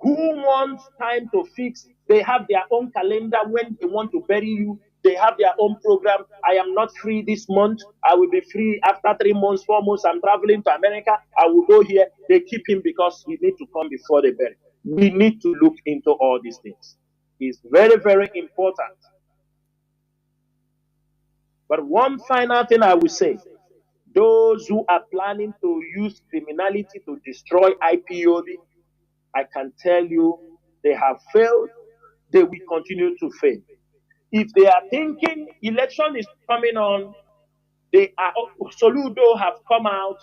who want time to fix, they have their own calendar when they want to bury you. They have their own program. I am not free this month. I will be free after 3 months, 4 months. I'm traveling to America. I will go here. They keep him because he needs to come before they bury. We need to look into all these things. It's very, very important. But one final thing I will say, those who are planning to use criminality to destroy IPOB, I can tell you they have failed. They will continue to fail. If they are thinking election is coming on, Soludo have come out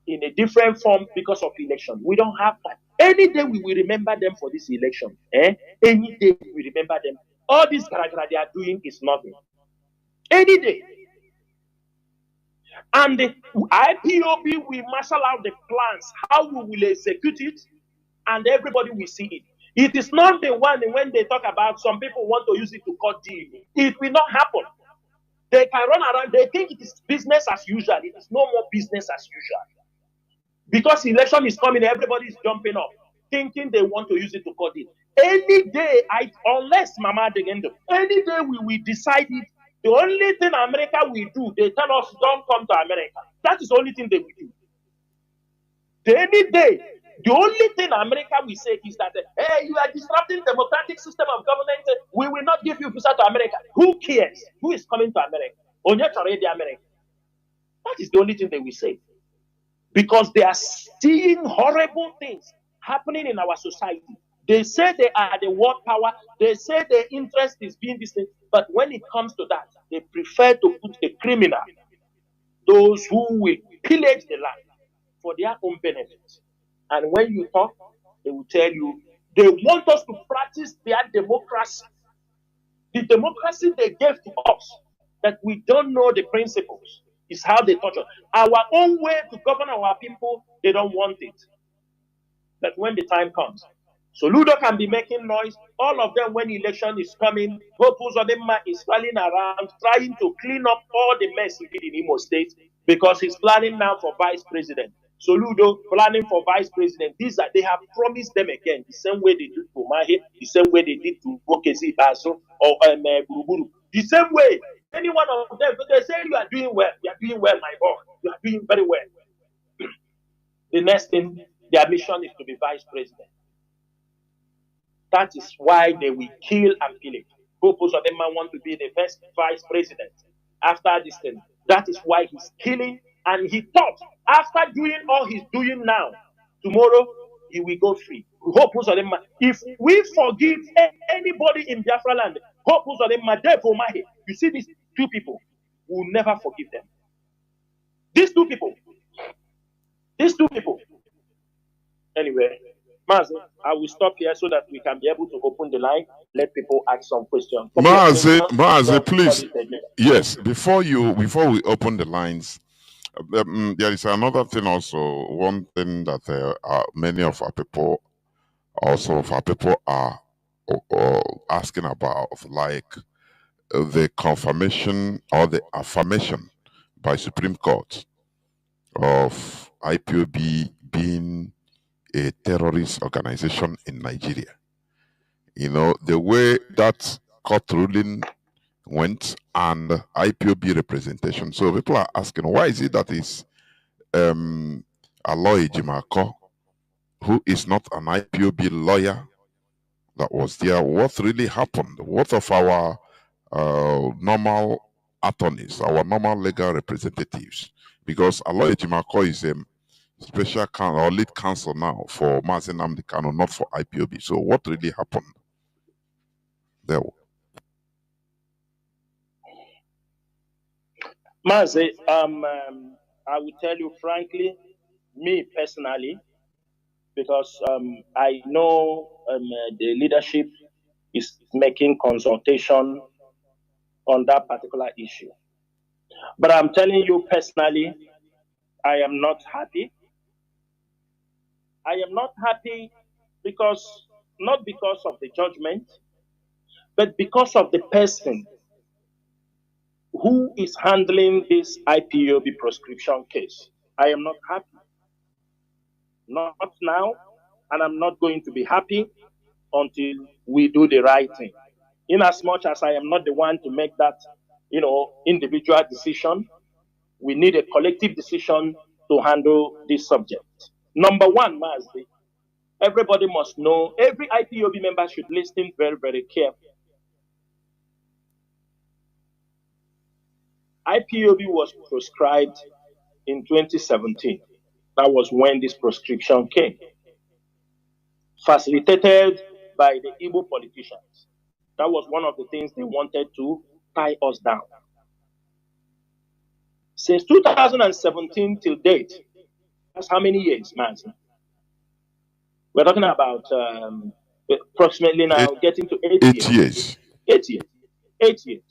in a different form because of election. We don't have that. Any day we will remember them for this election. Any day we will remember them. All this garagara they are doing is nothing. Any day. And the IPOB will marshal out the plans, how we will execute it, and everybody will see it. It is not the one when they talk about some people want to use it to cut deal. It will not happen. They can run around, they think it is business as usual. It is no more business as usual. Because election is coming, everybody is jumping up, thinking they want to use it to cut it. Any day, unless Mama Degendo, any day we will decide it. The only thing America will do, they tell us don't come to America. That is the only thing they will do. Any day, the only thing America will say is that, hey, you are disrupting democratic system of government. We will not give you visa to America. Who cares? Who is coming to America? America. That is the only thing they will say. Because they are seeing horrible things happening in our society. They say they are the world power. They say their interest is being this thing. But when it comes to that, they prefer to put the criminal, those who will pillage the land for their own benefit. And when you talk, they will tell you they want us to practice their democracy. The democracy they gave to us, that we don't know the principles, is how they touch us. Our own way to govern our people, they don't want it. But when the time comes, so Ludo can be making noise. All of them, when election is coming, Hope Uzodinma is running around trying to clean up all the mess he did in Imo State. because he's planning now for vice president. Soludo planning for vice president. They have promised them again the same way they did to Mahe, the same way they did to Bokesi Baso or Buruburu. The same way, any one of them, they say you are doing well, you are doing well, my boy, you are doing very well. The next thing, their mission is to be vice president. That is why they will kill and pillage. Purpose of them want to be the first vice president after this thing. That is why he's killing, and he thought after doing all he's doing now, tomorrow he will go free. Purpose of them, if we forgive anybody in Biafra land, purpose of them, you see these two people, will never forgive them. These two people. Anyway, Mazi, I will stop here so that we can be able to open the line, let people ask some questions. Mazi, please. Yes, before we open the lines, there is another thing also. One thing that many of our people, are asking about, like the confirmation or the affirmation by Supreme Court of IPOB being a terrorist organization in Nigeria. You know, the way that court ruling went and IPOB representation. So people are asking, why is it that is Aloy Jimako, who is not an IPOB lawyer, that was there? What really happened? What of our normal attorneys, our normal legal representatives? Because Aloy Jimako is a special counsel or lead counsel now for Mazi Nnamdi Kanu, not for IPOB. So what really happened there? Mazi, I will tell you frankly, me personally, because I know the leadership is making consultation on that particular issue. But I'm telling you personally, I am not happy. I am not happy because, not because of the judgment, but because of the person who is handling this IPOB prescription case. I am not happy. Not now, and I'm not going to be happy until we do the right thing. In as much as I am not the one to make that, individual decision, we need a collective decision to handle this subject. Number one, Mazi, everybody must know, every IPOB member should listen very, very carefully. IPOB was proscribed in 2017. That was when this proscription came, facilitated by the Igbo politicians. That was one of the things they wanted to tie us down. Since 2017 till date, that's how many years, Mazi? We're talking about approximately now getting to 8 years. 8 years. 8 years.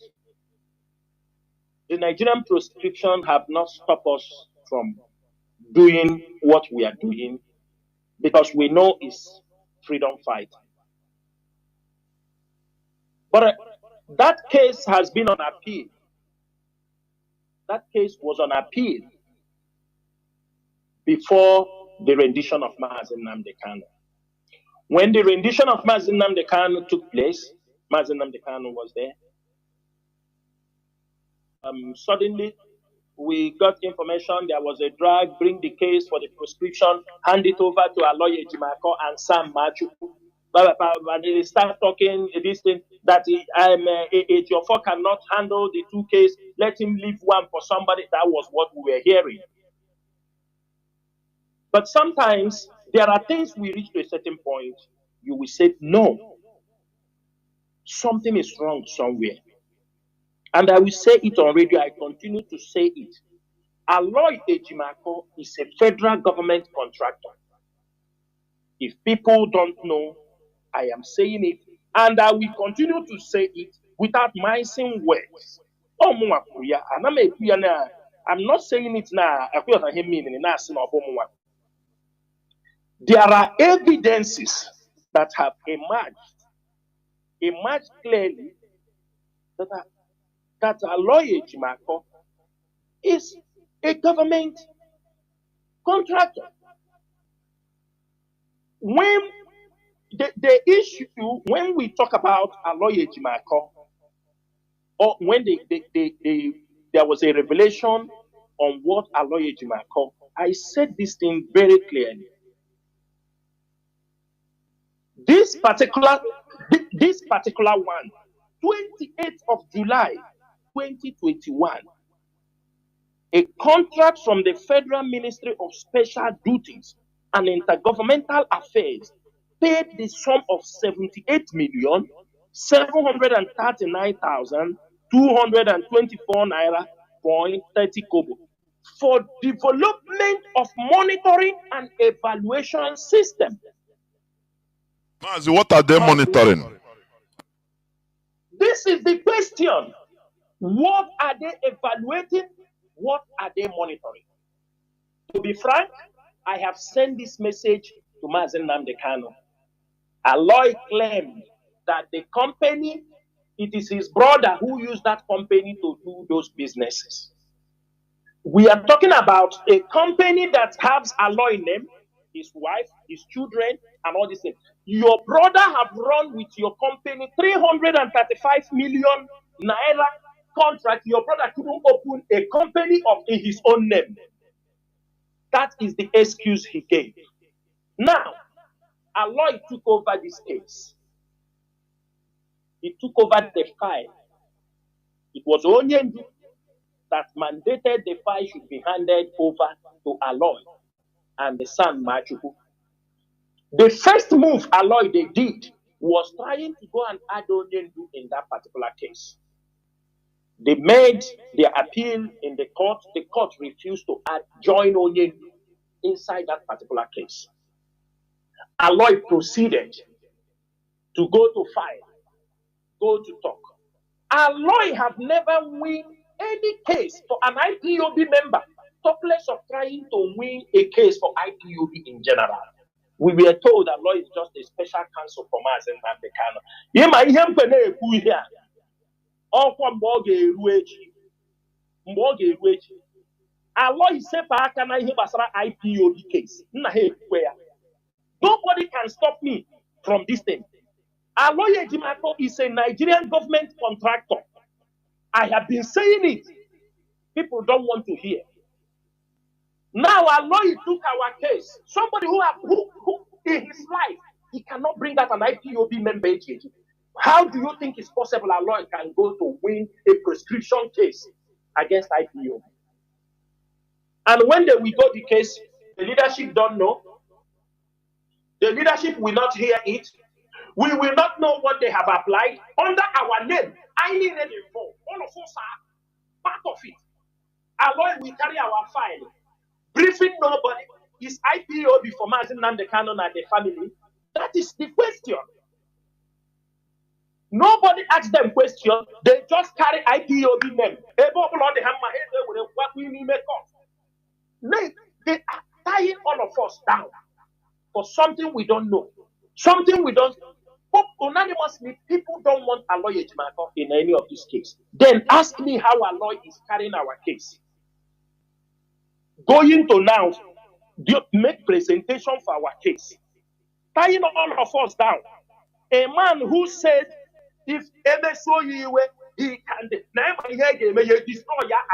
The Nigerian proscription have not stopped us from doing what we are doing, because we know it's freedom fight. But that case has been on appeal. That case was on appeal before the rendition of Mazi Nnamdi Kanu. When the rendition of Mazi Nnamdi Kanu took place, Mazi Nnamdi Kanu was there. Suddenly, we got information there was a drag, bring the case for the prescription, hand it over to Aloy Ejimako and Sam Machu. And they start talking this thing that Ejiofor cannot handle the two cases. Let him leave one for somebody. That was what we were hearing. But sometimes there are things we reach to a certain point, you will say, no, something is wrong somewhere. And I will say it on radio, I continue to say it. Aloy Ejimako is a federal government contractor. If people don't know, I am saying it, and I will continue to say it without mincing words. I'm not saying it now. There are evidences that have emerged clearly that Aloy Ejimako is a government contractor. When the issue, when we talk about Aloy Ejimako, or when there was a revelation on what Aloy Ejimako, I said this thing very clearly. This particular one, 28th of July, 2021, a contract from the Federal Ministry of Special Duties and Intergovernmental Affairs paid the sum of 78,739,224 naira 30 kobo for development of monitoring and evaluation system. Mazi, what are they monitoring? This is the question. What are they evaluating? What are they monitoring? To be frank, I have sent this message to Mazi Nnamdi Kanu. Aloy claimed that the company, it is his brother who used that company to do those businesses. We are talking about a company that has Aloy name, his wife, his children, and all these things. Your brother have run with your company 335 million naira contract. Your brother couldn't open a company in his own name. That is the excuse he gave. Now, Aloy took over this case. He took over the file. It was Onyendu that mandated the file should be handed over to Aloy and the son Machuku. The first move Aloy they did was trying to go and add Onyendu in that particular case. They made their appeal in the court. The court refused to join Onyendu inside that particular case. Aloy proceeded to go to file, go to talk. Aloy have never win any case for an IPOB member, talk less of trying to win a case for IPOB in general. We were told that Aloy is just a special counsel for Mazi Nnamdi Kanu. Aloy sepa aka na ihe gbasara IPOB case. Nobody can stop me from this thing. Aloy Ejimako is a Nigerian government contractor. I have been saying it. People don't want to hear. Now Aloy took our case. Somebody who in his life, he cannot bring out an IPOB member. How do you think it's possible Aloy can go to win a prescription case against IPOB? And when they will go the case, the leadership don't know. The leadership will not hear it. We will not know what they have applied under our name. I need it for all of us are part of it. Aloy will carry our file. Briefing nobody. Is IPOB for Mazi Nnamdi Kanu and the family? That is the question. Nobody asks them question. They just carry IPOB name. They are tying all of us down for something we don't know. Something we don't. Unanimously, people don't want Aloy Ejimako in any of these cases. Then ask me how Aloy is carrying our case. Going to now make presentation for our case. Tying all of us down. A man who said, if MSO he can destroy your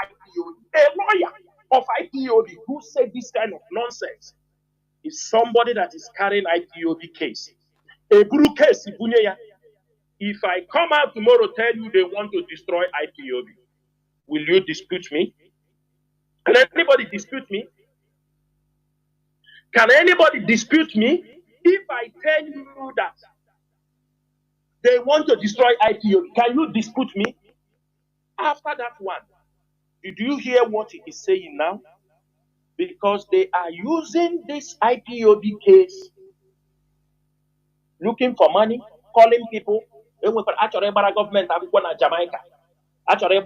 IPOB. A lawyer of IPOB who said this kind of nonsense is somebody that is carrying IPOB case. A blue case, if I come out tomorrow tell you they want to destroy IPOB, will you dispute me? Can anybody dispute me? Can anybody dispute me if I tell you that they want to destroy IPOB? Can you dispute me? After that one, did you hear what he is saying now? Because they are using this IPOB case, looking for money, calling people. Government Jamaica, Italy,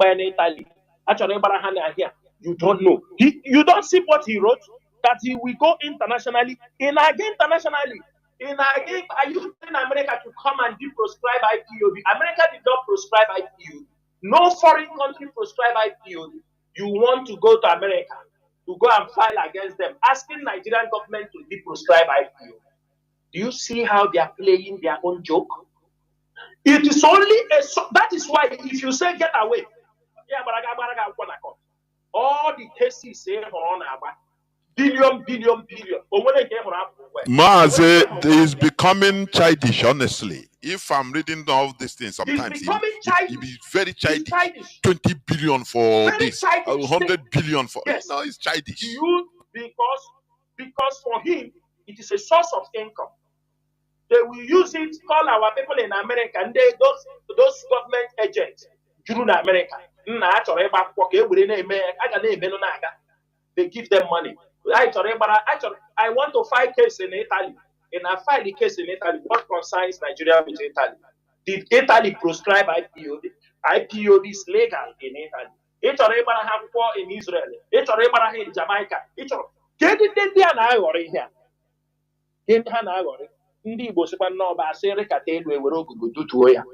here. You don't know. You don't see what he wrote, that he will go internationally. Internationally. Are you telling America to come and proscribe IPOB? America did not proscribe IPOB. No foreign country proscribe IPOB. you want to go to America to go and file against them, asking Nigerian government to deproscribe IPO. Do you see how they are playing their own joke? It is only that is why if you say get away, all the cases say on billion. Mazi is becoming childish, honestly. If I'm reading all these things, sometimes it be very childish. 20 billion for very this, 100 billion for yes. No, it's childish. Because for him, it is a source of income. They will use it, call our people in America, and those government agents, in America, they give them money. I want to file case in Italy. And I file the case in Italy. What concerns Nigeria with Italy? Did Italy proscribe IPO? IPO is legal in Italy. It's in Israel. It's in Jamaica. It's ndị Igbo sịkwa n'ọba asịrị kata elu ewere ogugu dutuo ya.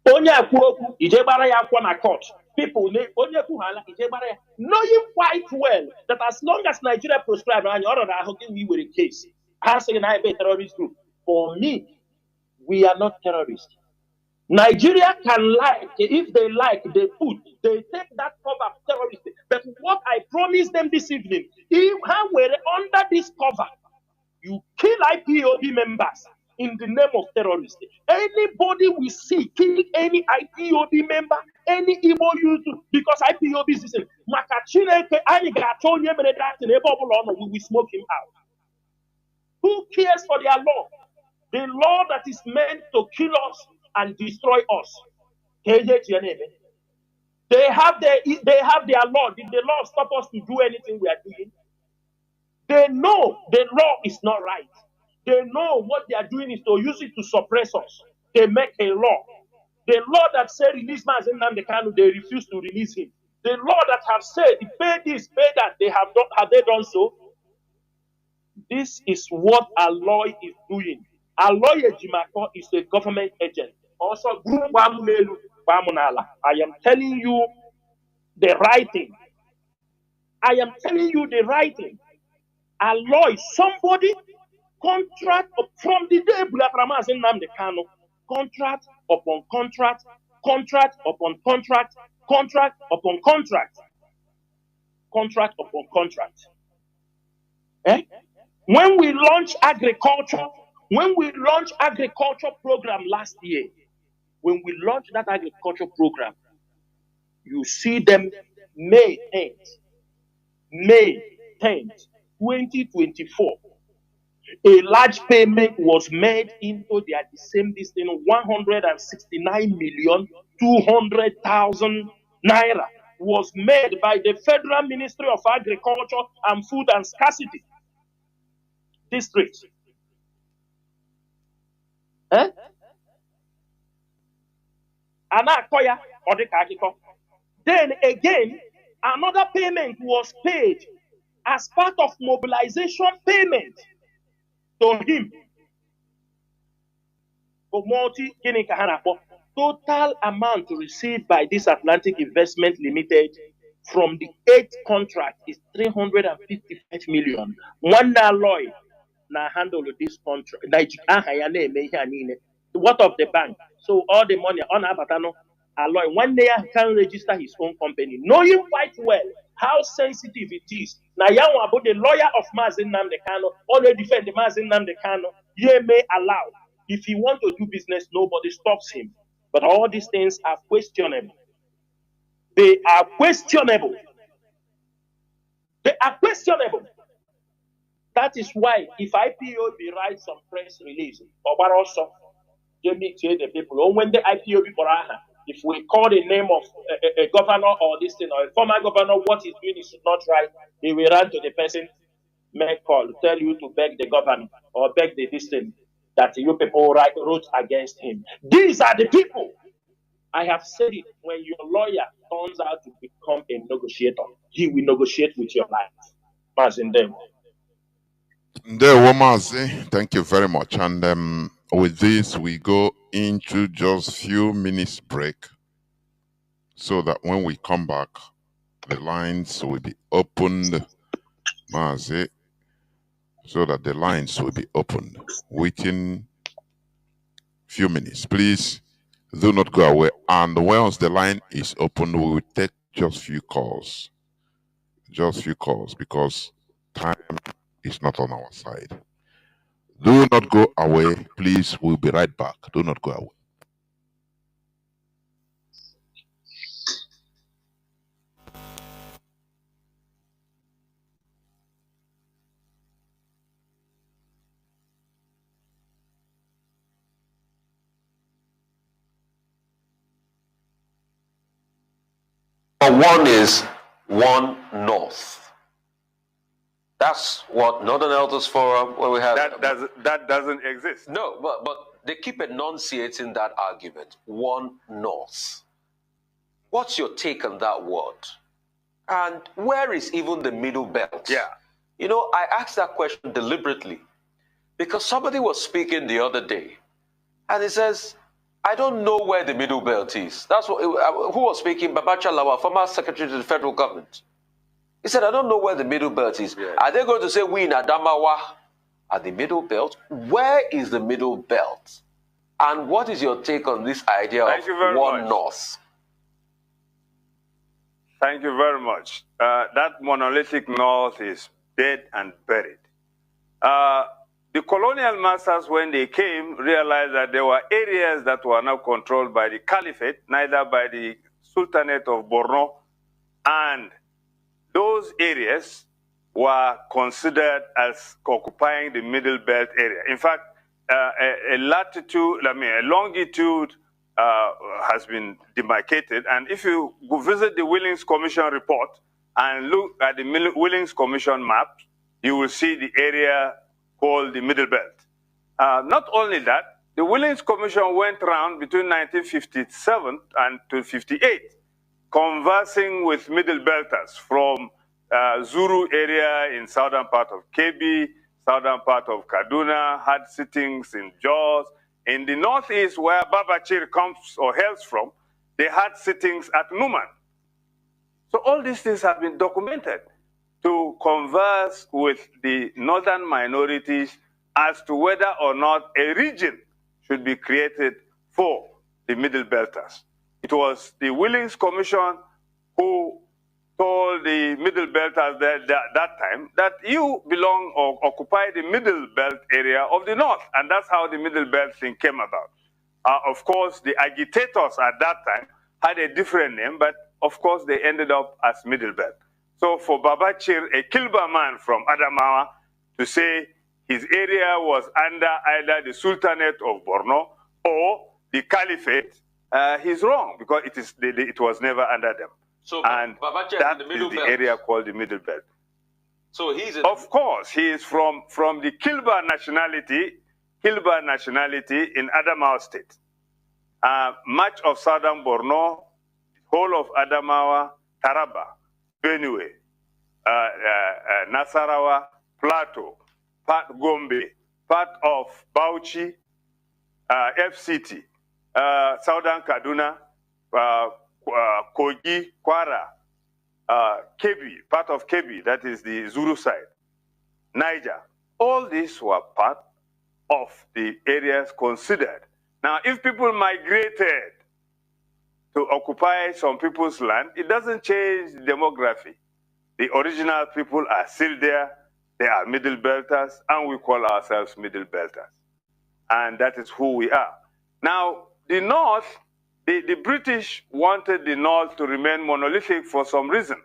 Onye akwu okwu ije gbara ya akwụkwọ na court. People onye kwuhala ije gbara ya, knowing quite well that as long as Nigeria proscribe anyị ọ rọrọ ahụ gị we were a case. Ha sịrị na anyị bụ terrorist group. For me, we are not terrorists. Nigeria can like, if they like, they take that cover of terrorists. But what I promised them this evening, if how were under this cover, you kill IPOB members in the name of terrorism. Anybody we see kill any IPOB member, any Igbo youth, because IPOB is this. We will smoke him out. Who cares for their law? The law that is meant to kill us and destroy us. They have their law. Did the law stop us to do anything we are doing? They know the law is not right. They know what they are doing is to use it to suppress us. They make a law. The law that said release Mazi Kanu, they refuse to release him. The law that have said pay this, pay that, have they done so? This is what Aloy is doing. Aloy Ejimako is a government agent. Also, I am telling you the right thing. I am telling you the right thing. Alloy somebody contract from the day Biafrans in Nnamdi Kanu, contract upon contract, contract upon contract, contract upon contract, contract upon contract. When we launched agriculture program last year, when we launched that agriculture program, you see them May 10th, 2024, a large payment was made into their same thing, 169,200,000 naira was made by the Federal Ministry of Agriculture and Food and Scarcity District. Then again, another payment was paid as part of mobilization payment to him. Total amount received by this Atlantic Investment Limited from the 8th contract is 355 million. One alloy now handle this contract. What of the bank? So all the money on Abatano alloy. One day can register his own company, knowing quite well how sensitive it is. Now, about the lawyer of Mazi Kanu, already defend the Mazi Kanu, ye may allow. If he wants to do business, nobody stops him. But all these things are questionable. They are questionable. They are questionable. That is why if IPOB writes some press release, or also, they meet the people, or when the IPOB, if we call the name of a governor or this thing, or a former governor, what he's doing is not right, he will run to the person, make call, tell you to beg the governor or beg the distance that you people wrote against him. These are the people. I have said it, when your lawyer turns out to become a negotiator, he will negotiate with your life. Mazi, thank you very much. And with this, we go into just few minutes break. so that when we come back, the lines will be opened, Mazi, so that the lines will be opened within few minutes. Please do not go away. And once the line is open, we will take just few calls. Just few calls, because time is not on our side. Do not go away. Please, we'll be right back. Do not go away. One is one North. That's what Northern Elders Forum, where we have... That doesn't exist. No, but they keep enunciating that argument, one North. What's your take on that word? And where is even the middle belt? Yeah. You know, I asked that question deliberately because somebody was speaking the other day and he says, I don't know where the middle belt is. That's what, who was speaking? Babacha Lawa, former secretary to the federal government. He said, I don't know where the middle belt is. Yeah. Are they going to say we in Adamawa are the middle belt? Where is the middle belt? And what is your take on this idea of one North? Thank you very much. That monolithic North is dead and buried. The colonial masters, when they came, realized that there were areas that were not controlled by the Caliphate, neither by the Sultanate of Borno, and those areas were considered as occupying the middle belt area. In fact, a longitude has been demarcated, and if you go visit the Willings Commission report and look at the Willings Commission map, you will see the area called the Middle Belt. Not only that, the Willings Commission went around between 1957 and 1958, conversing with Middle Belters from Zuru area in southern part of Kebbi, southern part of Kaduna, had sittings in Jos. In the northeast, where Babachir comes or hails from, they had sittings at Numan. So all these things have been documented to converse with the northern minorities as to whether or not a region should be created for the Middle Belters. It was the Willings Commission who told the Middle Belters that time that you belong or occupy the Middle Belt area of the North, and that's how the Middle Belt thing came about. Of course, the agitators at that time had a different name, but of course they ended up as Middle Belt. So for Babachir, a Kilba man from Adamawa, to say his area was under either the Sultanate of Borno or the Caliphate, he's wrong, because it was never under them. So and that is the area called the Middle Belt. So he's of course, he is from the Kilba nationality in Adamawa State. Much of southern Borno, whole of Adamawa, Taraba, Benue, Nasarawa, Plateau, part Gombe, part of Bauchi, FCT, southern Kaduna, Kogi, Kwara, Kebbi, part of Kebbi, that is the Zulu side, Niger. All these were part of the areas considered. Now, if people migrated to occupy some people's land, it doesn't change the demography. The original people are still there. They are Middle Belters, and we call ourselves Middle Belters. And that is who we are. Now, the North, the British wanted the North to remain monolithic for some reason.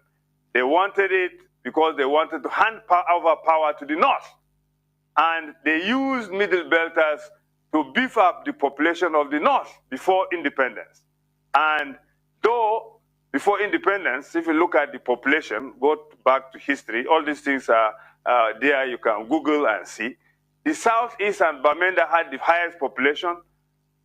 They wanted it because they wanted to hand over power to the North. And they used Middle Belters to beef up the population of the North before independence. And though before independence, if you look at the population, go back to history, all these things are there, you can Google and see. The Southeast and Bamenda had the highest population,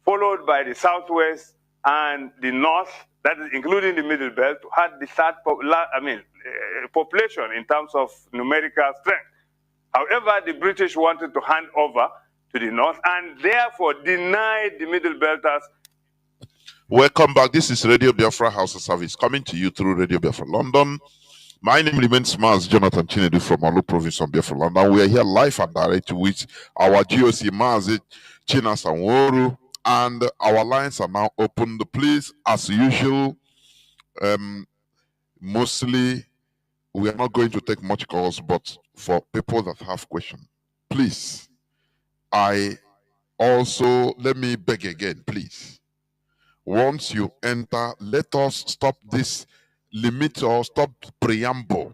followed by the Southwest and the North, that is including the Middle Belt, had the third population in terms of numerical strength. However, the British wanted to hand over to the North and therefore denied the Middle Belters Welcome back. This is Radio Biafra House of Service coming to you through Radio Biafra London. My name remains Mazi Jonathan Chinedu from Olu Province on Biafra London. We are here live and direct with our GOC Mazi Chinasa, and our lines are now open. Please, as usual, mostly we are not going to take much calls, but for people that have questions, please, let me beg again, please. Once you enter, let us stop this limit or stop preamble.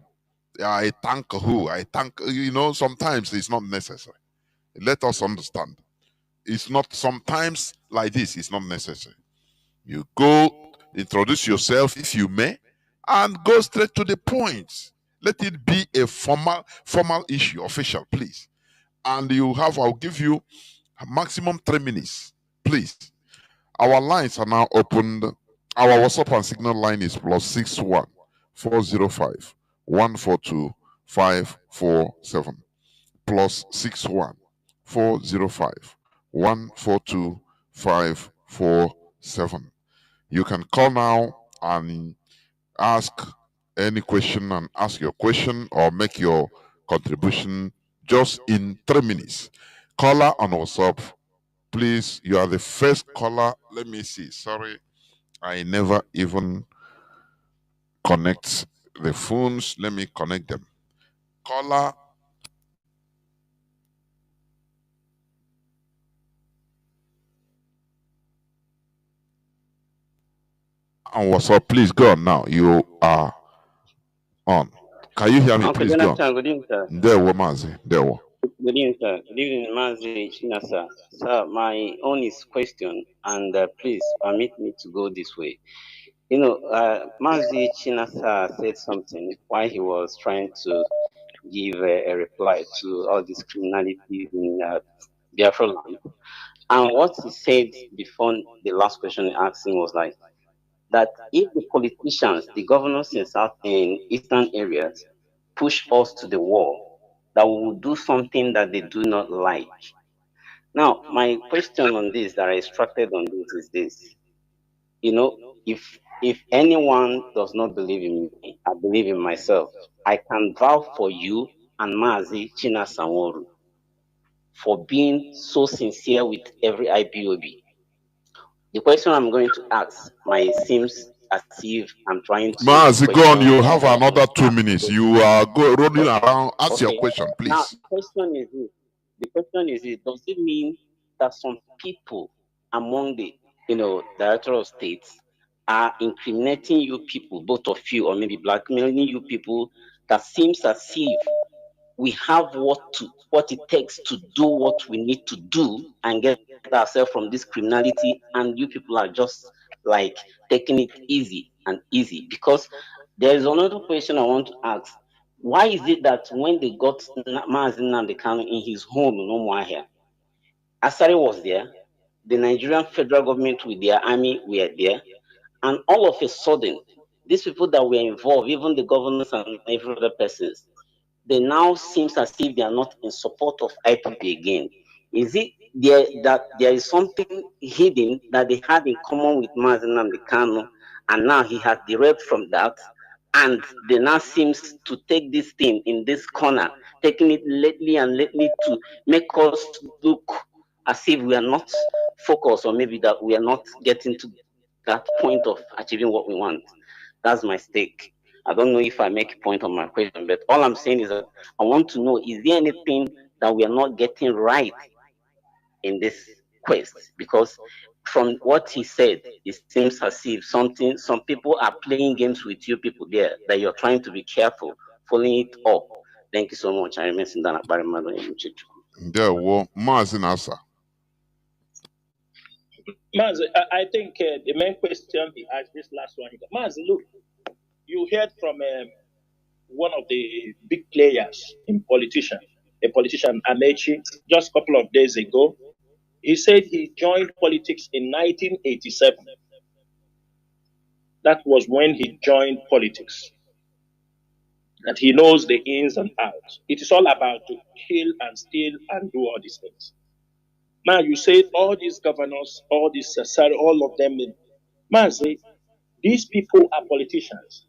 I thank who? I thank, sometimes it's not necessary. Let us understand. It's not, sometimes like this, it's not necessary. You go, introduce yourself if you may, and go straight to the point. Let it be a formal issue, official, please. And I'll give you a maximum 3 minutes, please. Our lines are now opened. Our WhatsApp and Signal line is +61 405 142 547 +61 405 142 547. You can call now and ask any question and ask your question or make your contribution just in 3 minutes. Caller on WhatsApp, please, you are the first caller. Let me see. Sorry, I never even connect the phones. Let me connect them. Caller on WhatsApp, please go on now. You are on. Can you hear me? Please go on. Good evening, sir. There were Mazi. There were. Good evening, sir. Good evening, Mazi Chinasa. Sir, my own is question, and please permit me to go this way. Mazi Chinasa said something while he was trying to give a reply to all this criminality in Biafra land. And what he said before the last question he asked him was like, that if the politicians, the governors in eastern areas, push us to the wall, that we will do something that they do not like. Now, my question on this that I extracted on this is this. If anyone does not believe in me, I believe in myself. I can vouch for you and Mazi Chinasa for being so sincere with every IPOB. The question I'm going to ask might seems as if I'm trying to. Mazi, go on. You have another 2 minutes. You are rolling around. Ask your question, please. Now, the question is this. Does it mean that some people among the, director of states are incriminating you people, both of you, or maybe blackmailing you people, that seems as if we have what it takes to do what we need to do and get ourselves from this criminality, and you people are just like taking it easy? Because there is another question I want to ask. Why is it that when they got Mazi Nnamdi Kanu in his home in Umuahia, Asari was there, the Nigerian federal government with their army were there, and all of a sudden, these people that were involved, even the governors and every other persons, they now seems as if they are not in support of IPP again. Is it that there is something hidden that they had in common with Mazi Nnamdi Kanu, and now he has derived from that, and they now seems to take this thing in this corner, taking it lately to make us look as if we are not focused, or maybe that we are not getting to that point of achieving what we want. That's my stake. I don't know if I make a point on my question, but all I'm saying is that I want to know, is there anything that we are not getting right in this quest? Because from what he said, it seems as if some people are playing games with you people there, that you're trying to be careful, following it up. Thank you so much. I remain Sindana Barimado in Chichu. There were Mazi Nasa. Mazi, I think the main question he asked, this last one, Mazi, look, you heard from one of the big players in a politician, Amechi, just a couple of days ago. He said he joined politics in 1987. That was when he joined politics. That he knows the ins and outs. It is all about to kill and steal and do all these things. Now you said all these governors, all these all of them, Mazi, these people are politicians.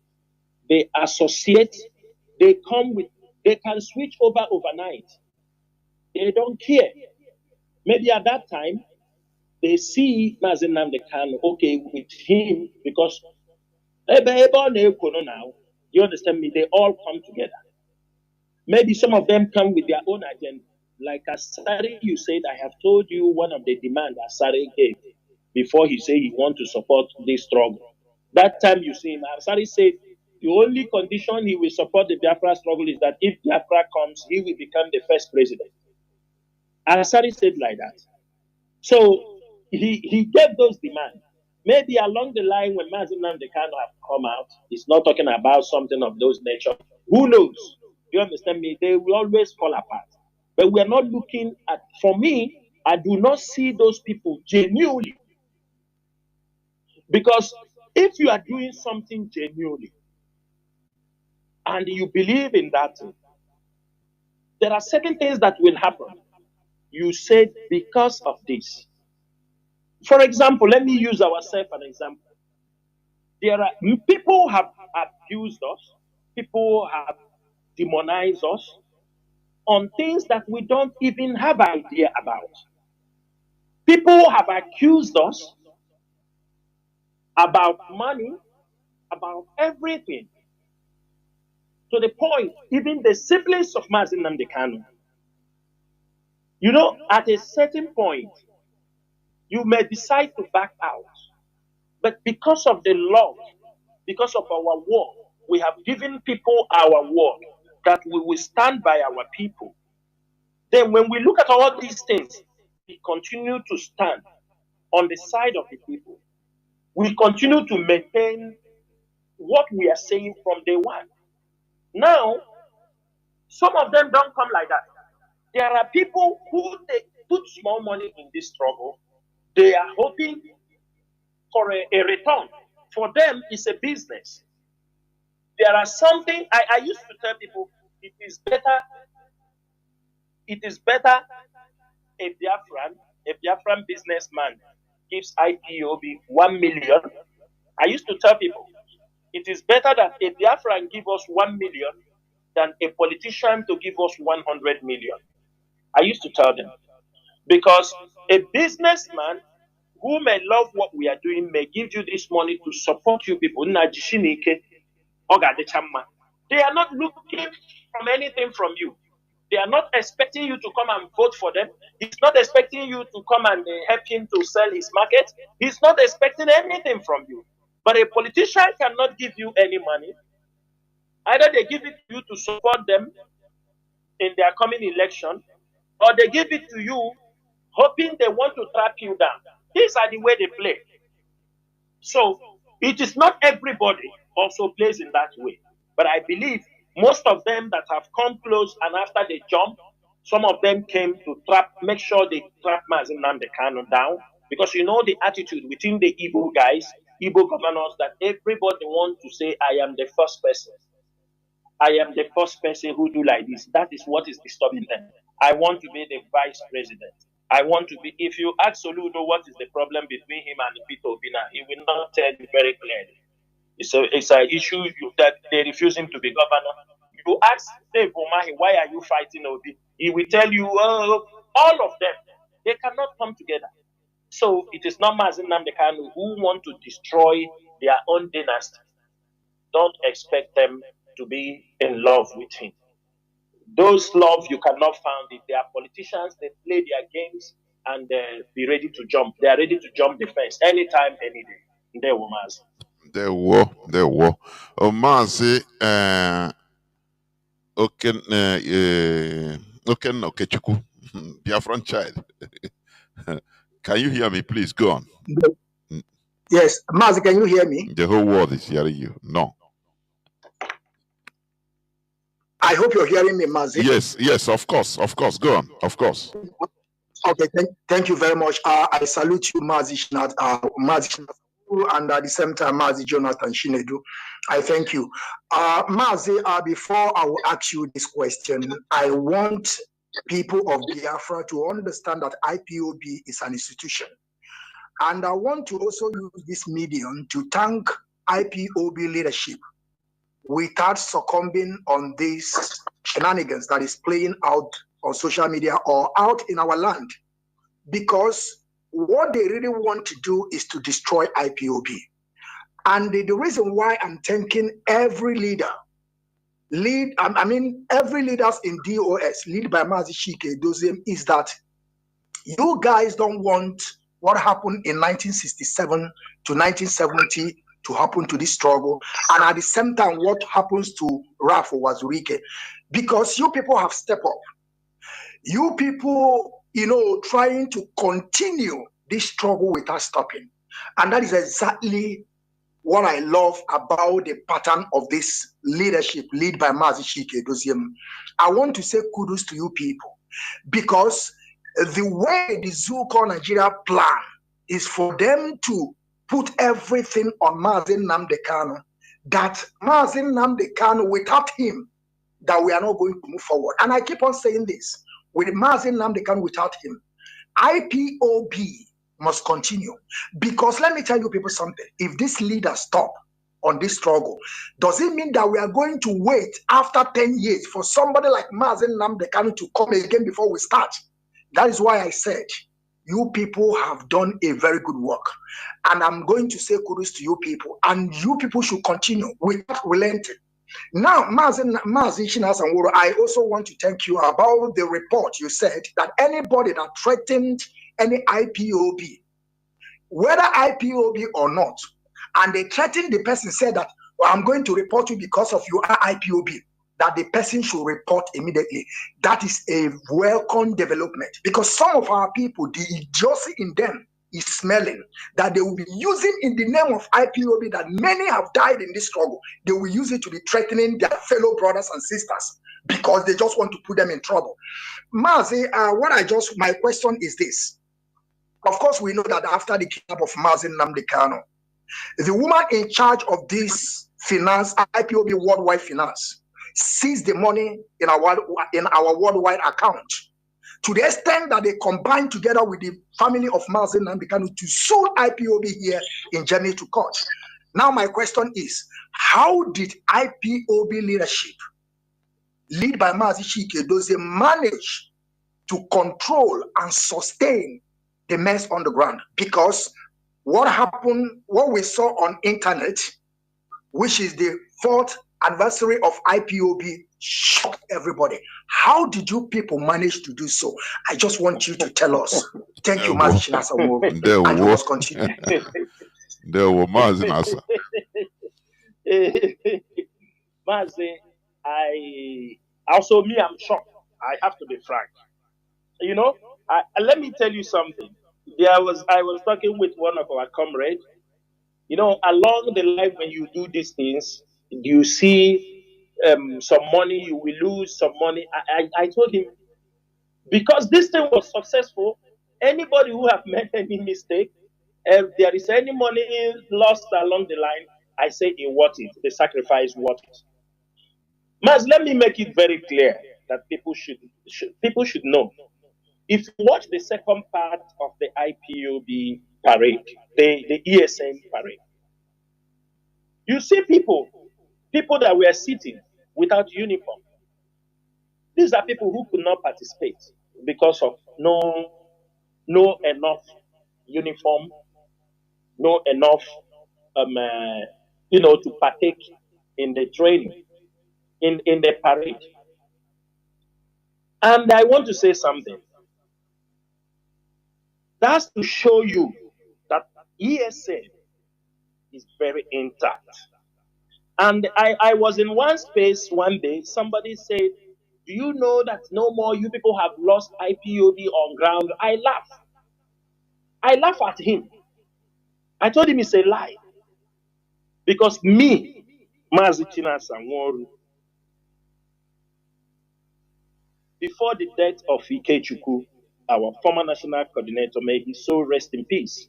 They associate, they can switch over overnight. They don't care. Maybe at that time, they see Mazi Nnamdi Kanu okay with him because now, you understand me? They all come together. Maybe some of them come with their own agenda. Like Asari, you said, I have told you one of the demands Asari gave before he said he wants to support this struggle. That time you see him, Asari said the only condition he will support the Biafra struggle is that if Biafra comes, he will become the first president. Asari said like that. So he gave those demands. Maybe along the line when Mazi Nnamdi Kanu have come out, he's not talking about something of those nature. Who knows? You understand me? They will always fall apart. But we are not looking at, for me, I do not see those people genuinely. Because if you are doing something genuinely and you believe in that, there are certain things that will happen. You said because of this. For example, let me use ourselves as an example. There are people have abused us, people have demonized us on things that we don't even have idea about. People have accused us about money, about everything. To the point, even the siblings of Mazi Nnamdi Kanu. You know, at a certain point, you may decide to back out. But because of the love, because of our work, we have given people our word that we will stand by our people. Then when we look at all these things, we continue to stand on the side of the people. We continue to maintain what we are saying from day one. Now, some of them don't come like that. There are people who they put small money in this struggle. They are hoping for a return. For them, it's a business. There are something I used to tell people, it is better a Biafran businessman gives IPOB 1 million. I used to tell people, it is better that a Biafran give us 1 million than a politician to give us 100 million. I used to tell them. Because a businessman who may love what we are doing may give you this money to support you people. They are not looking from anything from you. They are not expecting you to come and vote for them. He's not expecting you to come and help him to sell his market. He's not expecting anything from you. But a politician cannot give you any money. Either they give it to you to support them in their coming election, or they give it to you hoping they want to track you down. These are the way they play. So it is not everybody also plays in that way. But I believe most of them that have come close and after they jump, some of them came to make sure they trap Mazi Nnamdi Kanu down. Because you know the attitude within the Igbo guys, Igbo governors, that everybody wants to say, I am the first person. I am the first person who do like this. That is what is disturbing them. I want to be the vice president. I want to be, if you ask Soludo what is the problem between him and Peter Obina, he will not tell you very clearly. It's an issue that they refuse him to be governor. You ask Dave Omahi, why are you fighting Obi? He will tell you, all of them, they cannot come together. So it is not Mazi Nnamdi Kanu who want to destroy their own dynasty. Don't expect them to be in love with him. Those love you cannot find it. They are politicians, they play their games and be ready to jump. They are ready to jump the fence anytime, any day. They will Mazi. They were. Mazi, Okechukwu, Biafran child. Can you hear me? Please go on. Yes, Mazi, can you hear me? The whole world is hearing you. No. I hope you're hearing me, Mazi. Yes, of course. Go on, of course. Okay, thank you very much. I salute you, Mazi Chinasa, and at the same time, Mazi Jonathan Shinedu. I thank you. Mazi, before I will ask you this question, I want people of Biafra to understand that IPOB is an institution. And I want to also use this medium to thank IPOB leadership without succumbing on these shenanigans that is playing out on social media or out in our land. Because what they really want to do is to destroy IPOB. And the reason why I'm thanking every leader, every leaders in DOS, led by Mazi Chinasa, is that you guys don't want what happened in 1967 to 1970 to happen to this struggle, and at the same time, what happens to Rafo Wazurike, because you people have stepped up. You people, trying to continue this struggle without stopping, and that is exactly what I love about the pattern of this leadership led by Mazi Chinasa. I want to say kudos to you people, because the way the Zuko Nigeria plan is for them to put everything on Mazi Nnamdi Kanu, that Mazi Nnamdi Kanu, without him, that we are not going to move forward. And I keep on saying this, with Mazi Nnamdi Kanu, without him, IPOB must continue. Because let me tell you people something, if this leader stop on this struggle, does it mean that we are going to wait after 10 years for somebody like Mazi Nnamdi Kanu to come again before we start? That is why I said, you people have done a very good work. And I'm going to say kudos to you people. And you people should continue without relenting. Now, Mazi Chinasa, I also want to thank you about the report you said that anybody that threatened any IPOB, whether IPOB or not, and they threatened the person, said that, well, I'm going to report you because of you are IPOB, that the person should report immediately. That is a welcome development, because some of our people, the idiocy in them is smelling, that they will be using in the name of IPOB, that many have died in this struggle. They will use it to be threatening their fellow brothers and sisters because they just want to put them in trouble. Mazi, my question is this. Of course, we know that after the kidnap of Mazi Nnamdi Kanu, the woman in charge of this finance, IPOB worldwide finance, seized the money in our worldwide account, to the extent that they combined together with the family of Mazi Nnamdi Kanu to sue IPOB here in Germany to court. Now my question is, how did IPOB leadership, led by Mazi Chinasa, manage to control and sustain the mess on the ground? Because what happened, what we saw on internet, which is the fourth anniversary of IPOB, shocked everybody. How did you people manage to do so? I just want you to tell us. Thank you, Mazi Chinasa. And you must continue. There were Mazi Chinasa. Mazi, I'm shocked. I have to be frank. Let me tell you something. I was talking with one of our comrades. Along the line, when you do these things, you see some money, you will lose some money. I told him, because this thing was successful, anybody who have made any mistake, if there is any money lost along the line, I say it worth it. The sacrifice worth it. Mas, let me make it very clear that people should know. If you watch the second part of the IPOB parade, the ESN parade, you see people that were sitting without uniform. These are people who could not participate because of no enough uniform, no enough to partake in the training, in the parade. And I want to say something. That's to show you that ESN is very intact. And I was in one space one day, somebody said, do you know that no more you people have lost IPOB on ground? I laugh at him. I told him it's a lie. Because me, Mazi Chinasa, before the death of Ikechukwu, our former national coordinator, may he so rest in peace.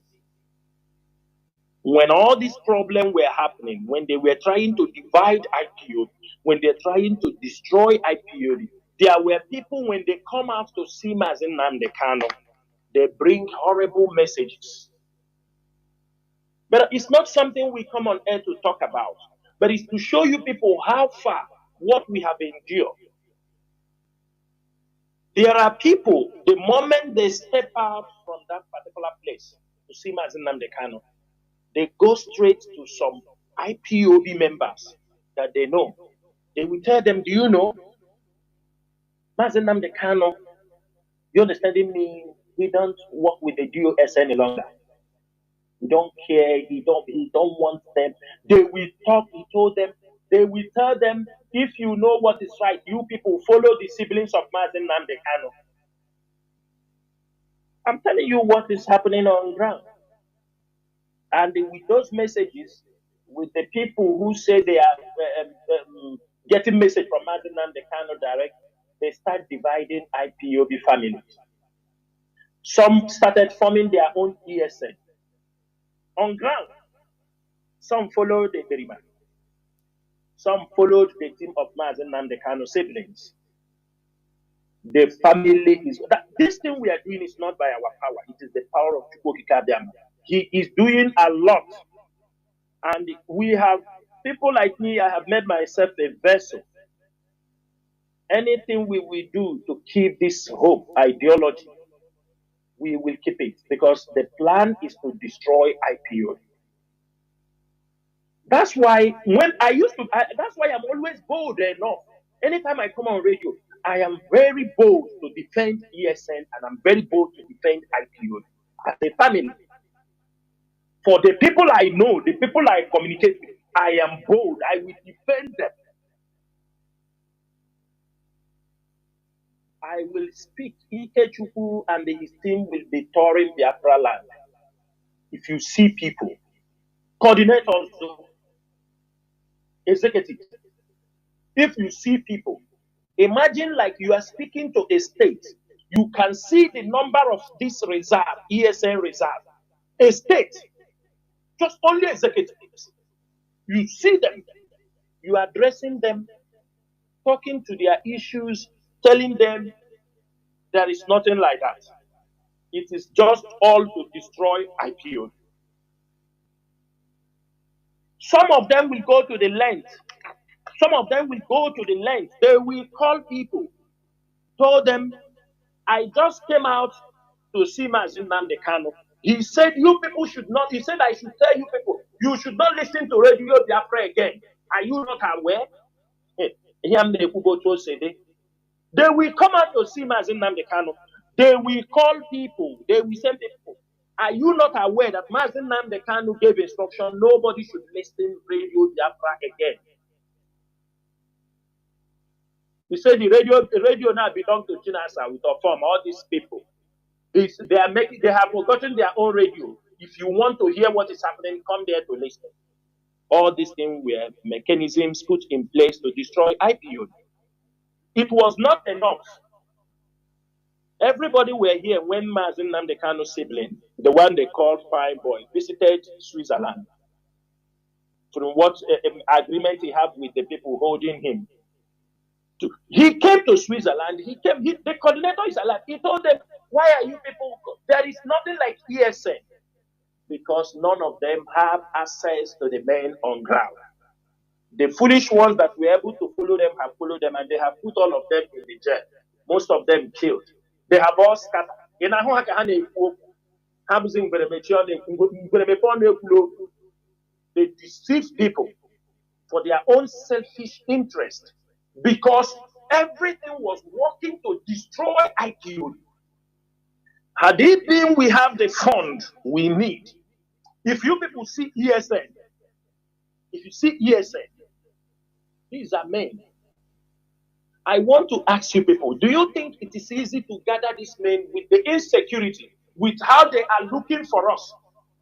When all these problems were happening, when they were trying to divide IPOB, when they're trying to destroy IPOB, there were people, when they come out to see Mazi Nnamdi Kanu, they bring horrible messages. But it's not something we come on air to talk about, but it's to show you people how far what we have endured. There are people, the moment they step out from that particular place to see Mazi Nnamdi Kanu, they go straight to some IPOB members that they know. They will tell them, do you know Mazi Nnamdi Kanu? You understanding me? We don't work with the DOS any longer. He don't care. He don't want them. They will talk. He told them. They will tell them, if you know what is right, you people follow the siblings of Mazi Nnamdi Kanu. I'm telling you what is happening on ground. And with those messages, with the people who say they are getting message from Mazi Nnamdi Kanu direct, they start dividing IPOB families. Some started forming their own ESN. On ground, some followed the Berima. Some followed the team of Mazi Nnamdi Kanu siblings. The family is this thing we are doing is not by our power. It is the power of Chukwuka Abiyama. He is doing a lot, and we have people like me. I have made myself a vessel. Anything we will do to keep this hope ideology, we will keep it, because the plan is to destroy IPO. That's why that's why I'm always bold enough. Anytime I come on radio, I am very bold to defend ESN, and I'm very bold to defend IPO as a family. For the people I know, the people I communicate with, I am bold. I will defend them. I will speak. Ikechukwu and his team will be touring Biafra land. If you see people, coordinators, executives, if you see people, imagine like you are speaking to a state. You can see the number of this reserve, ESN reserve, a state, just only executives. You see them, you are addressing them, talking to their issues, telling them there is nothing like that. It is just all to destroy IPO. Some of them will go to the length. Some of them will go to the length. They will call people, told them, I just came out to see Mazi Nnamdi Kanu. He said, you people should not, he said, I should tell you people, you should not listen to Radio Biafra again. Are you not aware? They will come out to see Mazi Nnamdi Kanu. They will call people. They will send people. Are you not aware that Mazi Nnamdi Kanu gave instruction nobody should listen to Radio Biafra again? He said the radio now belongs to Chinasa with form. All these people, they have forgotten their own radio. If you want to hear what is happening, come there to listen. All these things were mechanisms put in place to destroy IPO. It was not enough. Everybody were here when Mazi Nnamdi Kanu's sibling, the one they called Fine Boy, visited Switzerland. From what agreement he had with the people holding him. He came to Switzerland. The coordinator is alive. He told them, why are you people? There is nothing like ESN. Because none of them have access to the men on ground. The foolish ones that were able to follow them have followed them, and they have put all of them in the jail. Most of them killed. They have all scattered. They deceive people for their own selfish interest, because everything was working to destroy IPO. Had it been we have the fund we need, if you people see ESN, if you see ESN, these are men. I want to ask you people, do you think it is easy to gather these men with the insecurity, with how they are looking for us?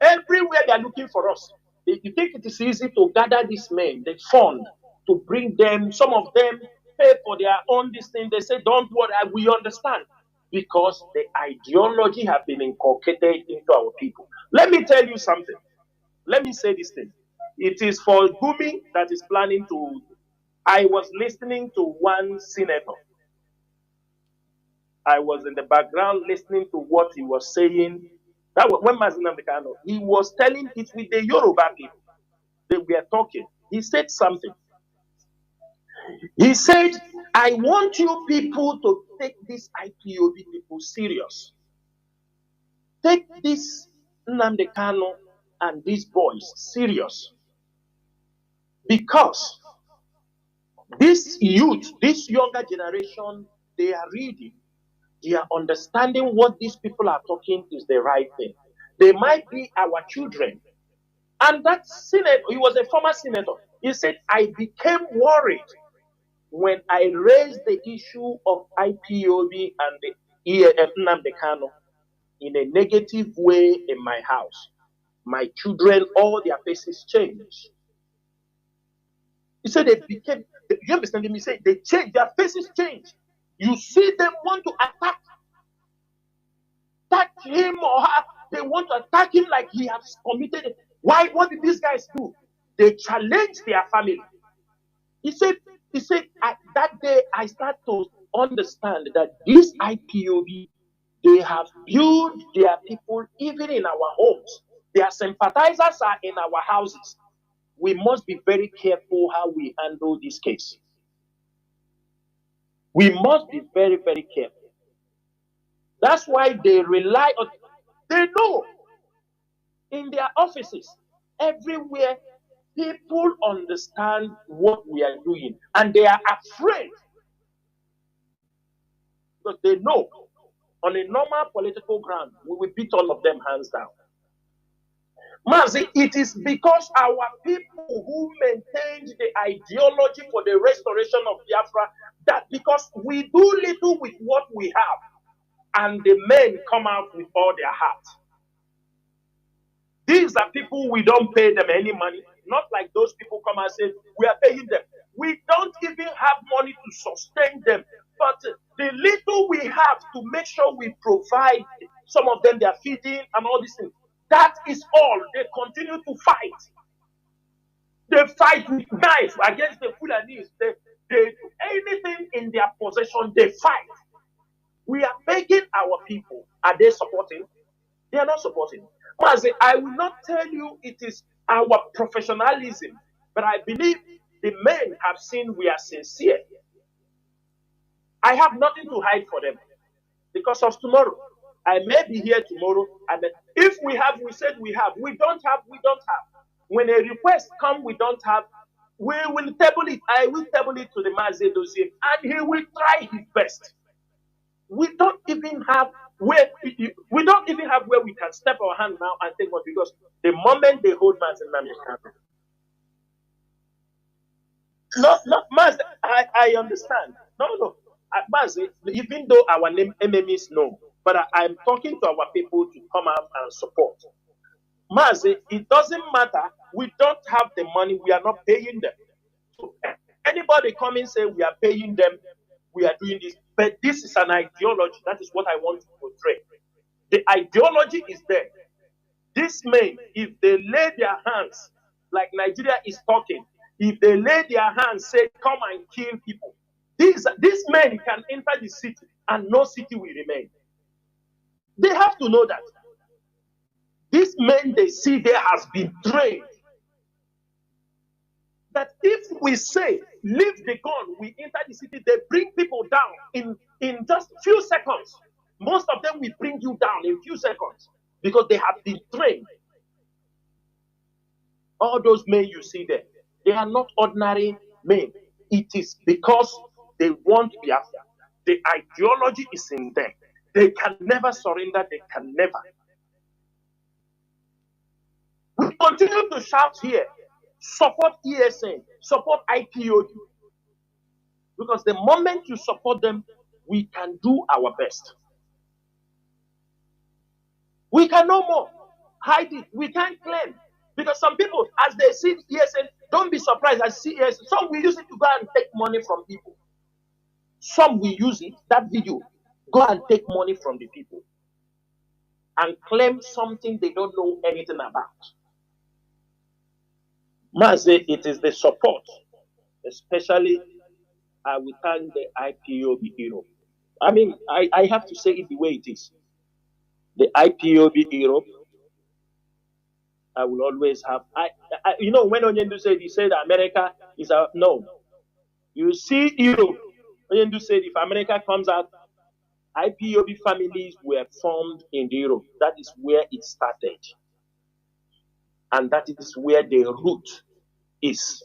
Everywhere they are looking for us. You think it is easy to gather these men, the fund, to bring them? Some of them pay for their own this thing. They say, don't worry, we understand. Because the ideology has been inculcated into our people. Let me tell you something. Let me say this thing. It is for Gumi that is planning to. I was listening to one senator. I was in the background listening to what he was saying That was when Mazi Chinasa, he was telling it with the Yoruba people. They were talking. He said something. He said, I want you people to take this IPOB people serious. Take this Nnamdi Kanu and these boys serious. Because this youth, this younger generation, they are reading, they are understanding what these people are talking is the right thing. They might be our children. And that senator, he was a former senator, he said, I became worried when I raised the issue of IPOB and the Nnamdi Kanu in a negative way in my house. My children, all their faces changed. He said they became, you understand me? He said they changed, their faces changed. You see them want to attack him or her. They want to attack him like he has committed it. Why? What did these guys do? They challenged their family. He said, that day I start to understand that this IPOB, they have built their people even in our homes. Their sympathizers are in our houses. We must be very careful how we handle this case. We must be very, very careful. That's why they rely on, they know in their offices, everywhere, people understand what we are doing and they are afraid. Because they know on a normal political ground, we will beat all of them hands down. Mazi, it is because our people who maintained the ideology for the restoration of Biafra, that because we do little with what we have, and the men come out with all their heart. These are people, we don't pay them any money. Not like those people come and say, we are paying them. We don't even have money to sustain them. But the little we have to make sure we provide some of them their feeding and all these things. That is all. They continue to fight. They fight with knives against the Fulanis. They do anything in their possession, they fight. We are begging our people. Are they supporting? They are not supporting. Mazi, I will not tell you it is our professionalism, but I believe the men have seen we are sincere. I have nothing to hide for them because of tomorrow. I may be here tomorrow, and if we have, we said we have. We don't have, we don't have. When a request comes, we don't have. We will table it. I will table it to the Mazi dossier, and he will try his best. We don't even have where we can step our hand now and take one, because the moment they hold Mazi Chinasa, no, Mazi, I understand. No. Mazi, even though our enemies know, but I'm talking to our people to come out and support. Mazi, it doesn't matter. We don't have the money. We are not paying them. So anybody come and say we are paying them, we are doing this. But this is an ideology. That is what I want to portray. The ideology is there. These men, if they lay their hands, like Nigeria is talking, if they lay their hands, say, come and kill people, these men can enter the city and no city will remain. They have to know that. These men they see there has been trained. That if we say, leave the gun, we enter the city, they bring people down in just few seconds. Most of them will bring you down in few seconds because they have been trained. All those men you see there, they are not ordinary men. It is because they want Biafra. The ideology is in them. They can never surrender. They can never. We continue to shout here, support ESN, support IPOD. Because the moment you support them, we can do our best. We can no more hide it. We can't claim. Because some people, as they see ESN, don't be surprised as see ESN. Some will use it to go and take money from people. Some will use it, that video, go and take money from the people and claim something they don't know anything about. Mazi, it is the support, especially I will thank the IPOB hero. I mean, I have to say it the way it is. the IPOB Europe, I will always have. You know, when Onyendu said, he said America is a no. You see Europe. Onyendu said if America comes out, IPOB families were formed in Europe. That is where it started. And that is where the root is.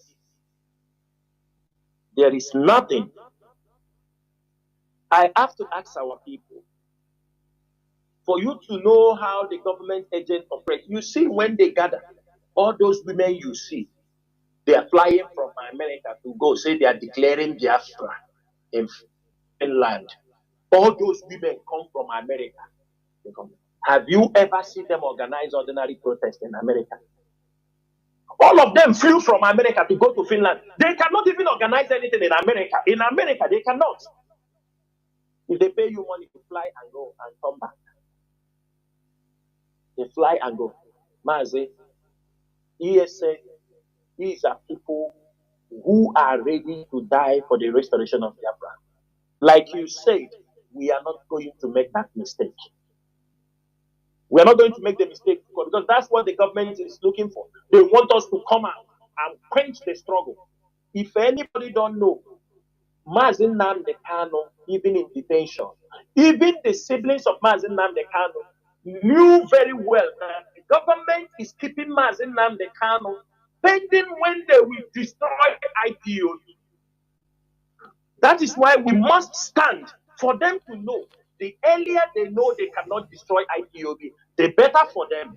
There is nothing. I have to ask our people, for you to know how the government agent operates. You see, when they gather, all those women you see, they are flying from America to go say they are declaring Biafra in Finland. All those women come from America. Have you ever seen them organize ordinary protest in America? All of them flew from America to go to Finland. They cannot even organize anything in America. In America, they cannot. If they pay you money to fly and go and come back, they fly and go. Mazi, ESN, these are people who are ready to die for the restoration of Biafra. Like you said, we are not going to make that mistake. We are not going to make the mistake because that's what the government is looking for. They want us to come out and quench the struggle. If anybody don't know, Mazi Nnamdi Kanu, even in detention, even the siblings of Mazi Nnamdi Kanu knew very well that the government is keeping Mazi Nnamdi Kanu pending when they will destroy IPOB. That is why we must stand for them to know. The earlier they know they cannot destroy IPOB, the better for them.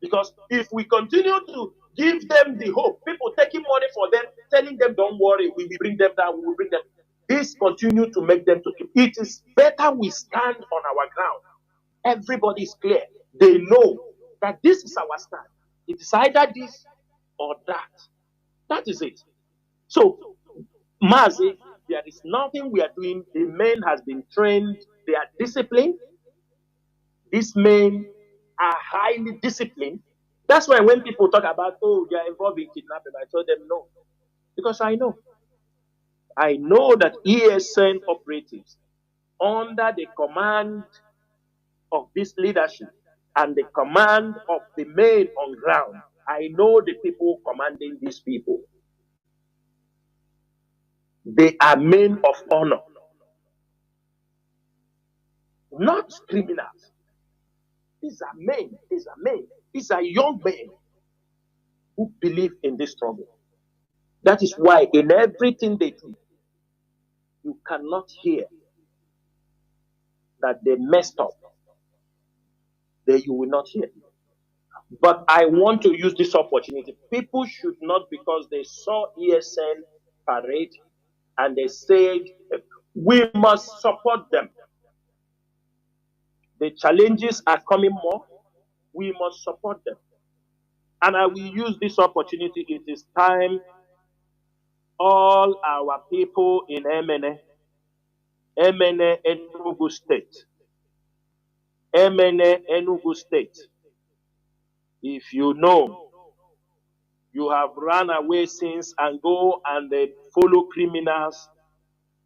Because if we continue to give them the hope, people taking money for them, telling them, don't worry, we will bring them down, we will bring them. This continue to make them to keep. It is better we stand on our ground. Everybody is clear. They know that this is our stand. It is either this or that. That is it. So, Mazi, there is nothing we are doing. The men has been trained. They are disciplined. These men are highly disciplined. That's why when people talk about, oh, they are involved in kidnapping, I told them no. Because I know. I know that ESN operatives, under the command of this leadership and the command of the men on ground, I know the people commanding these people. They are men of honor, not criminals. These are men, these are men, these are young men who believe in this struggle. That is why in everything they do, you cannot hear that they messed up. That you will not hear. But I want to use this opportunity. People should not, because they saw ESN parade and they said, we must support them. The challenges are coming more. We must support them. And I will use this opportunity. It is time all our people in Emene, Enugu State, Enugu State, if you know you have run away since and go and follow criminals,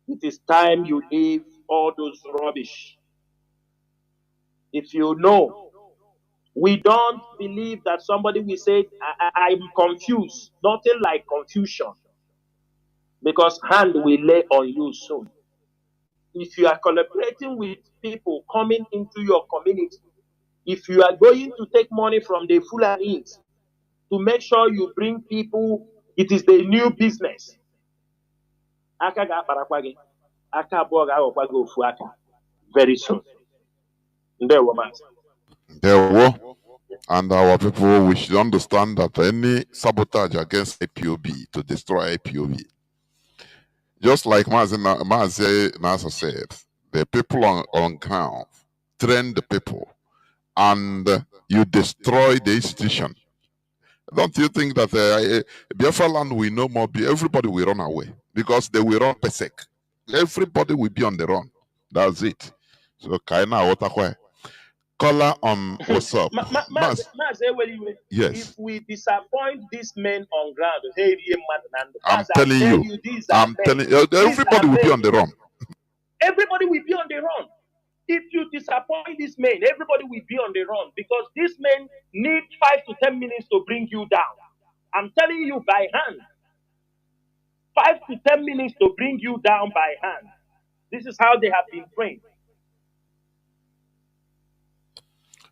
it is time you leave all those rubbish. If you know, we don't believe that somebody will say, I'm confused. Nothing like confusion. Because hand will lay on you soon. If you are collaborating with people coming into your community, if you are going to take money from the Fulanis to make sure you bring people, it is the new business. Very soon. There were. And our people, we should understand that any sabotage against IPOB to destroy IPOB, just like Mazi Chinasa said, the people on ground train the people and you destroy the institution. Don't you think that Biafra land will no more be, everybody will run away because they will run pesek. Everybody will be on the run. That's it. So, Kaina Otakwe. Caller on what's up? Yes. If we disappoint these men on ground, I'm telling you, I'm telling you, everybody will be on the run. Everybody will be on the run. If you disappoint these men, everybody will be on the run because these men need 5 to 10 minutes to bring you down. I'm telling you by hand. 5 to 10 minutes to bring you down by hand. This is how they have been trained.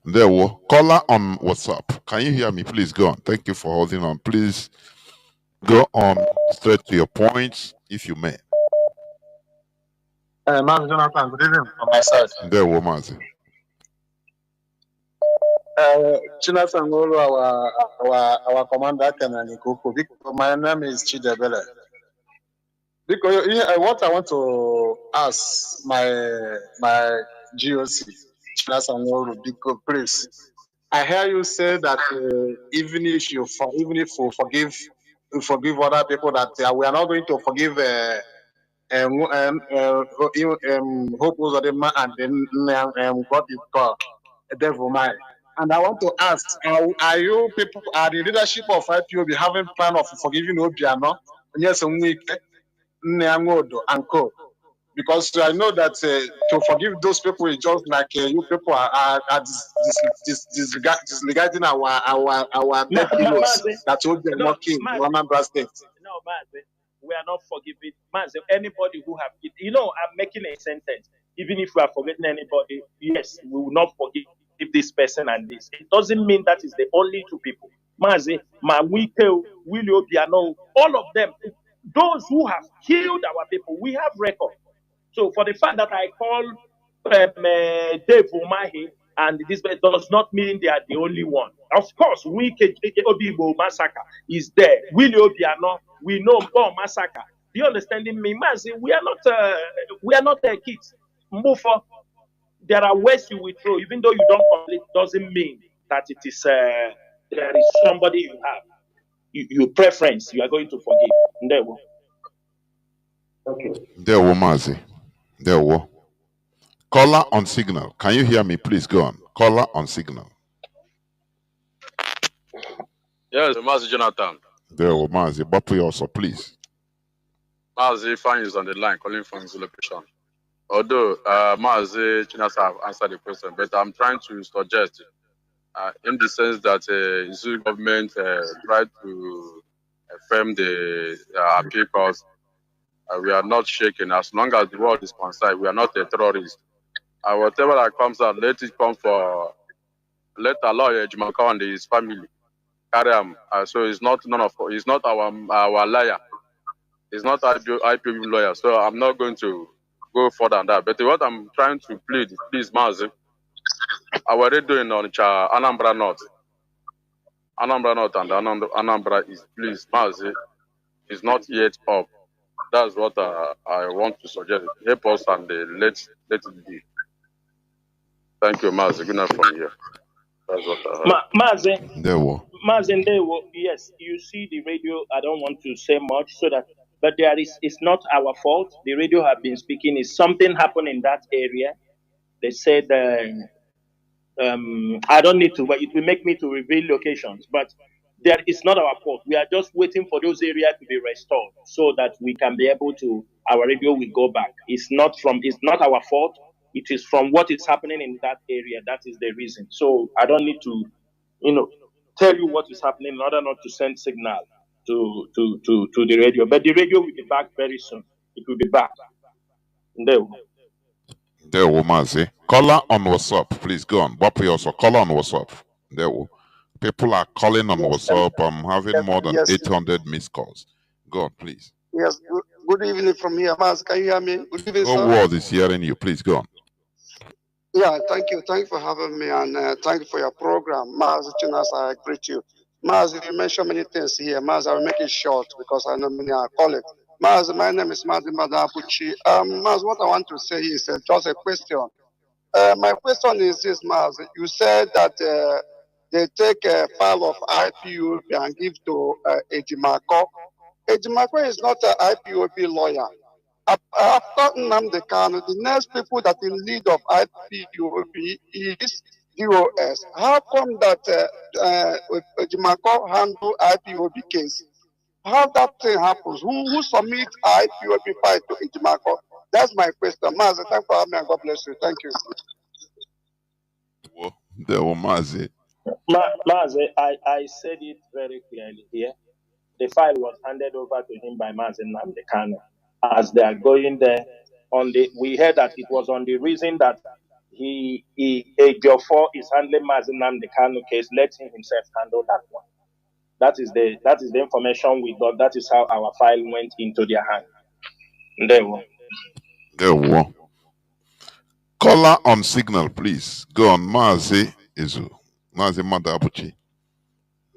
There were caller on WhatsApp. Can you hear me? Please go on. Thank you for holding on. Please go on straight to your points, if you may. Mazi Jonathan, good evening from my side. There were Mazi. Chinasa Ngolo, our commander, my name is Chidebele. Because what I want to ask my GOC, Chinasa Ngolo, because please, I hear you say that even if you forgive other people, that we are not going to forgive hope was the man and then God is God, a devil man. And I want to ask, are you people, are the leadership of IPOB having plan of forgiving Obiano? Yes, and co. Because I know that to forgive those people is just like you people are disregarding our dead heroes that will be working in Anambra State. No, Mazi, we are not forgiving. Mazi, anybody who have, I'm making a sentence. Even if we are forgetting anybody, yes, we will not forgive this person and this. It doesn't mean that is the only two people. Mazi, Mawike, Willie Obiano, all of them, those who have killed our people, we have record. So for the fact that I call Dave Umahi and this does not mean they are the only one. Of course, Obibo massacre is there. Willie Obiano, we know Bo massacre. Do you understanding me, Mazi? We are not kids. Mufo, there are ways you withdraw, even though you don't complete. Doesn't mean that it is there is somebody you have. Your preference, you are going to forgive. There we go. Okay. There were Mazi. There were. Caller on signal. Can you hear me? Please go on. Caller on signal. Yes, Mazi Jonathan. There were Mazi. Bapu also, please. Mazi Fan is on the line calling from his location. Although Mazi Chinasa have answered the question, but I'm trying to suggest in the sense that the government tried to affirm the appeal cause. We are not shaken. As long as the world is concerned, we are not a terrorist. Whatever that comes out, let it come for, let our lawyer Jimaka and his family carry him. So it's not our liar. He's not IPOB lawyer. So I'm not going to go further than that. But what I'm trying to plead, please, Mazi, I was already doing on Anambra North. Anambra North and Anambra is, please, Mazi, is not yet up. That's what I want to suggest. Help us and let it be. Thank you, Mazi. Good night from here. That's what I Mazi. There were. Mazi, yes, you see the radio. I don't want to say much but it's not our fault. The radio have been speaking. Is something happened in that area? They said, I don't need to, but it will make me to reveal locations. But it's not our fault. We are just waiting for those areas to be restored so that we can be able to, our radio will go back. It's not our fault. It is from what is happening in that area. That is the reason. So I don't need to, tell you what is happening in order not to send signal to the radio. But the radio will be back very soon. It will be back. There were Mazi. Caller on WhatsApp, please go on. Bapu also caller on WhatsApp. There were. People are calling on WhatsApp. I'm having more than 800 missed calls. Go on, please. Yes, good evening from here. Mazi, can you hear me? Good evening, The sir. world is hearing you. Please go on. Yeah, thank you. Thank you for having me and thank you for your program. Mazi Chinasa, I greet you. Mazi, you mentioned many things here. Mazi, I will make it short because I know many are calling. Mazi, my name is Mazi Madapuchi. Mazi, what I want to say is just a question. My question is this, Mazi. You said that they take a file of IPOB and give to Ejimako. Ejimako is not an IPOB lawyer. After Nnamdi Kanu, the next people that in lead of IPOB is DOS. How come that Ejimako handle IPOB case? How that thing happens? Who submit IPOB file to Ejimako? That's my question. Mazi, thank you for having me and God bless you. Thank you. Well, there were Mazi. Mazi, I said it very clearly here. The file was handed over to him by Mazi Nnamdi Kanu. As they are going there, we heard that it was on the reason that Ejiofor is handling Mazi Nnamdi Kanu case. Let him himself handle that one. That is the information we got. That is how our file went into their hand. There we go. There were. Caller on signal, please. Go on, Mazi Izu. Mazi Madabuchi.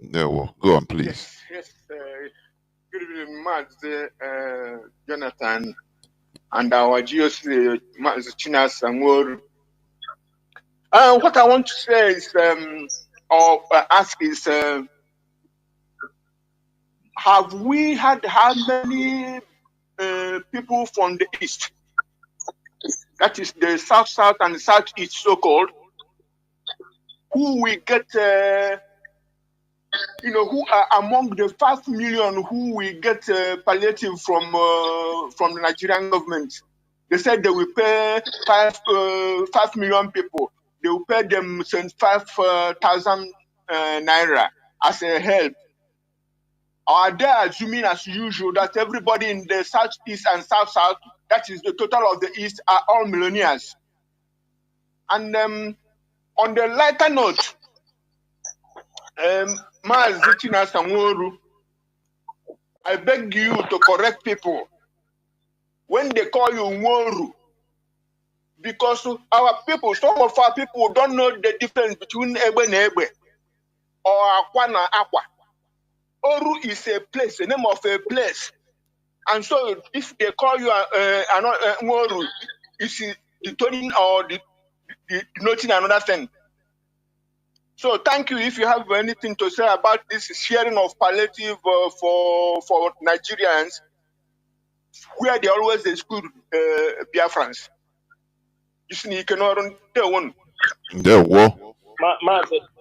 There we go. Go on, please. Yes. Good evening, Mazi Jonathan, and our GOC, Mazi Chinasa. What I want to say is, or ask is, have we had how many people from the east, that is the south and the southeast so-called, who we get, who are among the 5 million who we get palliative from the Nigerian government? They said they will pay 5 million people. They will pay them 75,000 naira as a help. Are they assuming, as usual, that everybody in the southeast and south, that is the total of the east, are all millionaires? And on the lighter note, Mazi Chinasa, I beg you to correct people when they call you Nworu, because our people, some of our people don't know the difference between Ebe and Ebe or Akwa and Akwa. Oru is a place, the name of a place. And so if they call you Nworu, it's the toning or the denoting another thing. So thank you if you have anything to say about this sharing of palliative for Nigerians, where they always exclude Biafrans. You cannot tell one. There were.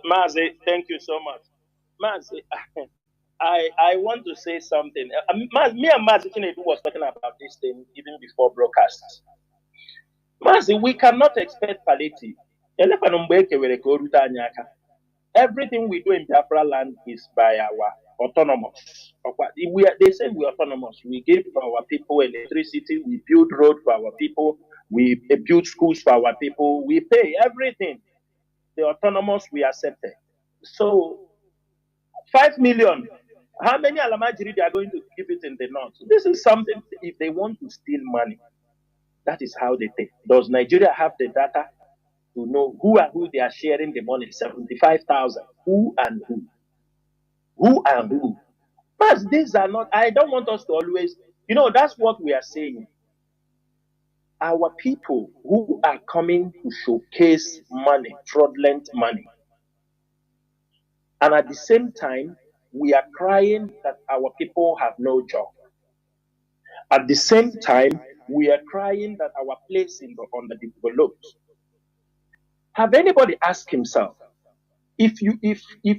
Mazi, thank you so much. Mazi, I want to say something. Me and Mazi Chinasa was talking about this thing even before broadcast. Mazi, we cannot expect palliative. Everything we do in Biafra land is by our autonomous. They say we're autonomous. We give our people electricity, we build road for our people, we build schools for our people, we pay everything. The autonomous we accepted. So 5 million. How many Alamajiri they are going to give it in the north? This is something, if they want to steal money, that is how they take. Does Nigeria have the data to know who they are sharing the money? 75,000. Who and who? Who and who? But these are not, I don't want us to always, that's what we are saying. Our people who are coming to showcase money, fraudulent money. And at the same time, we are crying that our people have no job. At the same time, we are crying that our place in the underdeveloped. Have anybody asked himself, if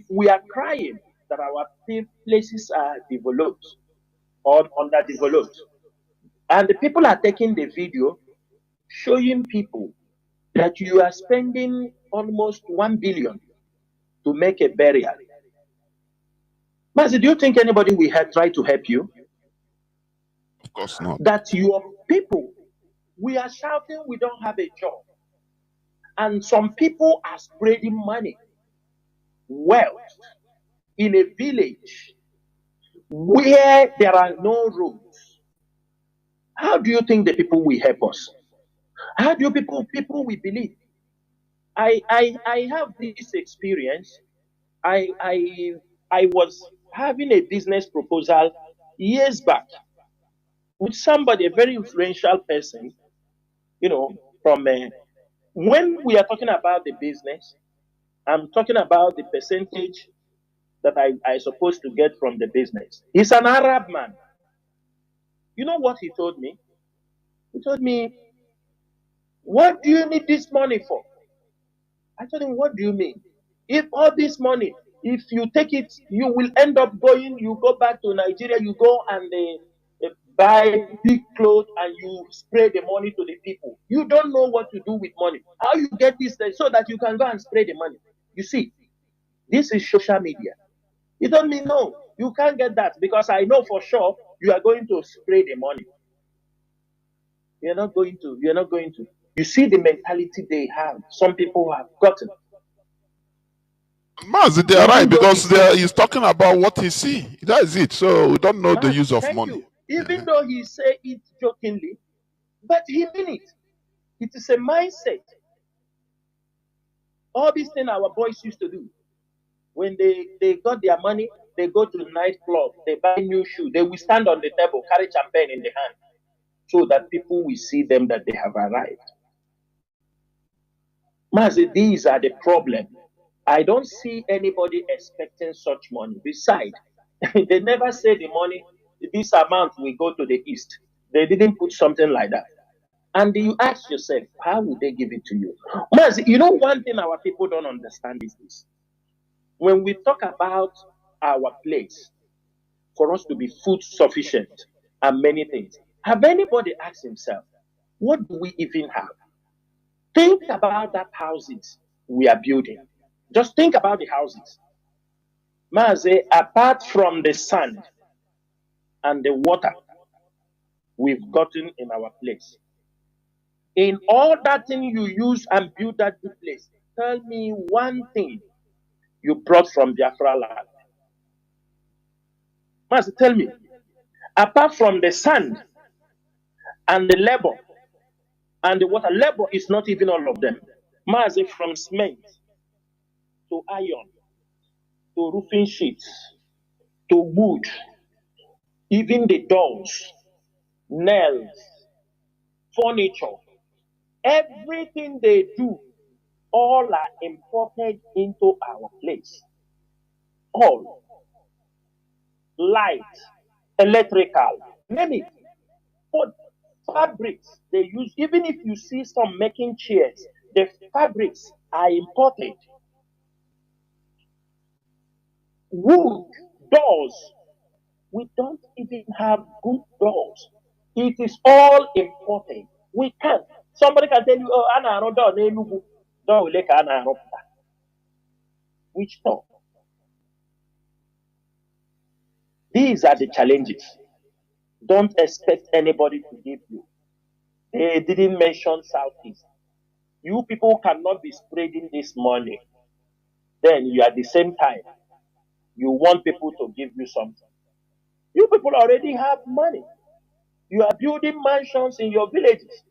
we are crying that our places are developed or underdeveloped, and the people are taking the video showing people that you are spending almost 1 billion to make a burial. Mazi, do you think anybody will try to help you? Of course not. That your people, we are shouting we don't have a job. And some people are spreading money, wealth, in a village where there are no roads. How do you think the people will help us? How do people will believe? I have this experience. I was having a business proposal years back with somebody, a very influential person, from when we are talking about the business, I'm talking about the percentage that I supposed to get from the business. He's an Arab man. You know what he told me? He told me, what do you need this money for? I told him, what do you mean? If all this money, if you take it, you will end up you go back to Nigeria, you go and buy big clothes and you spray the money to the people. You don't know what to do with money. How you get this so that you can go and spray the money? You see, this is social media. You don't mean no, you can't get that because I know for sure you are going to spray the money. You're not going to. You're not going to. You see the mentality they have. Some people have gotten. Mazi, they are right because he's talking about what he see. That is it. So we don't know the use of money. Even though he say it jokingly, but he mean it. It is a mindset. All these things our boys used to do. When they got their money, they go to the nightclub, they buy new shoes, they will stand on the table, carry champagne in the hand, so that people will see them that they have arrived. Mazi, these are the problem. I don't see anybody expecting such money. Besides, they never say the money, this amount will go to the east. They didn't put something like that. And you ask yourself, how would they give it to you? Mazi, you know one thing our people don't understand is this. When we talk about our place, for us to be food sufficient and many things, have anybody asked himself, what do we even have? Think about that houses we are building. Just think about the houses. Mazi, apart from the sand and the water we've gotten in our place, in all that thing you use and build that good place, tell me one thing you brought from Biafra land. Mazi, tell me, apart from the sand and the labor and the water, labor is not even all of them. Mazi, from cement to iron to roofing sheets to wood, even the doors, nails, furniture, everything they do, all are imported into our place. All. Light, electrical, name it. But fabrics they use, even if you see some making chairs, the fabrics are imported. Wood, doors, we don't even have good doors. It is all imported. We can't. Somebody can tell you, oh, Anna door, door will like Anna. Which door? These are the challenges. Don't expect anybody to give you. They didn't mention Southeast. You people cannot be spreading this money. Then you at the same time, you want people to give you something. You people already have money. You are building mansions in your villages.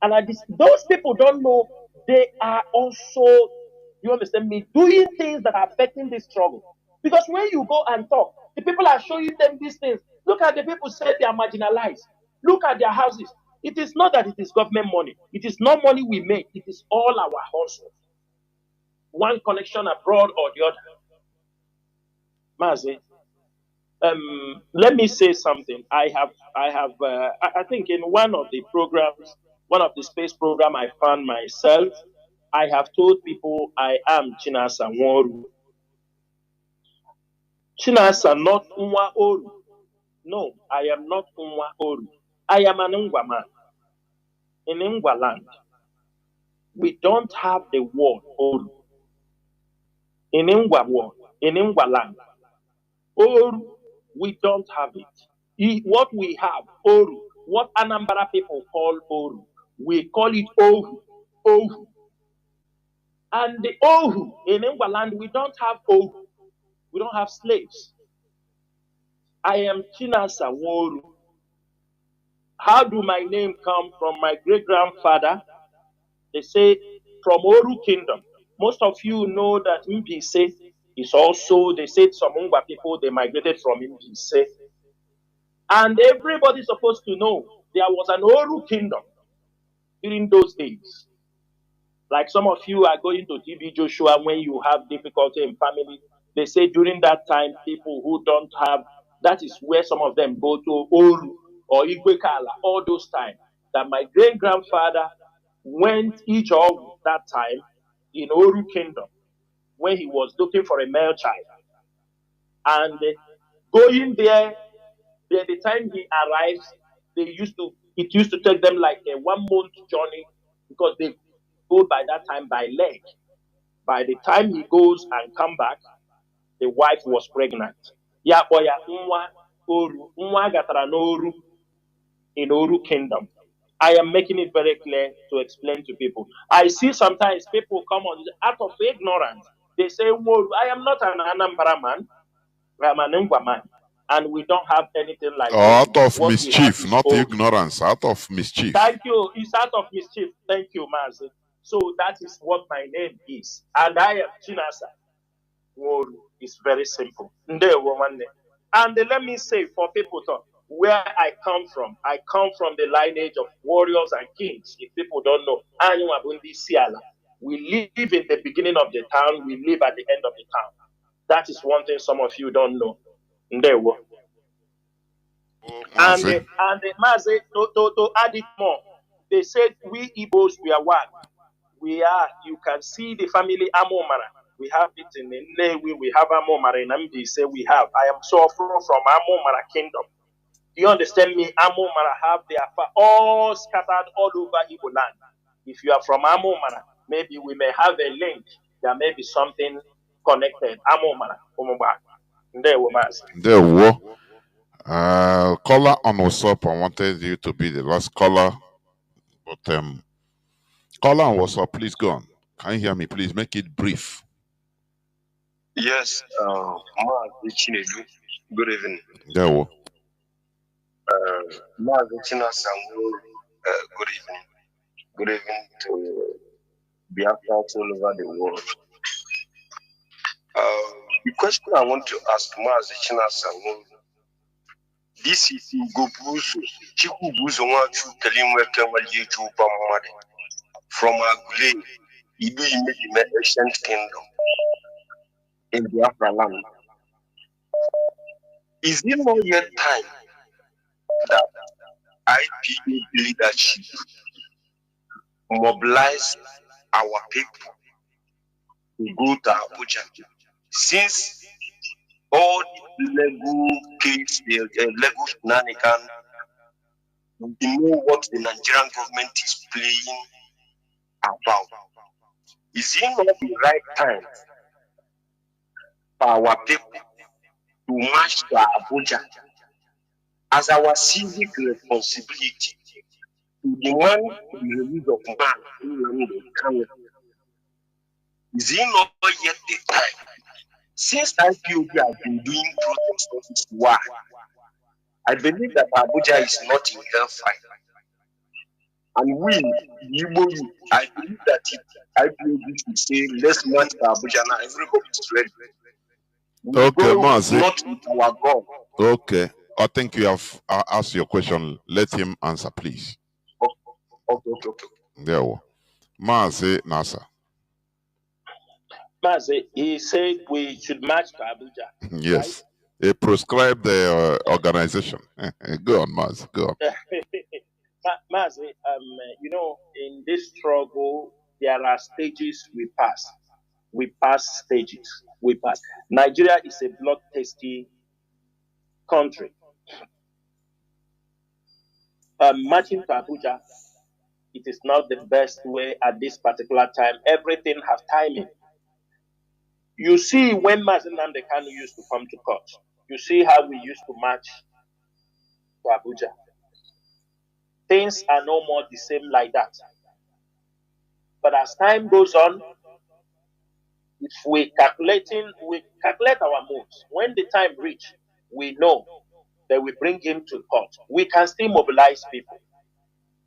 And those people don't know they are also, you understand me, doing things that are affecting this struggle. Because when you go and talk, the people are showing them these things. Look at the people say they are marginalized. Look at their houses. It is not that it is government money. It is not money we make. It is all our hustle. One connection abroad or the other. Mazi, let me say something. I think in one of the programs, one of the space program I found myself, I have told people I am Chinasa Nworu. Chinasa, not Nwa Oru. No, I am not Nwa Oru. I am an Ngwa man. In Ngwa land, we don't have the word Oru. In Ngwa land, Oru, we don't have it. What we have, Oru, what Anambra people call Oru, we call it Ohu. Ohu. And the Ohu, in Ngwa land, we don't have Ohu. We don't have slaves. I am Chinasa Nworu. How do my name come from? My great-grandfather? They say from Oru Kingdom. Most of you know that Mpise is also, they said some Ngwa people, they migrated from Mpise. And everybody's supposed to know there was an Oru Kingdom during those days. Like some of you are going to TB Joshua when you have difficulty in family. They say during that time, people who don't have, that is where some of them go to Oru or Igwekala, all those times. That my great-grandfather went each of that time in Oru Kingdom when he was looking for a male child. And going there, By the time he arrives, it used to take them like a 1 month journey because they go by that time by leg. By the time he goes and come back, the wife was pregnant. Ya boya nwa oru nwa gatara n'oru in Oru Kingdom. I am making it very clear to explain to people. I see sometimes people come on out of ignorance. They say, "Well, I am not an Anambra man. I'm an Ngwa man, and we don't have anything like Out of what mischief, not Oru." ignorance. Out of mischief. Thank you. It's out of mischief. Thank you, Mazi. So that is what my name is, and I am Chinasa. Woru is very simple. Ndewo nwanne. And let me say for people to where I come from the lineage of warriors and kings. If people don't know, we live in the beginning of the town, we live at the end of the town. That is one thing some of you don't know. Ndewo. And Mazi, to add it more, they said we Igbos, we are one. We are, you can see the family Amomara. We have it in Nnewi, we have Amomara in Nnamdi, say we have. I am so from Amomara Kingdom. Do you understand me? Amomara have their all scattered all over Igbo land. If you are from Amomara, maybe we may have a link. There may be something connected. Amomara, there were. Caller on WhatsApp, I wanted you to be the last caller, but caller on WhatsApp, please go on. Can you hear me? Please make it brief. Yes, Mazi Chinasa. Good evening. There were. Mazi Chinasa. Good evening. Good evening to Biafrans all over the world. The question I want to ask Mazi Chinasa, this is Gobuso, Chiku Buzo Wachu Kalimwe Kamali Pamade from Agule, Idu Imedi Ancient Kingdom in Biafra land. Is it not yet time that IPA leadership mobilize our people to go to Abuja? Since all the legal case, the legal shenanigans, we know what the Nigerian government is playing about. Is it not the right time for our people to march to Abuja as our civic responsibility to demand the release of man Kanu? Is it not yet the time? Since IPOB has been doing protests, why? I believe that Abuja is not in hellfire. And we, the Igbo youth, I believe that if IPOB should say, let's march to Abuja now, everybody is ready. Okay, Mazi. Not our God. Okay. I think you have asked your question. Let him answer, please. Okay. There were. Mazi Chinasa. Mazi, he said we should march to Abuja. Yes. Right? He prescribed the organization. Go on, Mazi. Go on. Mazi, you know, in this struggle, there are stages we pass. We pass stages. We pass. Nigeria is a bloodthirsty country. Marching to Abuja, it is not the best way at this particular time. Everything has timing. You see, when Mazi Kanu used to come to court, you see how we used to march to Abuja. Things are no more the same like that. But as time goes on, if we calculate our moves. When the time reaches, we know that we bring him to court. We can still mobilize people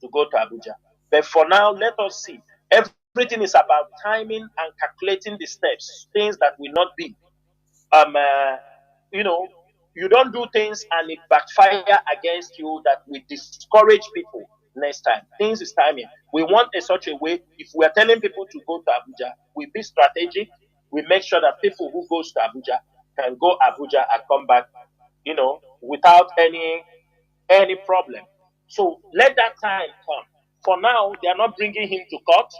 to go to Abuja. But for now, let us see. Everything is about timing and calculating the steps, things that will not be. You know, you don't do things and it backfire against you that will discourage people next time. Things is timing. We want in such a way, if we are telling people to go to Abuja, we be strategic. We make sure that people who goes to Abuja can go Abuja and come back, you know, without any problem. So let that time come. For now, they are not bringing him to court.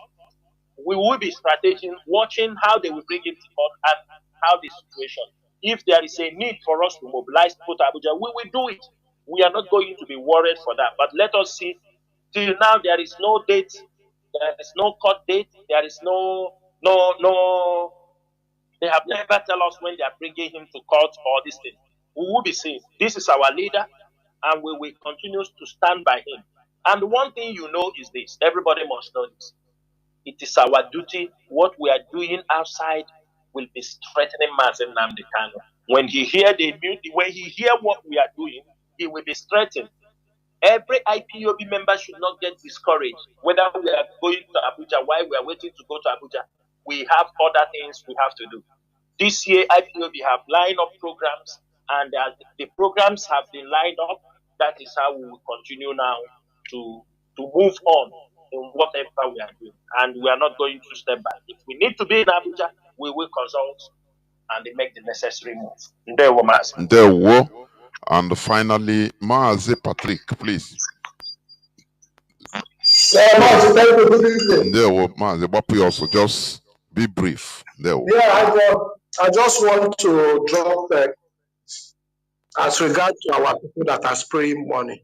We will be strategic, watching how they will bring him to court and how the situation. If there is a need for us to mobilize people to Abuja, we will do it. We are not going to be worried for that. But let us see. Till now, there is no date. There is no court date. There is no. They have never tell us when they are bringing him to court or this thing. We will be seeing. This is our leader, and we will continue to stand by him. And one thing you know is this. Everybody must know this. It is our duty. What we are doing outside will be strengthening Mazi Nnamdi Kanu. When he hear what we are doing, he will be strengthened. Every IPOB member should not get discouraged. Whether we are going to Abuja, while we are waiting to go to Abuja, we have other things we have to do. This year, IPOB have lined up programs, and the programs have been lined up. That is how we will continue now to move on in whatever we are doing. And we are not going to step back. If we need to be in Abuja, we will consult and make the necessary moves. And finally, Mazi Patrick, please. Mazi, also just be brief. I just want to drop as regards to our people that are spraying money.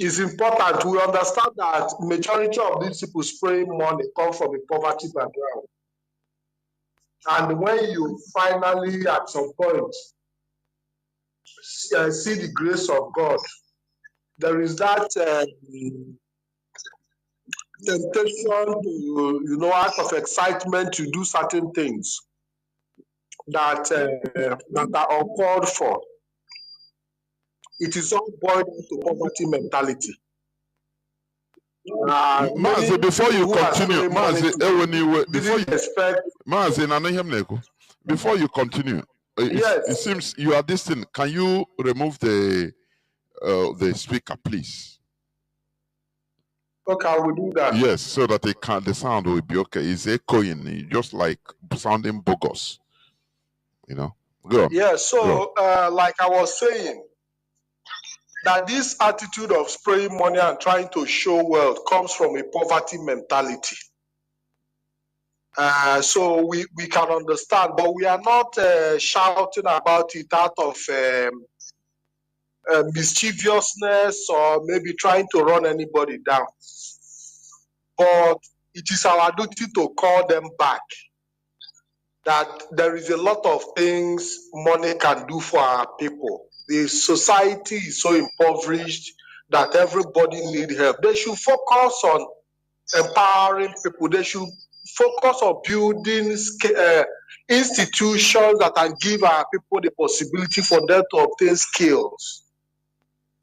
It's important we understand that majority of these people spraying money come from a poverty background. And when you finally, at some point, see the grace of God, there is that temptation to, out of excitement to do certain things that are uncalled for. It is all boiled into poverty mentality. Mazi, before you continue, before you continue, it seems you are distant. Can you remove the speaker, please? Okay, I will do that. Yes, so that the sound will be okay. It's echoing, just like sounding bogus. Go on. Yeah, so like I was saying, that this attitude of spraying money and trying to show wealth comes from a poverty mentality. So we can understand, but we are not shouting about it out of mischievousness or maybe trying to run anybody down. But it is our duty to call them back. That there is a lot of things money can do for our people. The society is so impoverished that everybody needs help. They should focus on empowering people. They should focus on building institutions that can give our people the possibility for them to obtain skills.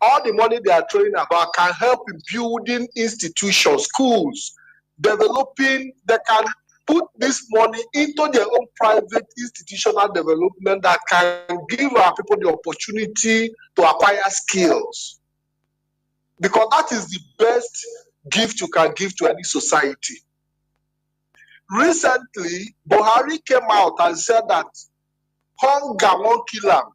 All the money they are throwing about can help in building institutions, schools, developing. They can put this money into their own private institutional development that can give our people the opportunity to acquire skills. Because that is the best gift you can give to any society. Recently, Buhari came out and said that hunger won't kill him.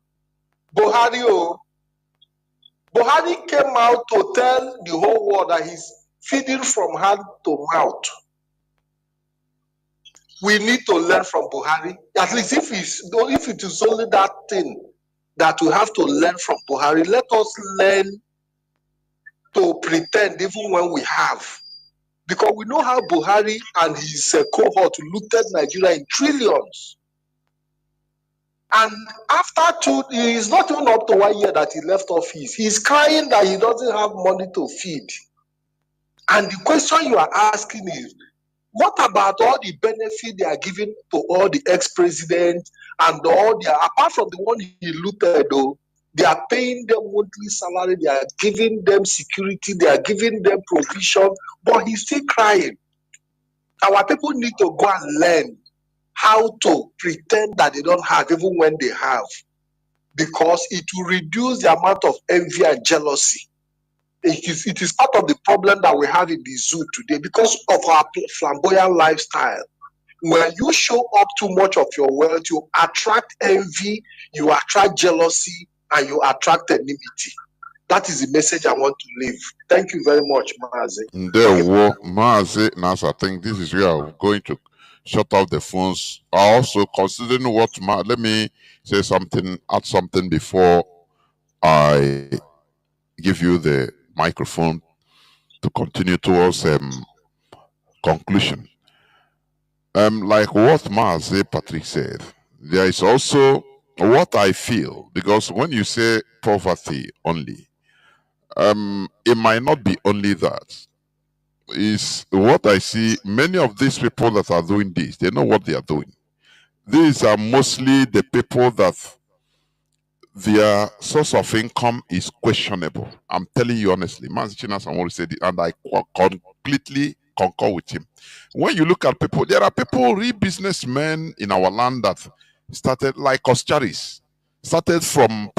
Buhari came out to tell the whole world that he's feeding from hand to mouth. We need to learn from Buhari. At least if it is only that thing that we have to learn from Buhari, let us learn to pretend even when we have. Because we know how Buhari and his cohort looted Nigeria in trillions. And after he is not even up to 1 year that he left office. He's crying that he doesn't have money to feed. And the question you are asking is, what about all the benefit they are giving to all the ex-presidents and all the, apart from the one he looted though, they are paying them monthly salary, they are giving them security, they are giving them provision, but he's still crying. Our people need to go and learn how to pretend that they don't have even when they have, because it will reduce the amount of envy and jealousy. It is part of the problem that we have in the zoo today because of our flamboyant lifestyle. When you show up too much of your wealth, you attract envy, you attract jealousy, and you attract enmity. That is the message I want to leave. Thank you very much, Mazi. Mazi Chinasa, I think this is where I'm going to shut off the phones. Also, considering what let me say something, add something before I give you the microphone to continue towards conclusion. Like what Mazi Patrick said, there is also what I feel, because when you say poverty only, it might not be only that. Is what I see. Many of these people that are doing this, they know what they are doing. These are mostly the people that their source of income is questionable. I'm telling you honestly. Mazi Chinasa already said it, and I completely concur with him. When you look at people, there are people, real businessmen in our land that started like Oscharis, started from.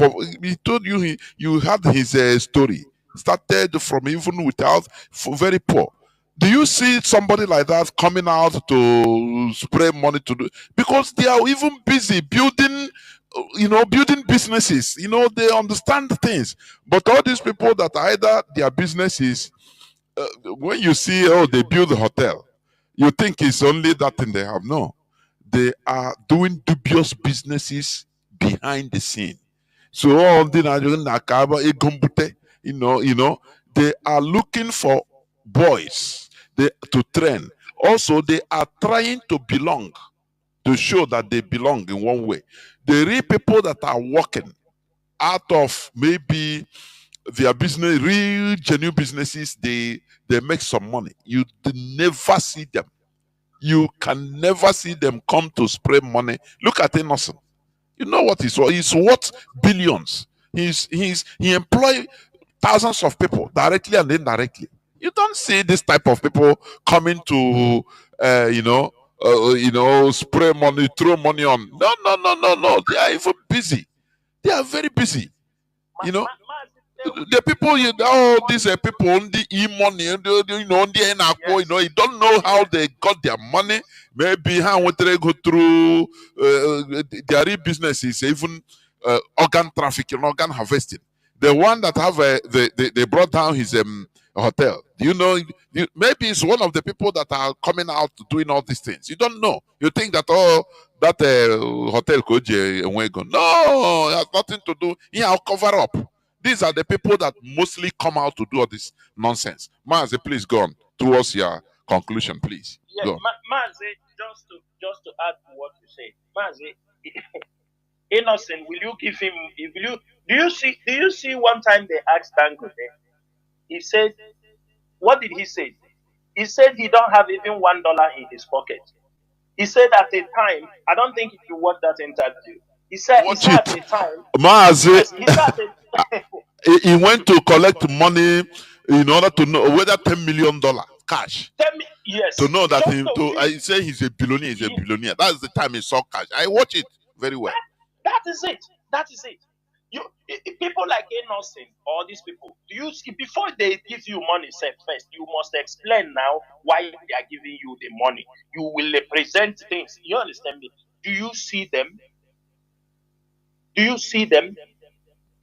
He told you you had his story. Started from even without very poor. Do you see somebody like that coming out to spray money to do? Because they are even busy building, building businesses. They understand things. But all these people that either their businesses, when you see, oh, they build a hotel, you think it's only that thing they have. No, they are doing dubious businesses behind the scene. So all the they are looking for boys to train. Also, they are trying to belong, to show that they belong in one way. The real people that are working out of maybe their business, real genuine businesses, they make some money. You never see them. You can never see them come to spray money. Look at Innocent. You know what he's worth? He's worth billions. He employ thousands of people directly and indirectly. You don't see this type of people coming to spray money, throw money on. No, no, no, no, no. They are even busy. They are very busy. The people, these people on the e-money, on the you don't know how they got their money. Maybe how they go through their real business is even organ trafficking, organ harvesting. The one that have they brought down his hotel. Do you know? Maybe it's one of the people that are coming out doing all these things. You don't know. You think that that hotel could no, it has nothing to do. I'll cover up. These are the people that mostly come out to do all this nonsense. Mazi, please go on towards your conclusion, please. Yes, Go on. Mazi, just to add to what you say, Mazi, Innocent, will you give him? Do you see? One time they asked Dangote, he said, what did he say? He said he don't have even $1 in his pocket. He said at a time, I don't think if you watch that interview, he said at the time, Mazi, he went to collect money in order to know whether $10 million cash. Yes. To know that I say he's a billionaire. He's a billionaire. That's the time he saw cash. I watch it very well. That is it. That is it. People like Innocent, all these people, do you see, before they give you money first, you must explain now why they are giving you the money. You will present things. You understand me? Do you see them? Do you see them?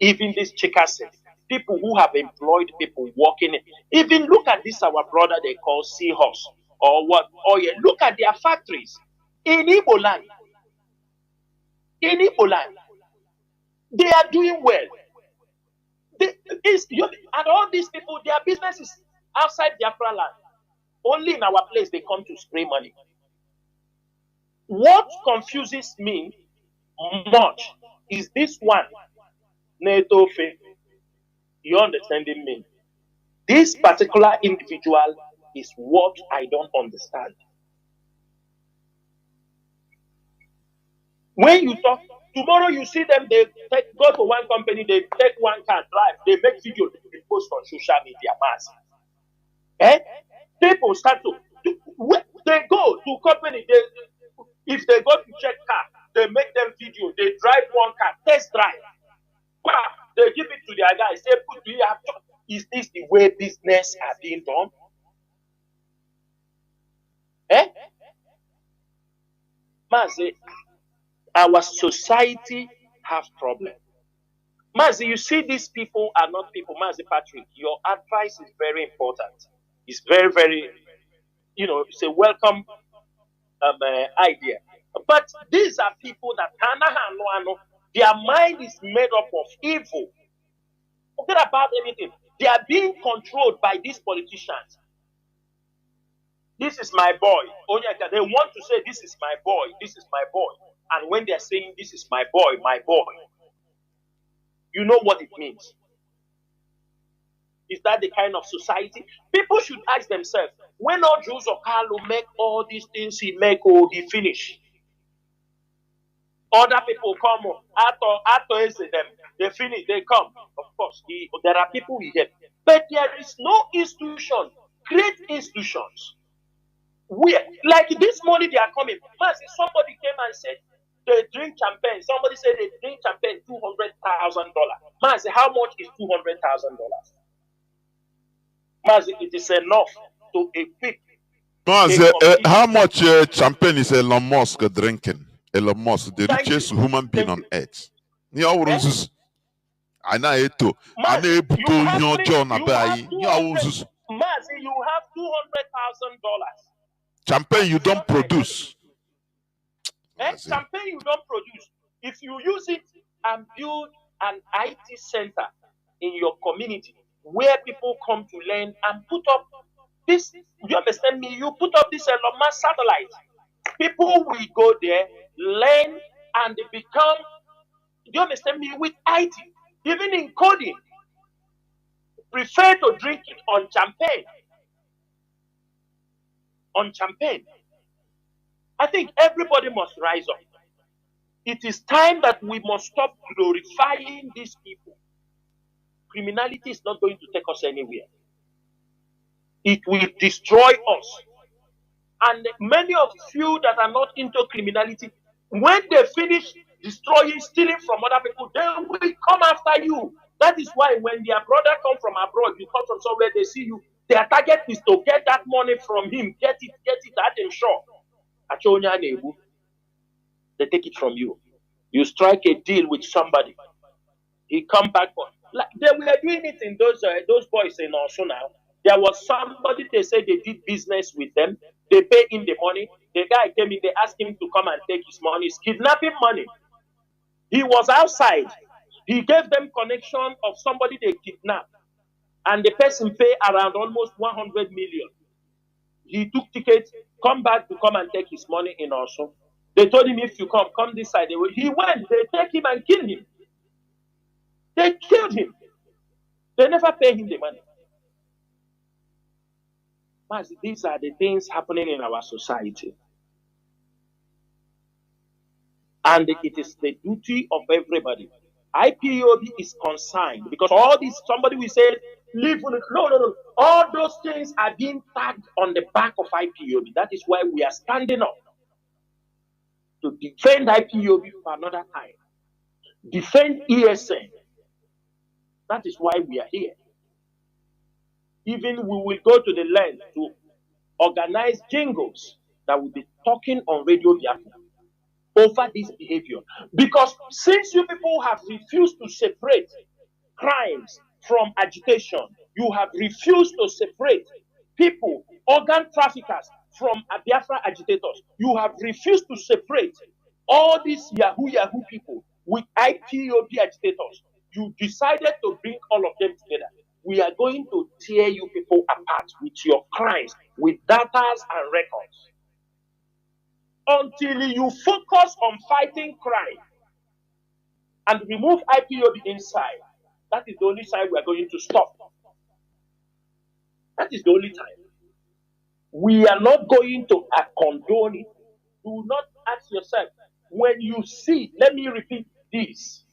Even this Chikase, people who have employed people working. Even look at this, our brother they call Seahorse or what? Oh yeah, look at their factories in Igbo land. In Igbo land, they are doing well. And all these people, their business is outside Biafra land. Only in our place they come to spray money. What confuses me much is this one, Neto Fe. You understanding me? This particular individual is what I don't understand. When you talk, tomorrow you see them, they go to one company, they take one car, drive, they make video, they post on social media, mass. People start to, they go to company, if they go to check car, they make them video, they drive one car, test drive. Wow, they give it to their guy, say, do you have to, is this the way business are being done? Mazi, our society have problems. Mazi, you see these people are not people. Mazi Patrick, your advice is very important. It's very, very, it's a welcome idea. But these are people that their mind is made up of evil. Forget about everything. They are being controlled by these politicians. This is my boy. They want to say, this is my boy, this is my boy. And when they're saying, this is my boy, you know what it means. Is that the kind of society? People should ask themselves, when all Jews of Carlo make all these things he make, he finish. Other people come, after them, they finish, they come. Of course, there are people we get. But there is no institution, great institutions, where, like this morning they are coming. Mazi, somebody came and said they drink champagne. Somebody said they drink champagne $200,000. Mazi, how much is $200,000? Mazi, it is enough to equip. Mazi, how much champagne is Elon Musk drinking? Elon Musk, the richest human being on earth. Mazi, you have $200,000. Champagne you don't produce. Champagne you don't produce. If you use it and build an IT center in your community where people come to learn and put up this, you understand me? You put up this Elon Musk satellite. People will go there, learn, and they become, you understand me, with IT, even in coding. Prefer to drink it on champagne. On champagne. I think everybody must rise up. It is time that we must stop glorifying these people. Criminality is not going to take us anywhere. It will destroy us. And many of you that are not into criminality, when they finish destroying, stealing from other people, they will come after you. That is why when their brother come from abroad, you come from somewhere, they see you, their target is to get that money from him. Get it, at him shop. They take it from you. You strike a deal with somebody. He come back. Like they were doing it in those boys in also now. There was somebody, they said they did business with them. They pay him the money. The guy came in, they asked him to come and take his money. It's kidnapping money. He was outside. He gave them connection of somebody they kidnapped. And the person paid around almost 100 million. He took tickets, come back to come and take his money in also. They told him, if you come this side. He went, they take him and kill him. They killed him. They never pay him the money. These are the things happening in our society. And it is the duty of everybody. IPOB is consigned because all this, somebody will say, leave on it. No. All those things are being tagged on the back of IPOB. That is why we are standing up to defend IPOB for another time. Defend ESN. That is why we are here. Even we will go to the land to organize jingles that will be talking on Radio Biafra over this behavior. Because since you people have refused to separate crimes from agitation, you have refused to separate people, organ traffickers from Biafra agitators, you have refused to separate all these Yahoo people with IPOB agitators, you decided to bring all of them together. We are going to tear you people apart with your crimes, with data and records. Until you focus on fighting crime and remove IPOB inside, that is the only time we are going to stop. That is the only time. We are not going to condone it. Do not ask yourself, when you see, let me repeat this.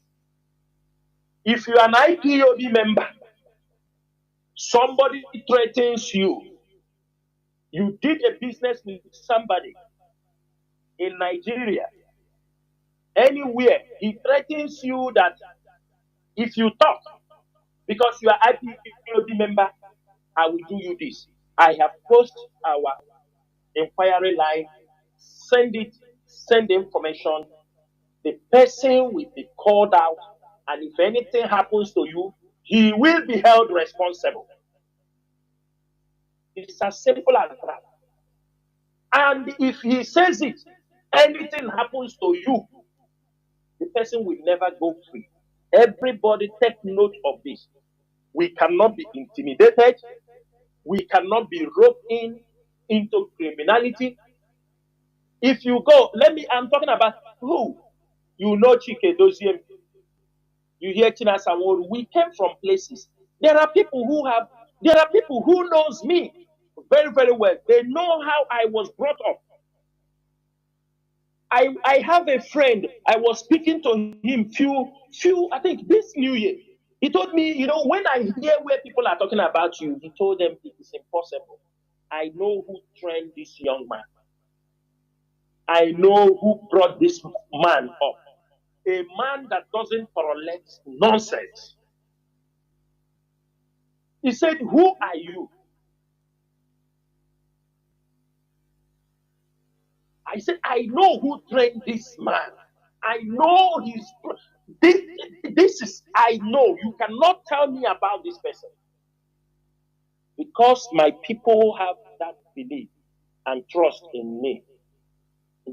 If you are an IPOB member, somebody threatens you, you did a business with somebody in Nigeria, anywhere, he threatens you that if you talk, because you are IPOB member, I will do you this. I have posted our inquiry line, send the information, the person will be called out, and if anything happens to you, he will be held responsible. It's as simple as that. And if he says it, anything happens to you, the person will never go free. Everybody take note of this. We cannot be intimidated. We cannot be roped into criminality. If you go, I'm talking about who? You know Chike Doziem. You hear Chinasa. We came from places. There are people who knows me very, very well. They know how I was brought up. I have a friend. I was speaking to him I think this New Year. He told me, when I hear where people are talking about you, he told them it is impossible. I know who trained this young man. I know who brought this man up. A man that doesn't tolerate nonsense. He said, who are you? I said, I know who trained this man. I know I know. You cannot tell me about this person. Because my people have that belief and trust in me.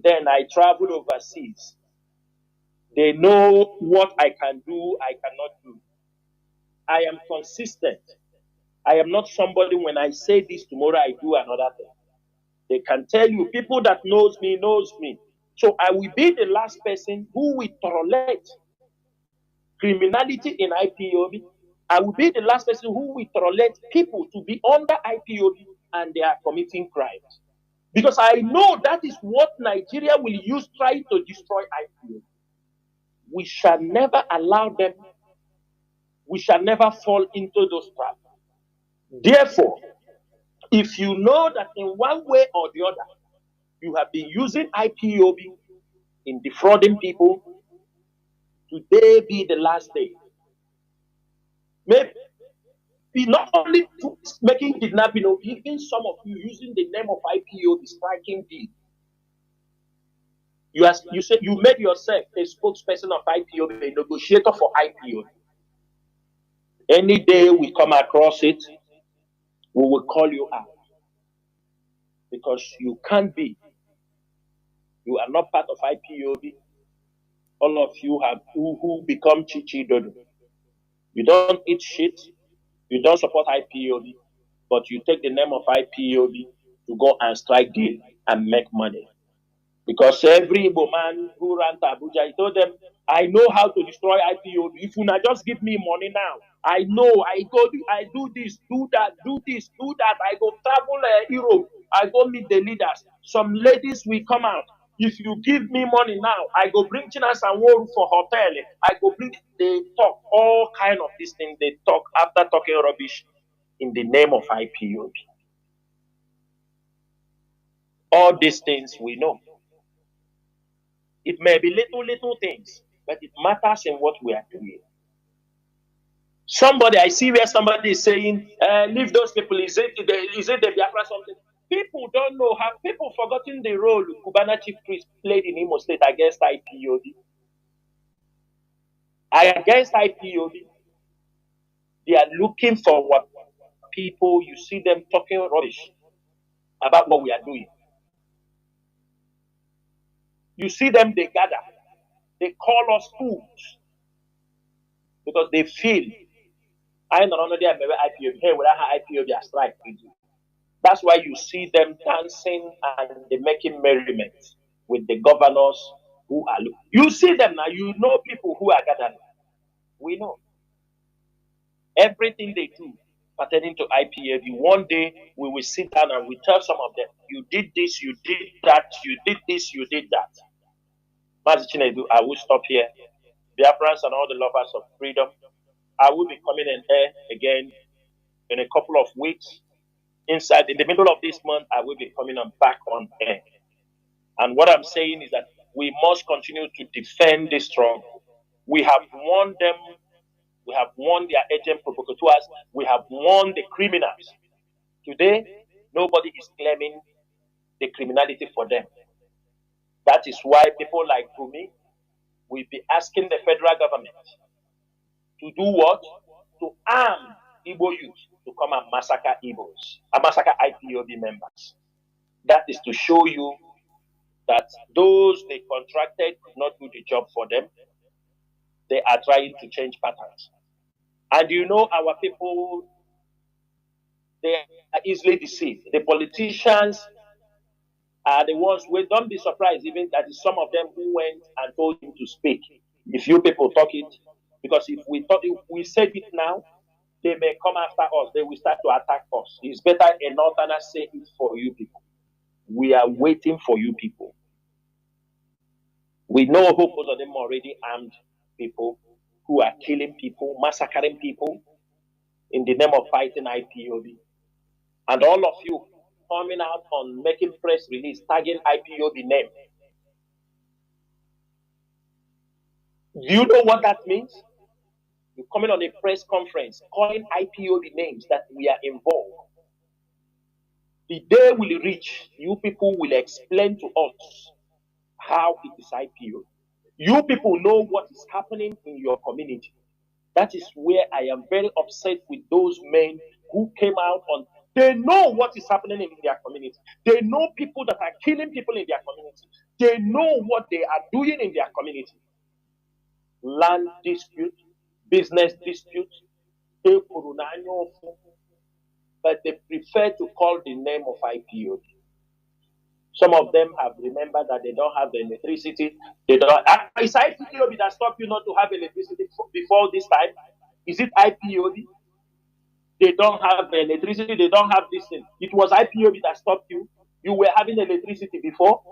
Then I traveled overseas. They know what I can do, I cannot do. I am consistent. I am not somebody when I say this tomorrow, I do another thing. They can tell you, people that knows me. So I will be the last person who will tolerate criminality in IPOB. I will be the last person who will tolerate people to be under IPOB and they are committing crimes. Because I know that is what Nigeria will use trying to destroy IPOB. We shall never allow them. We shall never fall into those traps. Therefore, if you know that in one way or the other, you have been using IPOB in defrauding people, today be the last day. Maybe not only making kidnapping, even some of you using the name of IPOB, striking deal. You said you made yourself a spokesperson of IPOB, a negotiator for IPOB. Any day we come across it, we will call you out. Because you can't be. You are not part of IPOB. All of you have who become chichi dodo. You don't eat shit. You don't support IPOB. But you take the name of IPOB to go and strike deal and make money. Because every Igbo man who ran to Abuja, he told them, I know how to destroy IPOB. If you not just give me money now, I know, I do this, do that, do this, do that. I go travel Europe. I go meet the leaders. Some ladies will come out. If you give me money now, I go bring Chinasa and Woru for hotel. I go bring, they talk all kind of these things. They talk after talking rubbish in the name of IPOB. All these things we know. It may be little things, but it matters in what we are doing. I see where somebody is saying, leave those people, is it the Biafra something? People don't know how, people forgotten the role Cubana Chief Priest played in Imo State against IPOB. Against IPOB, they are looking for what people, you see them talking rubbish about what we are doing. You see them, they gather. They call us fools because they feel I don't know there IPOB. Hey, whether IPOB are strike with you. That's why you see them dancing and they making merriment with the governors who are. You see them now. You know people who are gathering. We know everything they do pertaining to IPOB. One day we will sit down and we tell some of them, you did this, you did that, you did this, you did that. Mazi Chinasa, I will stop here. Biafrans and all the lovers of freedom, I will be coming in here again in a couple of weeks. In the middle of this month, I will be coming back on air. And what I'm saying is that we must continue to defend this struggle. We have won them. We have won their agent provocateurs. We have won the criminals. Today, nobody is claiming the criminality for them. That is why people like Gumi will be asking the federal government to do what? To arm Igbo youth to come and massacre Igbos, and massacre IPOB members. That is to show you that those they contracted could not do the job for them. They are trying to change patterns. And you know, our people, they are easily deceived. The politicians are the ones who, don't be surprised even that is some of them who went and told him to speak. If you people talk it, because if we said it now, they may come after us. They will start to attack us. It's better a northerner say it for you people. We are waiting for you people. We know who most of them already armed people who are killing people, massacring people in the name of fighting IPOB. And all of you coming out on making press release, tagging IPOB name. Do you know what that means? You're coming on a press conference, calling IPOB names that we are involved. The day will reach, you people will explain to us how it is IPOB. You people know what is happening in your community. That is where I am very upset with those men who came out on. They know what is happening in their community. They know people that are killing people in their community. They know what they are doing in their community. Land dispute, business dispute, but they prefer to call the name of IPOB. Some of them have remembered that they don't have the electricity. They don't. Is IPOB that stopped you not to have electricity before this time? Is it IPOB? They don't have electricity. They don't have this thing. It was IPOB that stopped you. You were having electricity before.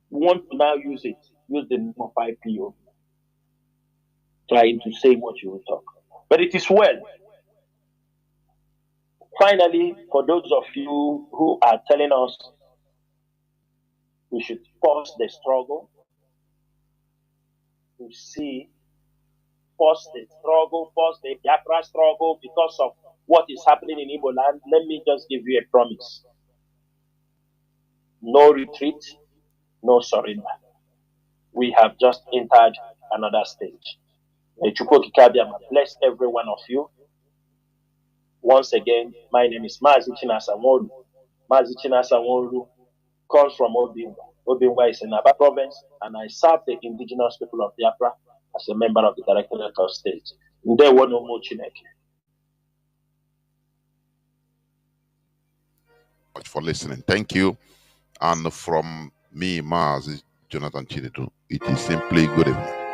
You want to now use it. Use the name of IPOB. Trying to say what you will talk. But it is well. Finally, for those of you who are telling us we should pause the struggle, to see, pause the struggle, pause the Biafra struggle because of what is happening in Igbo land, let me just give you a promise. No retreat, no surrender. We have just entered another stage. May Chukwu Kikabiama bless every one of you. Once again, my name is Mazi Chinasa. Mazi Chinasa comes from Obingwa. Obingwa is in Aba province, and I serve the indigenous people of Biafra as a member of the Directorate of State. For listening. Thank you. And from me, Mazi Jonathan Chinedu, it is simply good evening.